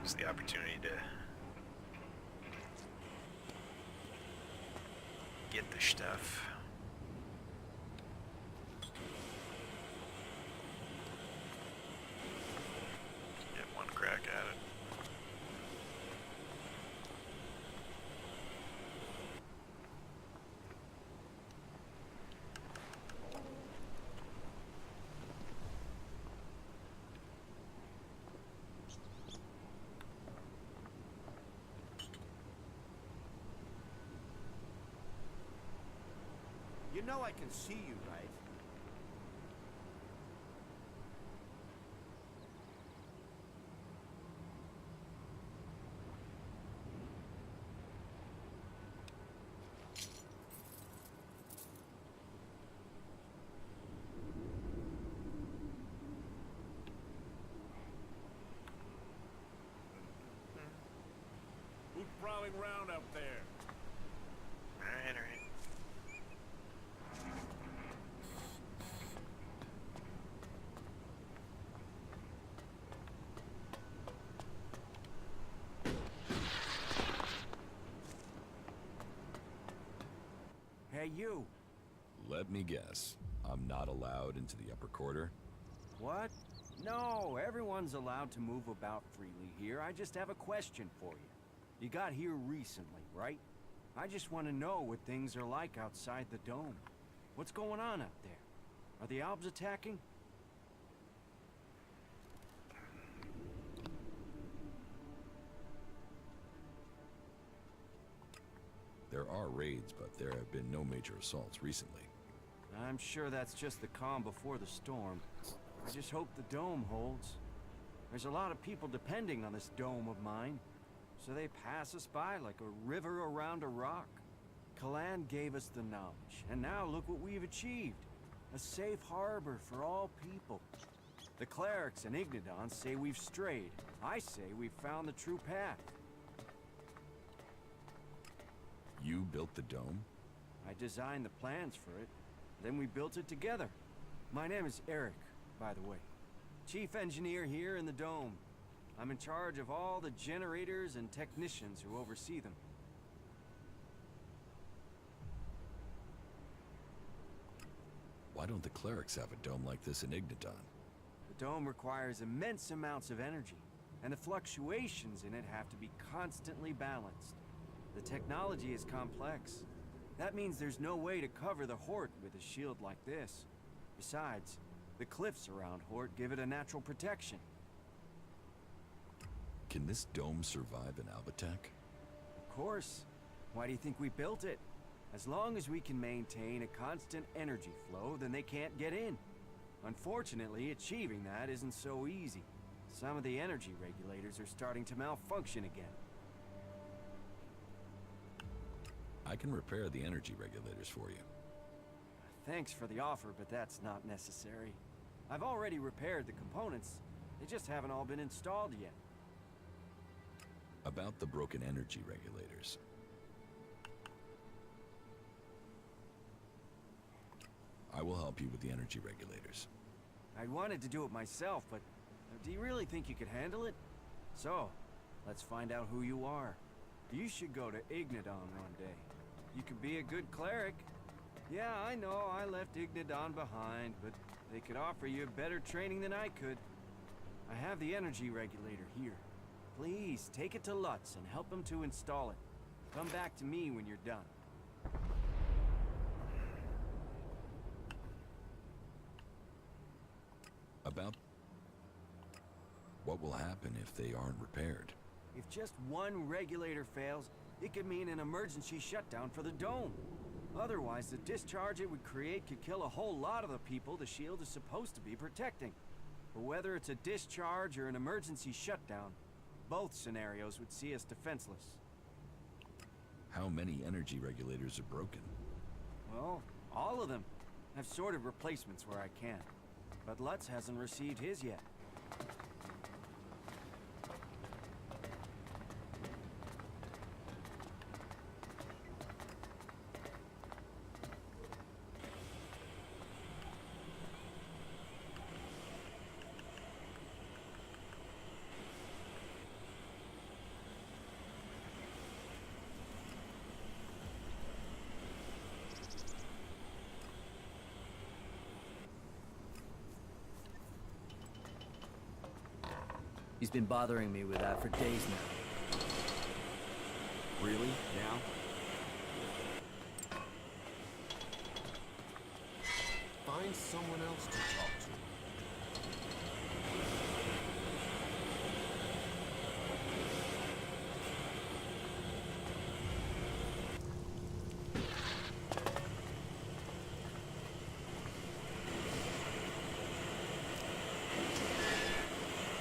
Speaker 2: Use the opportunity to get the stuff. Get one crack at it.
Speaker 4: You know I can see you, right?
Speaker 13: around up there.
Speaker 2: Alright, alright.
Speaker 4: Hey, you.
Speaker 5: Let me guess. I'm not allowed into the upper quarter?
Speaker 4: What? No, everyone's allowed to move about freely here. I just have a question for you. You got here recently, right? I just want to know what things are like outside the dome. What's going on out there? Are the Albs attacking?
Speaker 5: There are raids, but there have been no major assaults recently.
Speaker 4: I'm sure that's just the calm before the storm. I just hope the dome holds. There's a lot of people depending on this dome of mine, so they pass us by like a river around a rock. Kalan gave us the knowledge, and now look what we've achieved. A safe harbor for all people. The clerics and Ignodons say we've strayed. I say we've found the true path.
Speaker 5: You built the dome?
Speaker 4: I designed the plans for it. Then we built it together. My name is Eric, by the way. Chief engineer here in the dome. I'm in charge of all the generators and technicians who oversee them.
Speaker 5: Why don't the clerics have a dome like this in Ignodon?
Speaker 4: The dome requires immense amounts of energy, and the fluctuations in it have to be constantly balanced. The technology is complex. That means there's no way to cover the Hort with a shield like this. Besides, the cliffs around Hort give it a natural protection.
Speaker 5: Can this dome survive an Alb attack?
Speaker 4: Of course. Why do you think we built it? As long as we can maintain a constant energy flow, then they can't get in. Unfortunately, achieving that isn't so easy. Some of the energy regulators are starting to malfunction again.
Speaker 5: I can repair the energy regulators for you.
Speaker 4: Thanks for the offer, but that's not necessary. I've already repaired the components. They just haven't all been installed yet.
Speaker 5: About the broken energy regulators. I will help you with the energy regulators.
Speaker 4: I wanted to do it myself, but do you really think you could handle it? So, let's find out who you are. You should go to Ignodon one day. You could be a good cleric. Yeah, I know I left Ignodon behind, but they could offer you better training than I could. I have the energy regulator here. Please, take it to Lutz and help him to install it. Come back to me when you're done.
Speaker 5: About what will happen if they aren't repaired?
Speaker 4: If just one regulator fails, it could mean an emergency shutdown for the dome. Otherwise, the discharge it would create could kill a whole lot of the people the shield is supposed to be protecting. But whether it's a discharge or an emergency shutdown, both scenarios would see us defenseless.
Speaker 5: How many energy regulators are broken?
Speaker 4: Well, all of them. I've sorted replacements where I can. But Lutz hasn't received his yet.
Speaker 12: He's been bothering me with that for days now.
Speaker 17: Really? Now? Find someone else to talk to.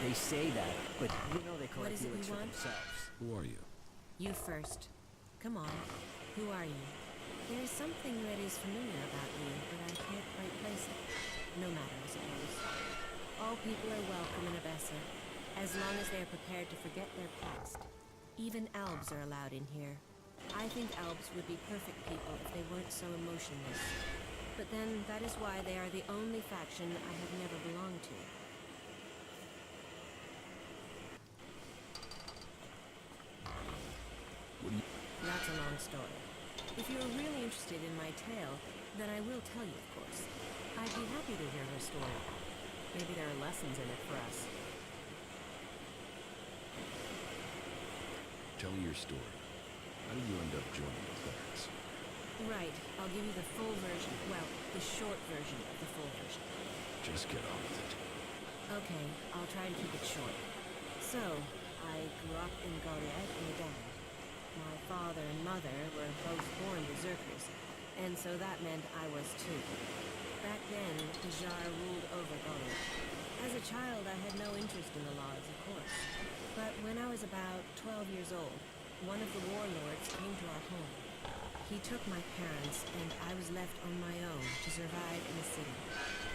Speaker 12: They say that, but you know they
Speaker 10: What
Speaker 12: collect
Speaker 10: is it
Speaker 12: ELEX
Speaker 10: you
Speaker 12: for
Speaker 10: want?
Speaker 12: themselves.
Speaker 5: Who are you?
Speaker 10: You first. Come on. Who are you? There is something that is familiar about you, but I can't quite place it. No matter, I suppose. All people are welcome in Abessa, as long as they are prepared to forget their past.
Speaker 8: Even elves are allowed in here. I think elves would be perfect people if they weren't so emotionless. But then, that is why they are the only faction I have never belonged to. That's a long story. If you're really interested in my tale, then I will tell you, of course. I'd be happy to hear her story. Maybe there are lessons in it for us.
Speaker 5: Tell me your story. How did you end up joining the clerics?
Speaker 8: Right. I'll give you the full version. Well, the short version of the full version.
Speaker 5: Just get on with it.
Speaker 8: Okay, I'll try to keep it short. So, I grew up in Goliad in Edan. My father and mother were both born berserkers, and so that meant I was too. Back then, the Jar ruled over Goliad. As a child, I had no interest in the laws, of course. But when I was about 12 years old, one of the warlords came to our home. He took my parents, and I was left on my own to survive in the city.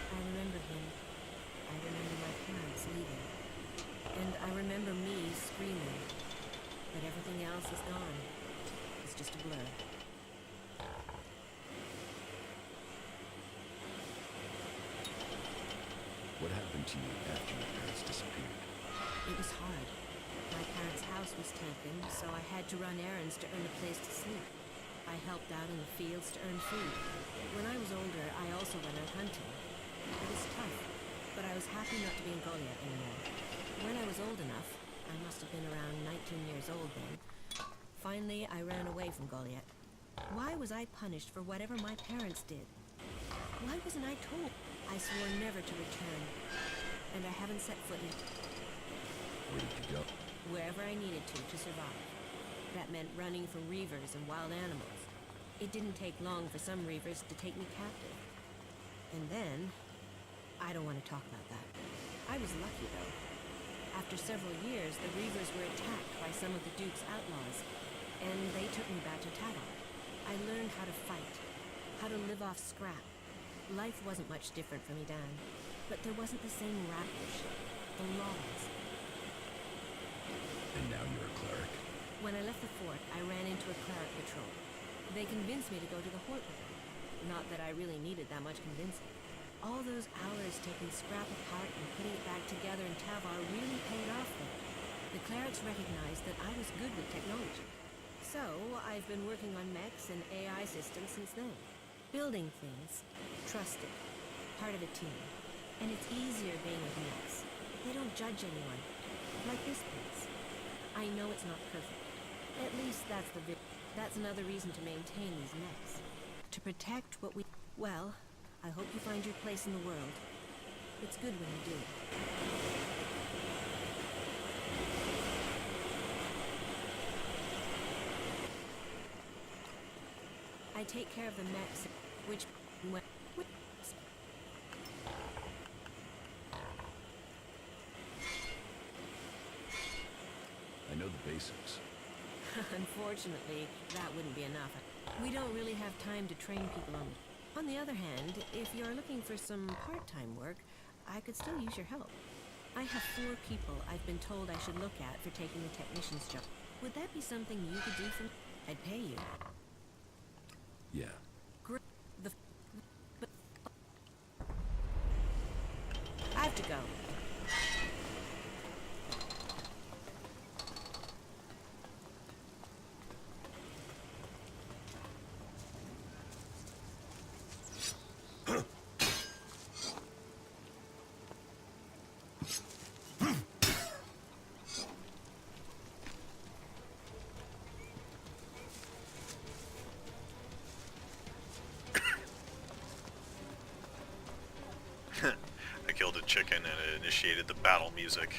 Speaker 8: I remember him. I remember my parents leaving. And I remember me screaming. But everything else is gone. It's just a blur.
Speaker 5: What happened to you after your parents disappeared?
Speaker 8: It was hard. My parents' house was taken, so I had to run errands to earn a place to sleep. I helped out in the fields to earn food. When I was older, I also went out hunting. It was tough, but I was happy not to be in Goliath anymore. When I was old enough, I must have been around 19 years old then, finally I ran away from Goliath. Why was I punished for whatever my parents did? Why wasn't I told? I swore never to return, and I haven't set foot in.
Speaker 5: Where did you go?
Speaker 8: Wherever I needed to survive. That meant running from reavers and wild animals. It didn't take long for some reavers to take me captive. And then, I don't want to talk about that. I was lucky though. After several years, the reavers were attacked by some of the Duke's outlaws, and they took me back to Tadal. I learned how to fight, how to live off scrap. Life wasn't much different from Edan, but there wasn't the same ravage, the laws.
Speaker 5: And now you're a cleric?
Speaker 8: When I left the fort, I ran into a cleric patrol. They convinced me to go to the Hort with them. Not that I really needed that much convincing. All those hours taking scrap apart and putting it back together in Tavar really paid off then. The clerics recognized that I was good with technology. So, I've been working on mechs and AI systems since then. Building things. Trusted. Part of a team. And it's easier being with mechs. They don't judge anyone. Like this place. I know it's not perfect. At least that's that's another reason to maintain these mechs. To protect what we... Well, I hope you find your place in the world. It's good when you do. I take care of the mechs, which...
Speaker 5: I know the basics.
Speaker 8: Unfortunately, that wouldn't be enough. We don't really have time to train people on it. On the other hand, if you're looking for some part-time work, I could still use your help. I have 4 people I've been told I should look at for taking the technician's job. Would that be something you could do for me? I'd pay you.
Speaker 5: Yeah.
Speaker 8: Great. I have to go.
Speaker 2: I killed a chicken and it initiated the battle music.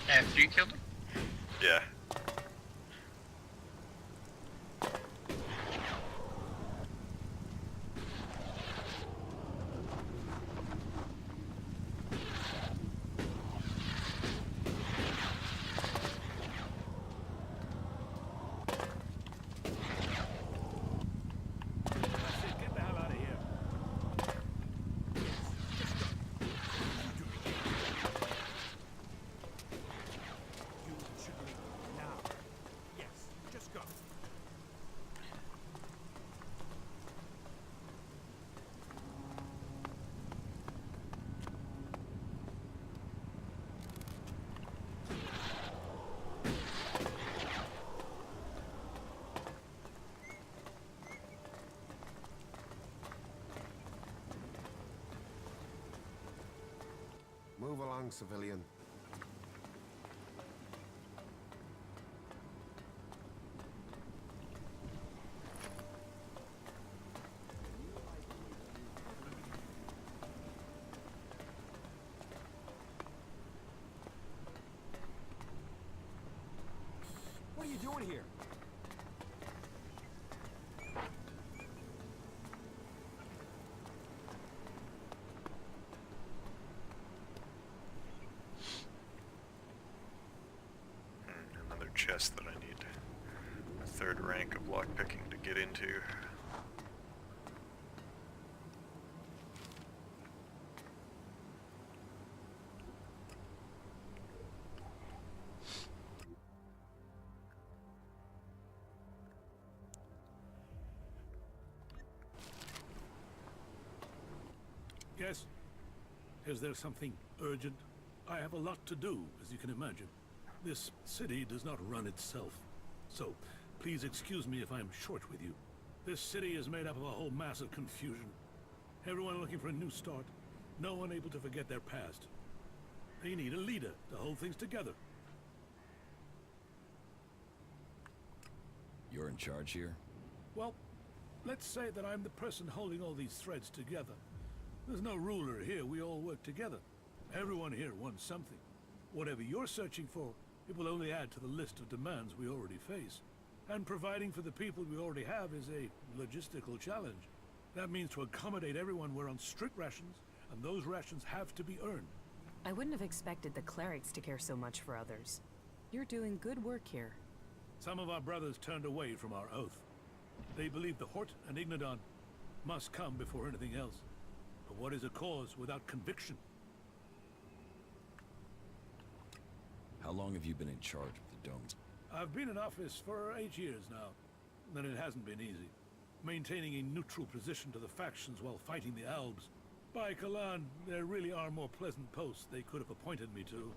Speaker 1: After you killed him?
Speaker 2: Yeah.
Speaker 6: Move along, civilian.
Speaker 17: What are you doing here?
Speaker 2: Another chest that I need a third rank of lockpicking to get into.
Speaker 13: Yes? Is there something urgent? I have a lot to do, as you can imagine. This city does not run itself. So, please excuse me if I'm short with you. This city is made up of a whole mass of confusion. Everyone looking for a new start. No one able to forget their past. They need a leader to hold things together.
Speaker 5: You're in charge here?
Speaker 13: Well, let's say that I'm the person holding all these threads together. There's no ruler here, we all work together. Everyone here wants something. Whatever you're searching for, it will only add to the list of demands we already face. And providing for the people we already have is a logistical challenge. That means to accommodate everyone we're on strict rations, and those rations have to be earned.
Speaker 10: I wouldn't have expected the clerics to care so much for others. You're doing good work here.
Speaker 13: Some of our brothers turned away from our oath. They believe the Hort and Ignadon must come before anything else. But what is a cause without conviction?
Speaker 5: How long have you been in charge of the domes?
Speaker 13: I've been in office for 8 years now, and it hasn't been easy. Maintaining a neutral position to the factions while fighting the Albs. By Kalan, there really are more pleasant posts they could have appointed me to.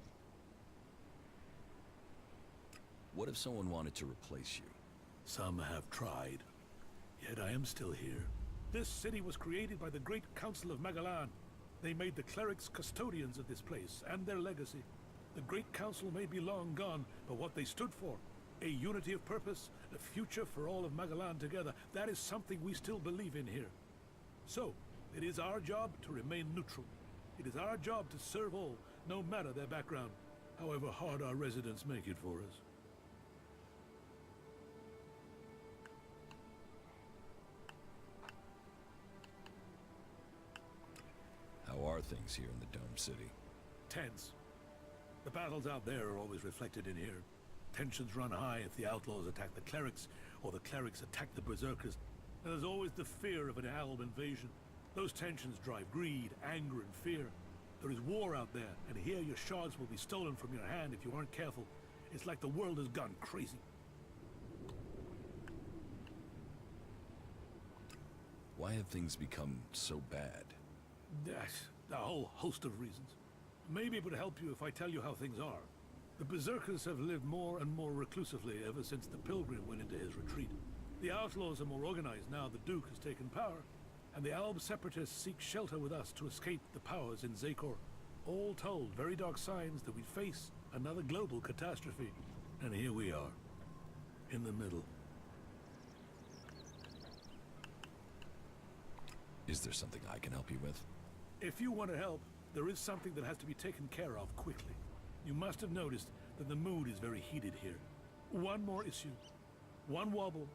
Speaker 5: What if someone wanted to replace you?
Speaker 13: Some have tried. Yet I am still here. This city was created by the Great Council of Magalan. They made the clerics custodians of this place and their legacy. The Great Council may be long gone, but what they stood for, a unity of purpose, a future for all of Magalan together, that is something we still believe in here. So, it is our job to remain neutral. It is our job to serve all, no matter their background, however hard our residents make it for us.
Speaker 5: How are things here in the Dome City?
Speaker 13: Tense. The battles out there are always reflected in here. Tensions run high if the outlaws attack the clerics, or the clerics attack the berserkers. And there's always the fear of an Alb invasion. Those tensions drive greed, anger, and fear. There is war out there, and here your shards will be stolen from your hand if you aren't careful. It's like the world has gone crazy.
Speaker 5: Why have things become so bad?
Speaker 13: A whole host of reasons. Maybe it would help you if I tell you how things are. The berserkers have lived more and more reclusively ever since the pilgrim went into his retreat. The outlaws are more organized now the Duke has taken power, and the Alb separatists seek shelter with us to escape the powers in Zakor. All told, very dark signs that we face another global catastrophe. And here we are, in the middle.
Speaker 5: Is there something I can help you with?
Speaker 13: If you want to help, there is something that has to be taken care of quickly. You must have noticed that the mood is very heated here. One more issue, one wobble,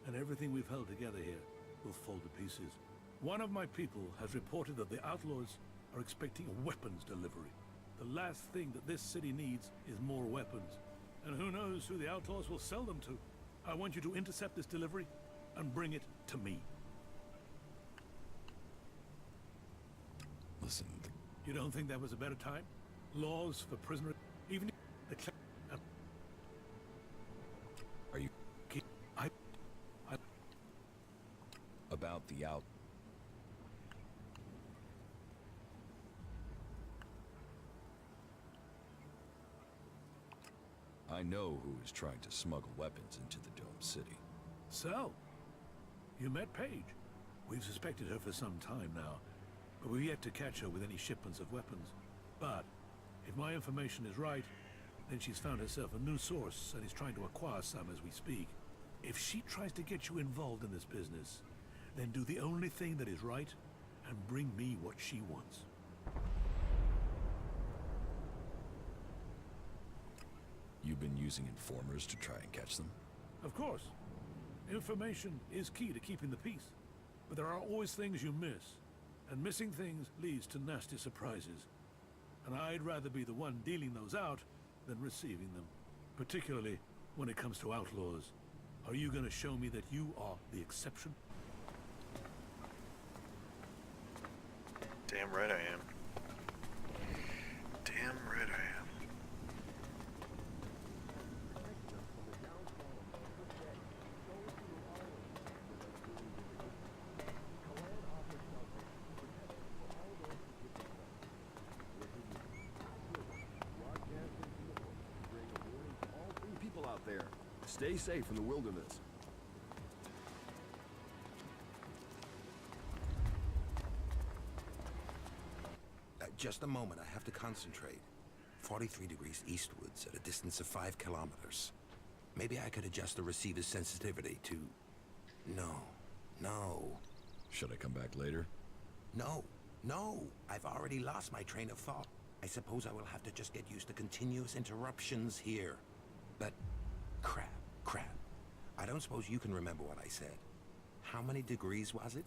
Speaker 13: and everything we've held together here will fall to pieces. One of my people has reported that the outlaws are expecting a weapons delivery. The last thing that this city needs is more weapons. And who knows who the outlaws will sell them to. I want you to intercept this delivery and bring it to me.
Speaker 5: Listen,
Speaker 13: You don't think that was a better time? Laws for prisoners, even the
Speaker 5: Are you
Speaker 13: I
Speaker 5: about the out? I know who is trying to smuggle weapons into the Dome City.
Speaker 13: So, you met Paige. We've suspected her for some time now, but we've yet to catch her with any shipments of weapons. But if my information is right, then she's found herself a new source and is trying to acquire some as we speak. If she tries to get you involved in this business, then do the only thing that is right and bring me what she wants.
Speaker 5: You've been using informers to try and catch them?
Speaker 13: Of course. Information is key to keeping the peace. But there are always things you miss. And missing things leads to nasty surprises. And I'd rather be the one dealing those out than receiving them. Particularly when it comes to outlaws. Are you going to show me that you are the exception?
Speaker 2: Damn right I am. Damn right I am.
Speaker 20: People out there, stay safe in the wilderness.
Speaker 6: Just a moment, I have to concentrate. 43 degrees eastwards at a distance of 5 kilometers. Maybe I could adjust the receiver's sensitivity to... No.
Speaker 5: Should I come back later?
Speaker 6: No. I've already lost my train of thought. I suppose I will have to just get used to continuous interruptions here. But crap. I don't suppose you can remember what I said. How many degrees was it?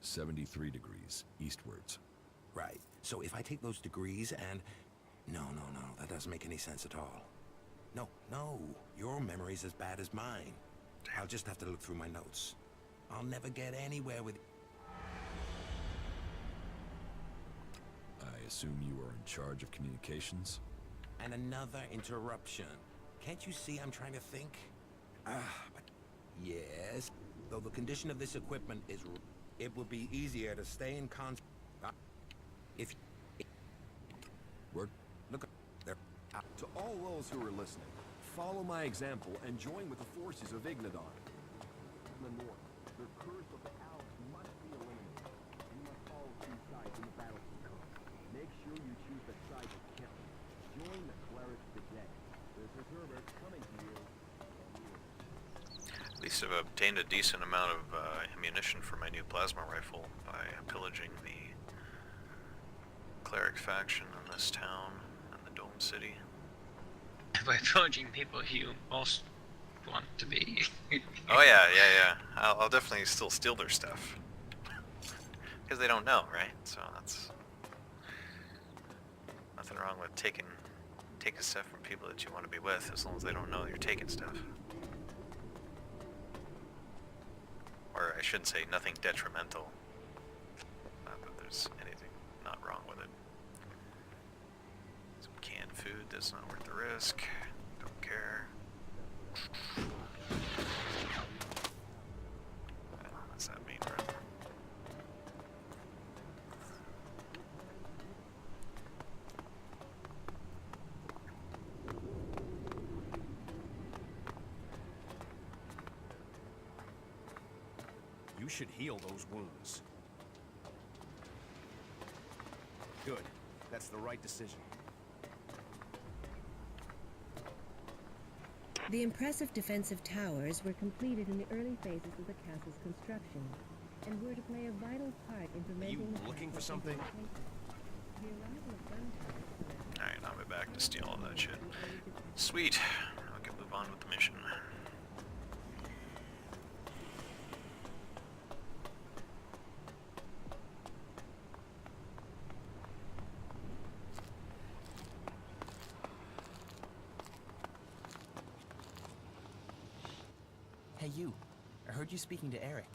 Speaker 5: "73 degrees eastwards."
Speaker 6: Right. So if I take those degrees and... No. That doesn't make any sense at all. No. Your memory's as bad as mine. I'll just have to look through my notes. I'll never get anywhere with...
Speaker 5: I assume you are in charge of communications?
Speaker 6: And another interruption. Can't you see I'm trying to think? But... Yes. Though the condition of this equipment is... It will be easier to stay in contact... If...
Speaker 5: Word?
Speaker 6: Look, there...
Speaker 20: To all those who are listening, follow my example and join with the forces of Ignadon. In the north, the curse of the Alps must be eliminated. You must follow two sides in the battle to come. Make sure you choose the side that counts. Join the Clerics today. This is Herbert coming to you.
Speaker 2: At least I've obtained a decent amount of ammunition for my new plasma rifle by pillaging the cleric faction in this town and the Dome City.
Speaker 1: By pillaging people you most want to be.
Speaker 2: Oh yeah. I'll definitely still steal their stuff. Because they don't know, right? So that's... Nothing wrong with taking stuff from people that you want to be with, as long as they don't know you're taking stuff. Or I shouldn't say nothing detrimental. Not that there's anything not wrong with it. Some canned food that's not worth the risk. Don't care. What's that mean, bro?
Speaker 17: You should heal those wounds. Good. That's the right decision.
Speaker 8: The impressive defensive towers were completed in the early phases of the castle's construction, and were to play a vital part in preventing...
Speaker 17: Are you looking for something?
Speaker 2: Alright, now I'm back to steal all that shit. Sweet. I can move on with the mission.
Speaker 11: Hey you, I heard you speaking to Eric.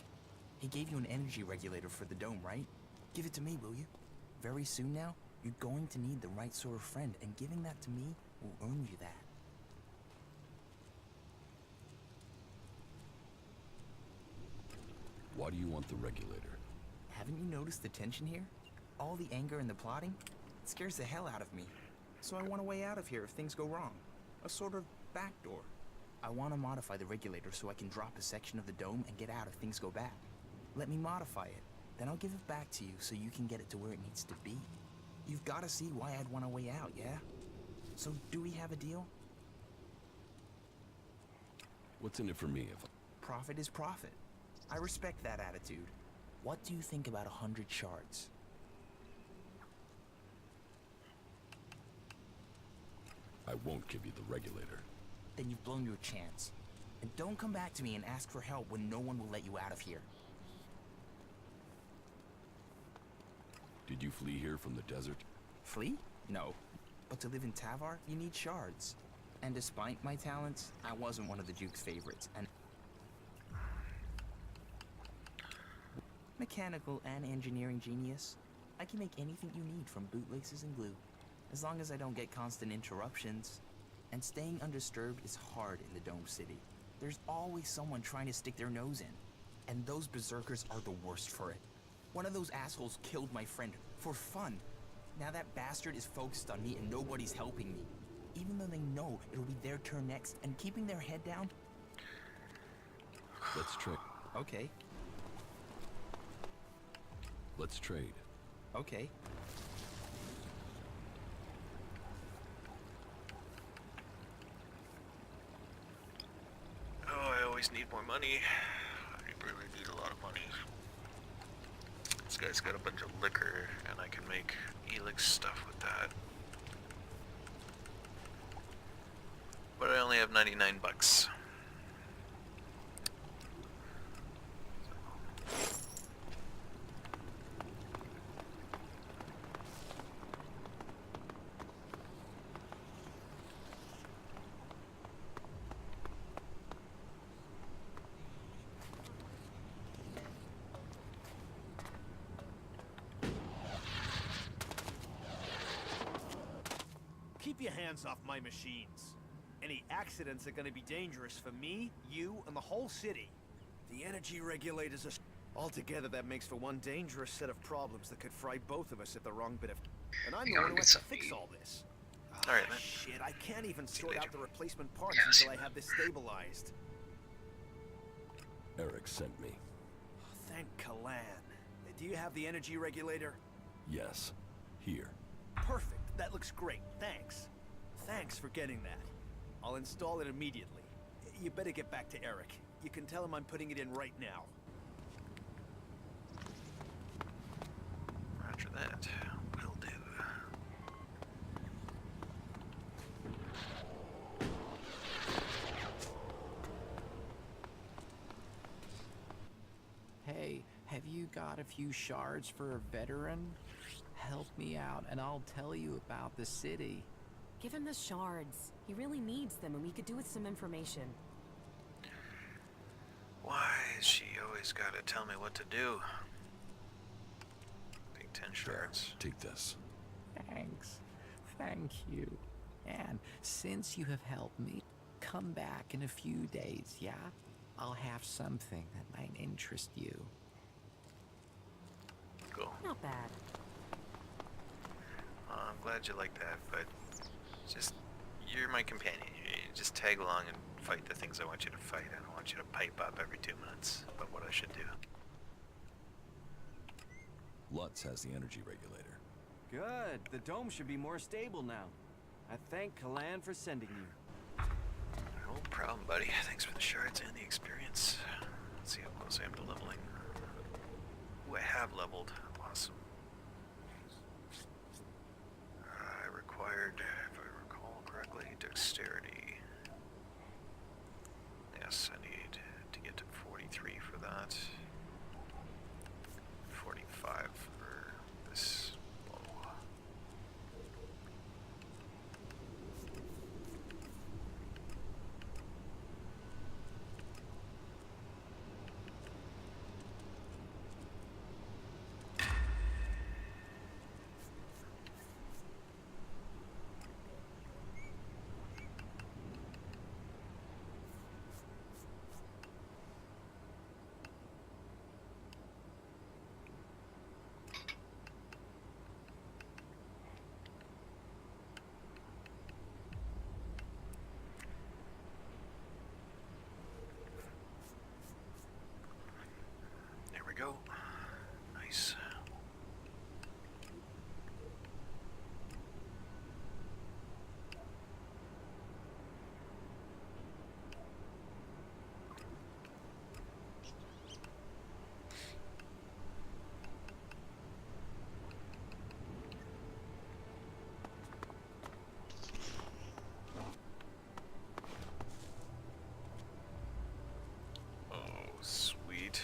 Speaker 11: He gave you an energy regulator for the dome, right? Give it to me, will you? Very soon now, you're going to need the right sort of friend, and giving that to me will earn you that.
Speaker 5: Why do you want the regulator?
Speaker 11: Haven't you noticed the tension here? All the anger and the plotting? It scares the hell out of me. So I want a way out of here if things go wrong. A sort of backdoor. I want to modify the regulator so I can drop a section of the dome and get out if things go bad. Let me modify it. Then I'll give it back to you so you can get it to where it needs to be. You've got to see why I'd want a way out, yeah? So do we have a deal?
Speaker 5: What's in it for me if...
Speaker 11: Profit is profit. I respect that attitude. What do you think about 100 shards?
Speaker 5: I won't give you the regulator.
Speaker 11: Then you've blown your chance. And don't come back to me and ask for help when no one will let you out of here.
Speaker 5: Did you flee here from the desert?
Speaker 11: Flee? No. But to live in Tavar, you need shards. And despite my talents, I wasn't one of the Duke's favorites, and... Mechanical and engineering genius. I can make anything you need from bootlaces and glue. As long as I don't get constant interruptions. And staying undisturbed is hard in the Dome City. There's always someone trying to stick their nose in. And those berserkers are the worst for it. One of those assholes killed my friend for fun. Now that bastard is focused on me and nobody's helping me. Even though they know it'll be their turn next, and keeping their head down.
Speaker 5: Let's trade.
Speaker 11: Okay.
Speaker 5: Let's trade.
Speaker 11: Okay.
Speaker 2: Oh, I always need more money. I really need a lot of money. This guy's got a bunch of liquor, and I can make ELEX stuff with that. But I only have 99 bucks.
Speaker 14: Keep your hands off my machines. Any accidents are gonna be dangerous for me, you, and the whole city. The energy regulators are... Altogether, that makes for one dangerous set of problems that could fry both of us at the wrong bit of... And I'm the one who has to fix all this.
Speaker 2: Alright, man.
Speaker 14: Shit, I can't even
Speaker 2: See you
Speaker 14: sort out
Speaker 2: later.
Speaker 14: the replacement parts
Speaker 2: Yeah, see
Speaker 14: until I have this stabilized.
Speaker 5: Eric sent me.
Speaker 14: Thank Kalan. Do you have the energy regulator?
Speaker 5: Yes. Here.
Speaker 14: Perfect. That looks great. Thanks. Thanks for getting that. I'll install it immediately. You better get back to Eric. You can tell him I'm putting it in right now.
Speaker 2: Roger that. Will do.
Speaker 22: Hey, have you got a few shards for a veteran? Help me out and I'll tell you about the city.
Speaker 10: Give him the shards. He really needs them, and we could do with some information.
Speaker 2: Why is she always gotta tell me what to do? Big 10 shards.
Speaker 5: Take this.
Speaker 22: Thanks. Thank you. And since you have helped me, come back in a few days, yeah? I'll have something that might interest you.
Speaker 2: Cool.
Speaker 10: Not bad.
Speaker 2: I'm glad you like that, but just, you're my companion. You just tag along and fight the things I want you to fight. I don't want you to pipe up every 2 minutes about what I should do.
Speaker 5: Lutz has the energy regulator.
Speaker 23: Good. The dome should be more stable now. I thank Kalan for sending you.
Speaker 2: No problem, buddy. Thanks for the shards and the experience. Let's see how close I am to leveling. Ooh, I have leveled. Awesome. I required, if I recall correctly, dexterity. Yes, I need to get to 43 for that. 45 for this bow. go. Nice. Sweet.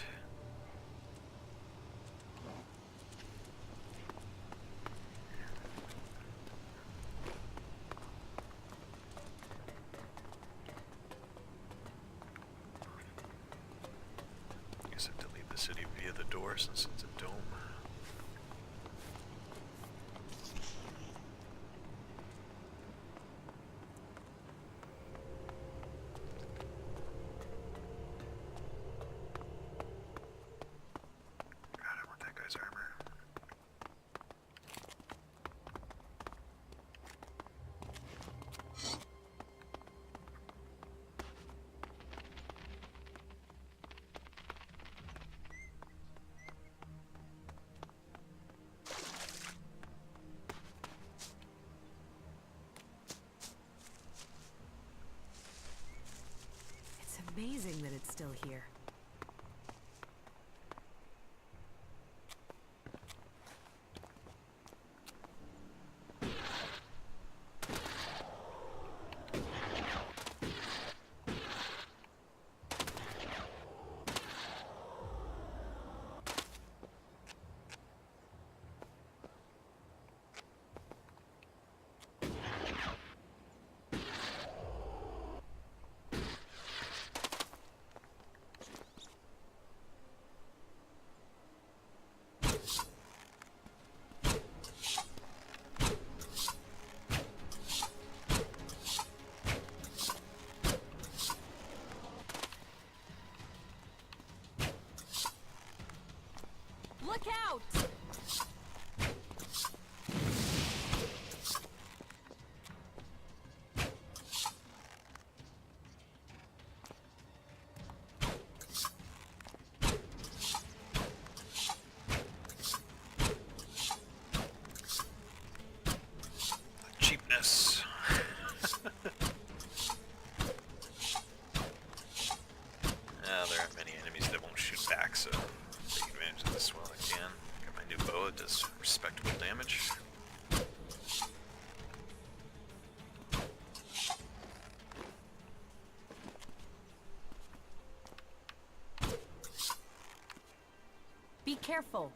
Speaker 2: Guess I have to leave the city via the door since it's a dome.
Speaker 10: It's amazing that it's still here. Look out!
Speaker 2: Cheapness. There aren't many enemies that won't shoot back, so take advantage of this while I can. Got my new bow, it does respectable damage.
Speaker 10: Be careful.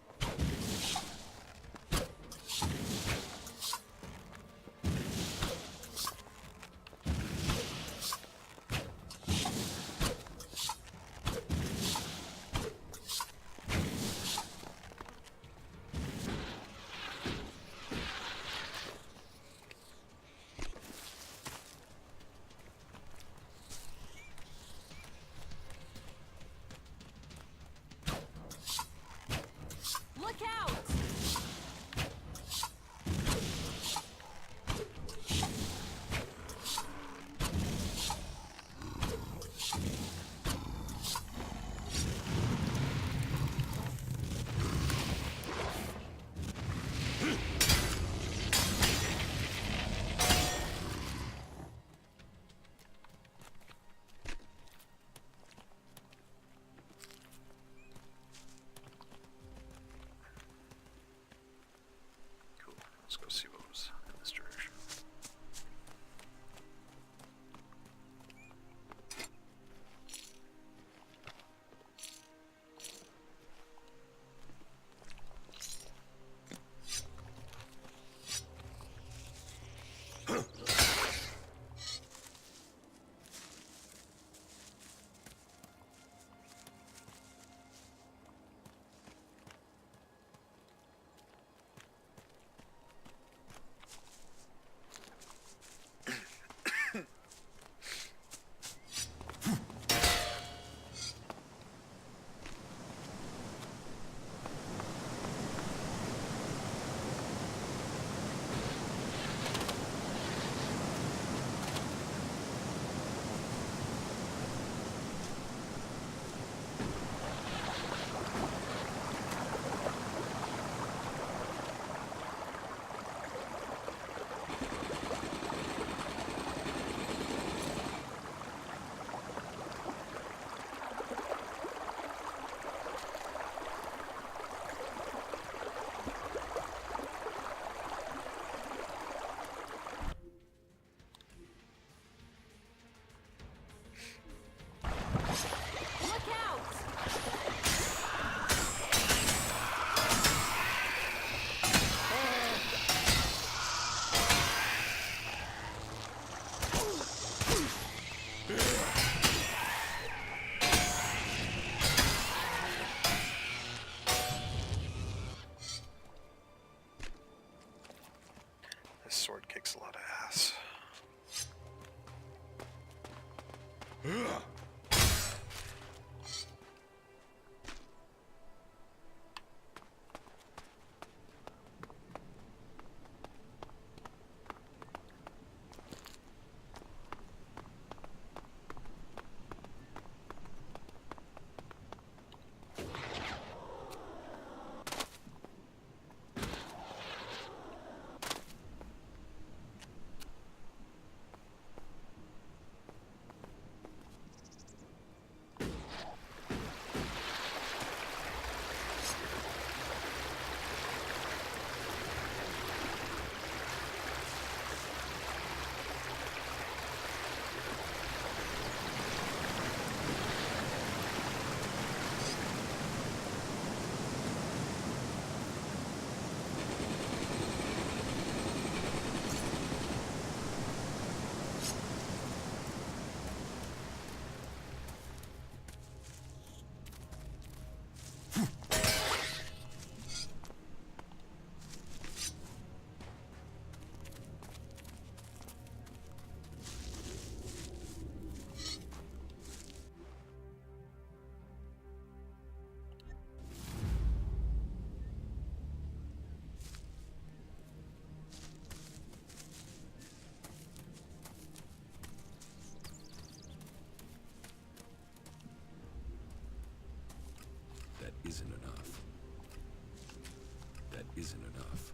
Speaker 5: isn't enough. That isn't enough.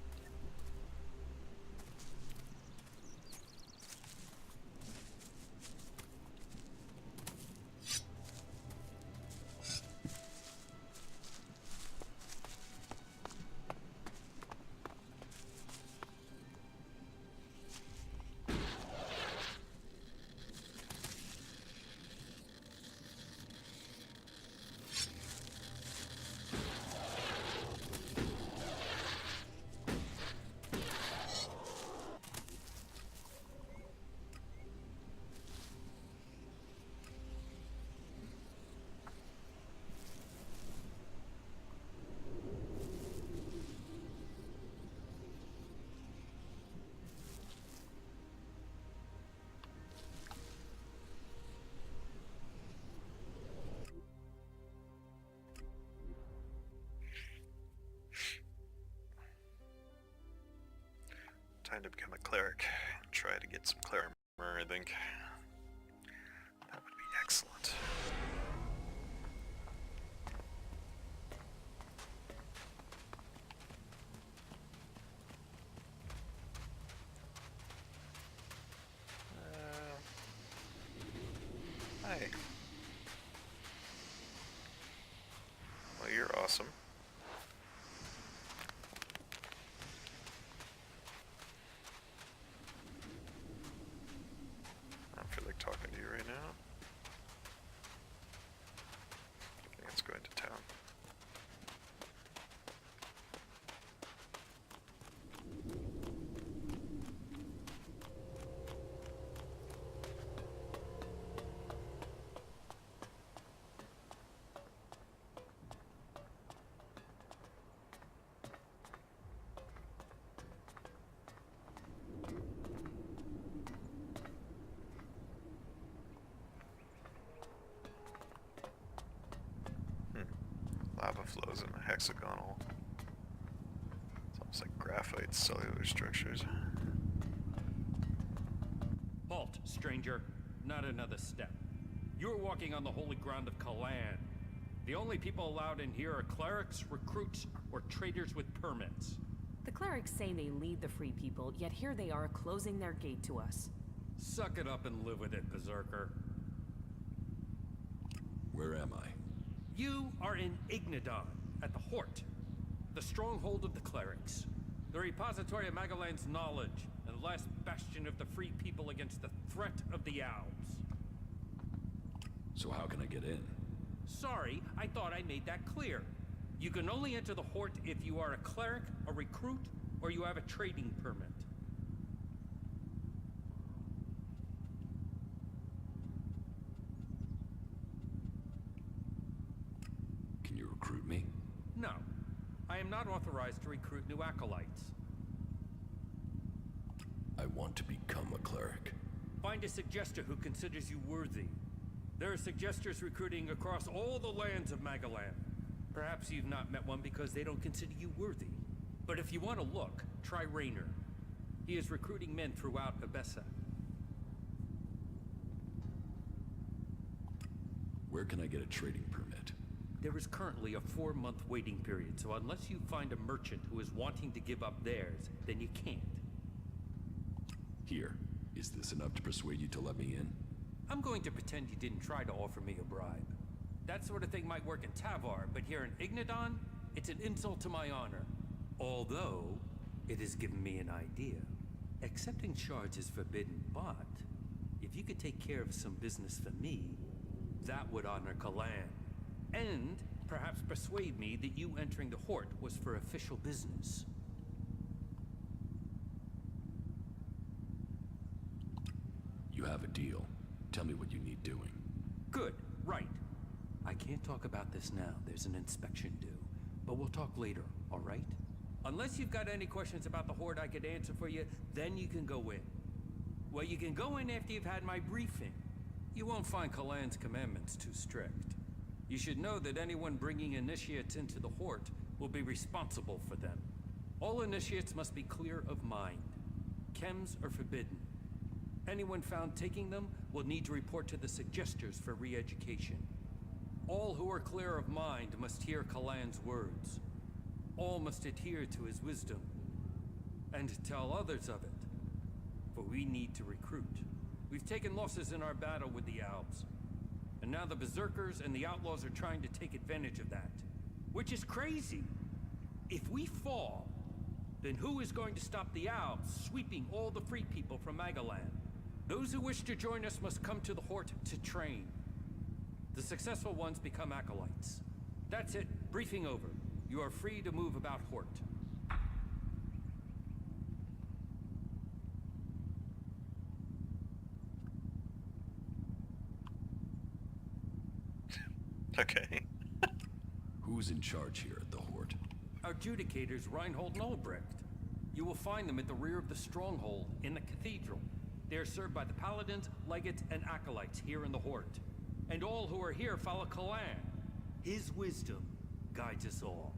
Speaker 2: Time to become a cleric. Try to get some cleric armor, I think. That would be excellent. Hi. Well, you're awesome. I don't feel like talking to you right now. I think let's go into town. Lava flows in a hexagonal. It's almost like graphite cellular structures.
Speaker 3: Halt, stranger. Not another step. You're walking on the holy ground of Kalan. The only people allowed in here are clerics, recruits, or traders with permits.
Speaker 10: The clerics say they lead the free people, yet here they are closing their gate to us.
Speaker 3: Suck it up and live with it, Berserker.
Speaker 5: Where am I?
Speaker 3: You are in Ignadon, at the Hort, the stronghold of the clerics, the repository of Magalan's knowledge, and the last bastion of the free people against the threat of the Owls.
Speaker 5: So how can I get in?
Speaker 3: Sorry, I thought I made that clear. You can only enter the Hort if you are a cleric, a recruit, or you have a trading permit.
Speaker 5: Can you recruit me?
Speaker 3: No. I am not authorized to recruit new acolytes.
Speaker 5: I want to become a cleric.
Speaker 3: Find a suggester who considers you worthy. There are suggesters recruiting across all the lands of Magalan. Perhaps you've not met one because they don't consider you worthy. But if you want to look, try Raynor. He is recruiting men throughout Abessa.
Speaker 5: Where can I get a trading permit?
Speaker 3: There is currently a 4-month waiting period, so unless you find a merchant who is wanting to give up theirs, then you can't.
Speaker 5: Here. Is this enough to persuade you to let me in?
Speaker 3: I'm going to pretend you didn't try to offer me a bribe. That sort of thing might work in Tavar, but here in Ignadon, it's an insult to my honor. Although, it has given me an idea. Accepting charge is forbidden, but if you could take care of some business for me, that would honor Kalan. And perhaps persuade me that you entering the Hort was for official business.
Speaker 5: You have a deal. Tell me what you need doing.
Speaker 3: Good, right. I can't talk about this now. There's an inspection due. But we'll talk later, all right? Unless you've got any questions about the Horde I could answer for you, then you can go in. Well, you can go in after you've had my briefing. You won't find Kalan's commandments too strict. You should know that anyone bringing initiates into the Horde will be responsible for them. All initiates must be clear of mind. Chems are forbidden. Anyone found taking them will need to report to the suggesters for re-education.
Speaker 17: All who are clear of mind must hear Kalan's words. All must adhere to his wisdom, and tell others of it. For we need to recruit. We've taken losses in our battle with the Alps, and now the Berserkers and the Outlaws are trying to take advantage of that. Which is crazy. If we fall, then who is going to stop the Alps sweeping all the free people from Magalan? Those who wish to join us must come to the Hort to train. The successful ones become acolytes. That's it. Briefing over. You are free to move about Hort.
Speaker 2: Okay.
Speaker 5: Who's in charge here at the Hort?
Speaker 17: Our adjudicators, Reinhold and Albrecht. You will find them at the rear of the stronghold in the cathedral. They are served by the paladins, legates, and acolytes here in the Hort. And all who are here follow Kalan. His wisdom guides us all.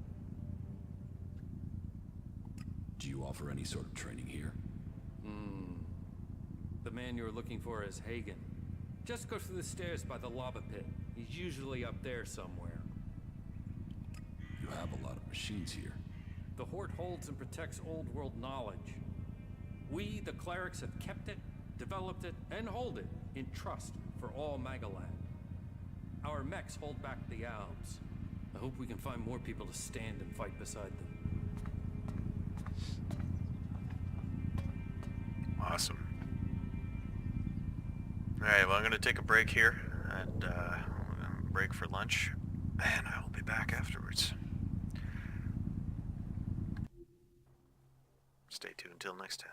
Speaker 5: Do you offer any sort of training here?
Speaker 17: The man you're looking for is Hagen. Just go through the stairs by the lava pit. He's usually up there somewhere.
Speaker 5: You have a lot of machines here.
Speaker 17: The Hort holds and protects old world knowledge. We, the clerics, have kept it, developed it, and hold it in trust for all Magalan. Our mechs hold back the Alps. I hope we can find more people to stand and fight beside them.
Speaker 2: Awesome. Alright, well, I'm going to take a break here, and break for lunch, and I will be back afterwards. Stay tuned until next time.